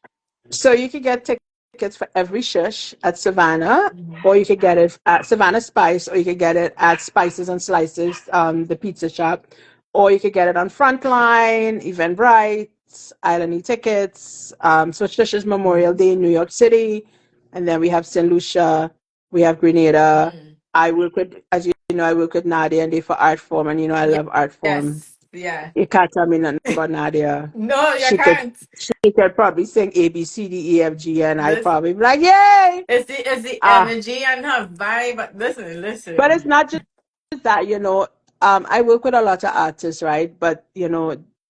So you could get tickets for every shush at Savannah, Mhm. or you could get it at Savannah Spice, or you could get it at Spices and Slices, the pizza shop, or you could get it on Frontline, Eventbrite, Island E-Tickets. So Shush is Memorial Mhm. Day in New York City, and then we have St. Lucia, we have Grenada. Mm. I work with, as you know, I work with Nadia and they for art form, and I Ye- love art form. Yes, yeah. You can't tell me nothing about Nadia. No, you She could can't. she could probably sing A B C D E F G and I This probably be like, yay! it's the Ah, energy and her vibe. Listen, but it's listen. not just that, I work with a lot of artists, right? But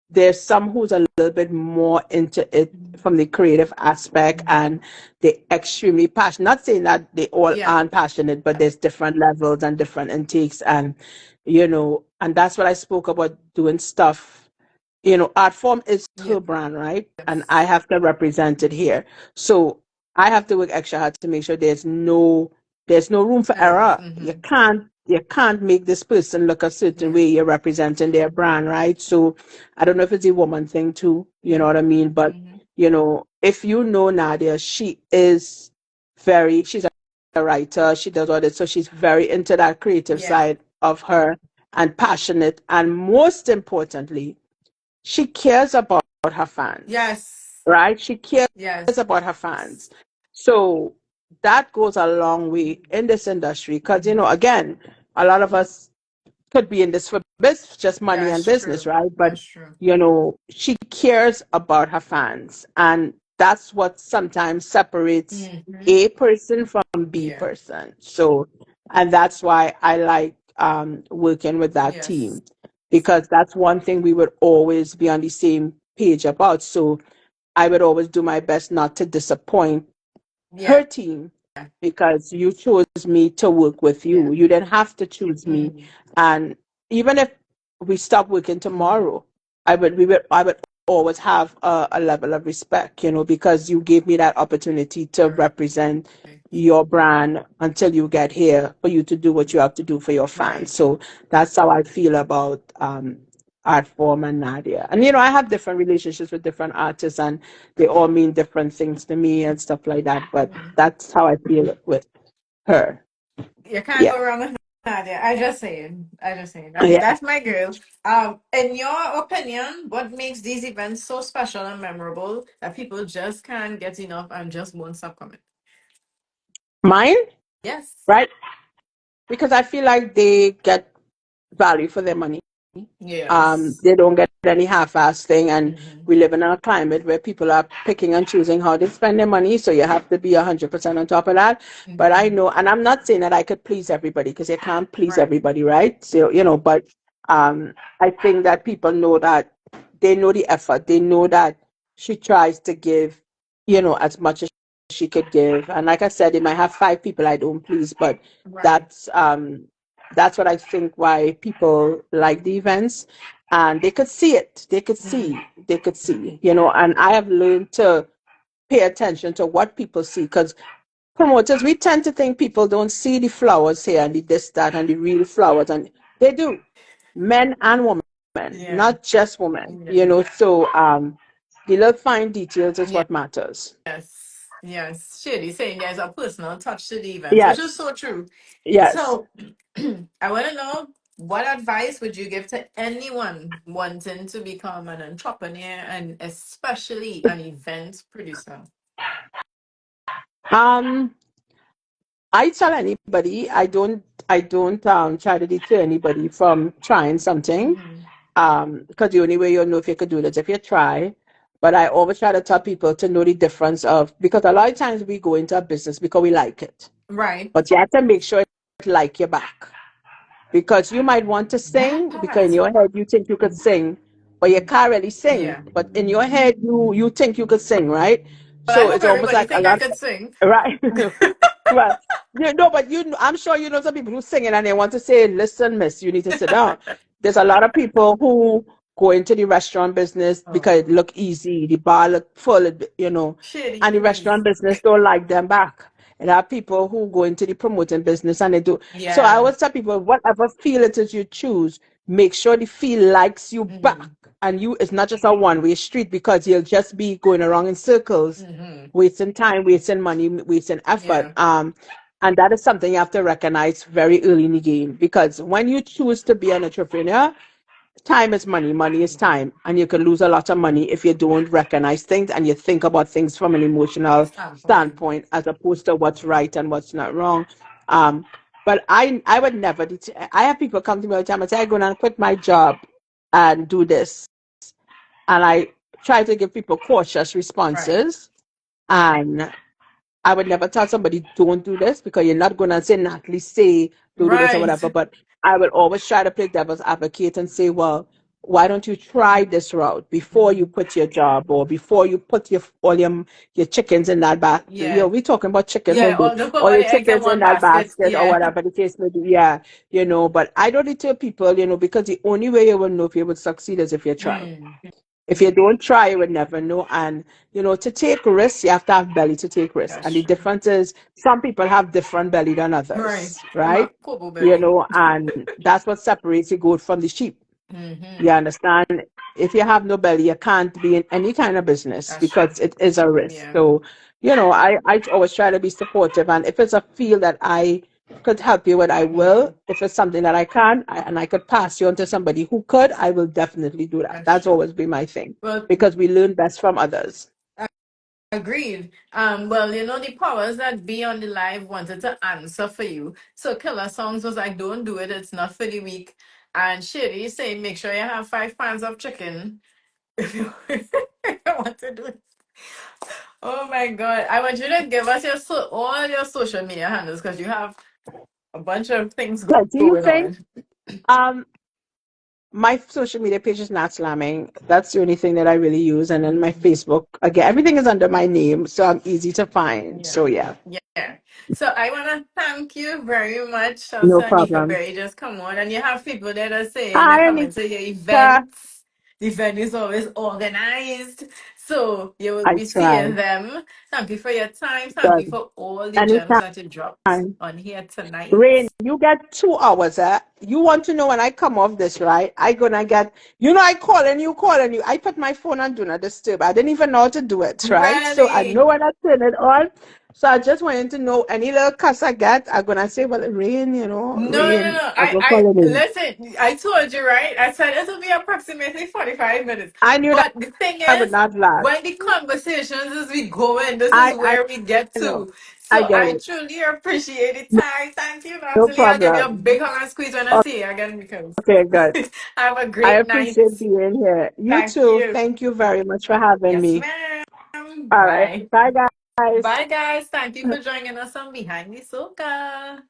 there's some who's a little bit more into it from the creative aspect Mhm. and they extremely passionate. Not saying that they all Yeah. aren't passionate, but there's different levels and different intakes and that's what I spoke about doing stuff. Art form is Yes. her brand, right? And I have to represent it here. So I have to work extra hard to make sure there's no room for Yes. error. You Mm-hmm. can't make this person look a certain Yes. way. You're representing their brand, right? So I don't know if it's a woman thing too, you know Yeah. what I mean? But Mm-hmm. if you know Nadia, she's a writer, she does all this, so she's very into that creative Yeah. side of her and passionate. And most importantly, she cares about her fans, Yes. right? She cares Yes. about her fans. So that goes a long way in this industry because, Mm-hmm. again, a lot of us could be in this for just money and That's business, true. right? But, That's true. she cares about her fans. And that's what sometimes separates Mm-hmm. A person from B Yeah. person. So, and that's why I like working with that Yes. team because that's one thing we would always be on the same page about. So I would always do my best not to disappoint Yeah. her team because you chose me to work with Yeah. you. You didn't have to choose me. Mm-hmm. And even if we stop working Mm-hmm. tomorrow, I would always have a level of respect, because you gave me that opportunity to Right. represent your brand until you get here for you to do what you have to do for your fans. Right. So that's how I feel about art form and Nadia. And I have different relationships with different artists, and they all mean different things to me and stuff like that. But Mhm. that's how I feel with her. You can't Yeah. go wrong with Nadia. I just saying. I just saying. That's Yeah. that's my girl. In your opinion, what makes these events so special and memorable that people just can't get enough and just won't stop coming? Mine, Yes. right? Because I feel like they get value for their money. Yes. They don't get any half-ass thing, and Mm-hmm. we live in a climate where people are picking and choosing how they spend their money. So you have to be 100% on top of that. But I Mm-hmm. know, and I'm not saying that I could please everybody because you can't please Right. everybody, right? So but I think that people know that they know the effort. They know that she tries to give, as much as she could give. And like I said, it might have five people I don't please, but Right. that's um that's what I think why people like the events, and they could see it. Mm-hmm. They could see, and I have learned to pay attention to what people see because promoters, we tend to think people don't see the flowers here and the this, that, and the real flowers, and they do, men and women, Yeah. not just women, Yeah. so the little fine details is what matters. Yes. Yes. Shady saying there's a personal touch to the events, which is Yes, so true. yes. So I want to know, what advice would you give to anyone wanting to become an entrepreneur and especially an event producer? Um, I tell anybody I don't try to deter anybody from trying something. Mm-hmm. Because the only way you'll know if you could do this if you try. But I always try to tell people to know the difference of because a lot of times we go into a business because we like it. Right. But you have to make sure it like you back. Because you might want to That sing because in part. your head you think you could sing, but you can't really sing. Yeah. But in your head you think you could sing, right? Well, I So hope it's almost everybody like a think I lot, could sing. right? Well, but I'm sure some people who sing it and they want to say, "Listen, miss, you need to sit down." There's a lot of people who go into the restaurant business because it Oh, look easy, the bar look full, shady, and the please. restaurant business don't like them back. And there are people who go into the promoting business and they do. So I Yeah. always tell people, whatever field it is you choose, make sure the field likes you back. Mm-hmm. And it's not just a one-way street because you'll just be going around in circles, Mm-hmm. wasting time, wasting money, wasting effort. Yeah. And that is something you have to recognize very early in the game because when you choose to be an entrepreneur, time is money, money is time, and you can lose a lot of money if you don't recognize things and you think about things from an emotional Standpoint. standpoint as opposed to what's right and what's not wrong. Um, but I would never. I have people come to me all the time and say, "I'm going to quit my job and do this," and I try to give people cautious Right. responses. And I would never tell somebody don't do this because you're not gonna say Natalie say don't do this or Right. whatever. But I would always try to play devil's advocate and say, well, why don't you try this route before you Mm-hmm. quit your job or before you put all your chickens in that basket? Yeah. We talking about chickens Yeah. and do Or don't put all all your the eggs in chickens in one that basket. basket or Yeah. whatever the case may be. Yeah, But I don't deter people, because the only way you will know if you would succeed is if you try. Mm. If you don't try, you would never know. And to take risks, you have to have belly to take risks. That's And the true. difference is some people have different belly than Right. others, I'm a right? Kobo belly. And that's what separates the goat from the sheep. You Mm-hmm. understand? If you have no belly, you can't be in any kind of business That's true. because it is a risk. Yeah. So, I always try to be supportive. And if it's a field that I could help you with, I Mm-hmm. will. If it's something that I can and I could pass you on to somebody who could, I will definitely do that. That's That's true. always been my thing Well, because we learn best from others. agreed. Well, the powers that be on the live wanted to answer for you. So Killer Songs was like, don't do it, it's not for the weak. And Shady saying, make sure you have 5 pounds of chicken if you want to do it. Oh my God. I want you to give us all your social media handles because you have a bunch of things Yeah, do you going think on. um My social media page is Nat Lamming. That's the only thing that I really use. And then my Facebook, again, everything is under my name, so I'm easy to find. Yeah. So yeah, Yeah. So I want to thank you very much, no also, Anika problem. Berry, just come on. And you have people that are saying that Hi, come into your Anita. events. The event is always organized. So you will I be try. seeing them. Thank you for your time. Thank you Good. for all the gems that you dropped Anytime. on here tonight. Rain, you get 2 hours. You want to know when I come off this, right? I gonna get, I call and you. I put my phone on do not disturb. I didn't even know how to do it, right? So I know Really? when I turn it on. So I just wanted to know any little cuss I get, I'm gonna say, well, Rain, No, no, Rain. no. I go call it in. Listen, I told you, right? I said it will be approximately 45 minutes. I knew that But the thing I would is, not last. when the conversations as we go in, this is I where we get know. to. I So get I it. truly appreciate the time. Thank you, No Natalie. I'll give you a problem. big hug and squeeze when I see you again because Okay, good. have a I great night. appreciate being here. You Thank too. you. Thank you very much for having Yes, me. ma'am. All right. Bye. Bye, guys. Bye, guys. Thank you for joining us on Behind the Soca.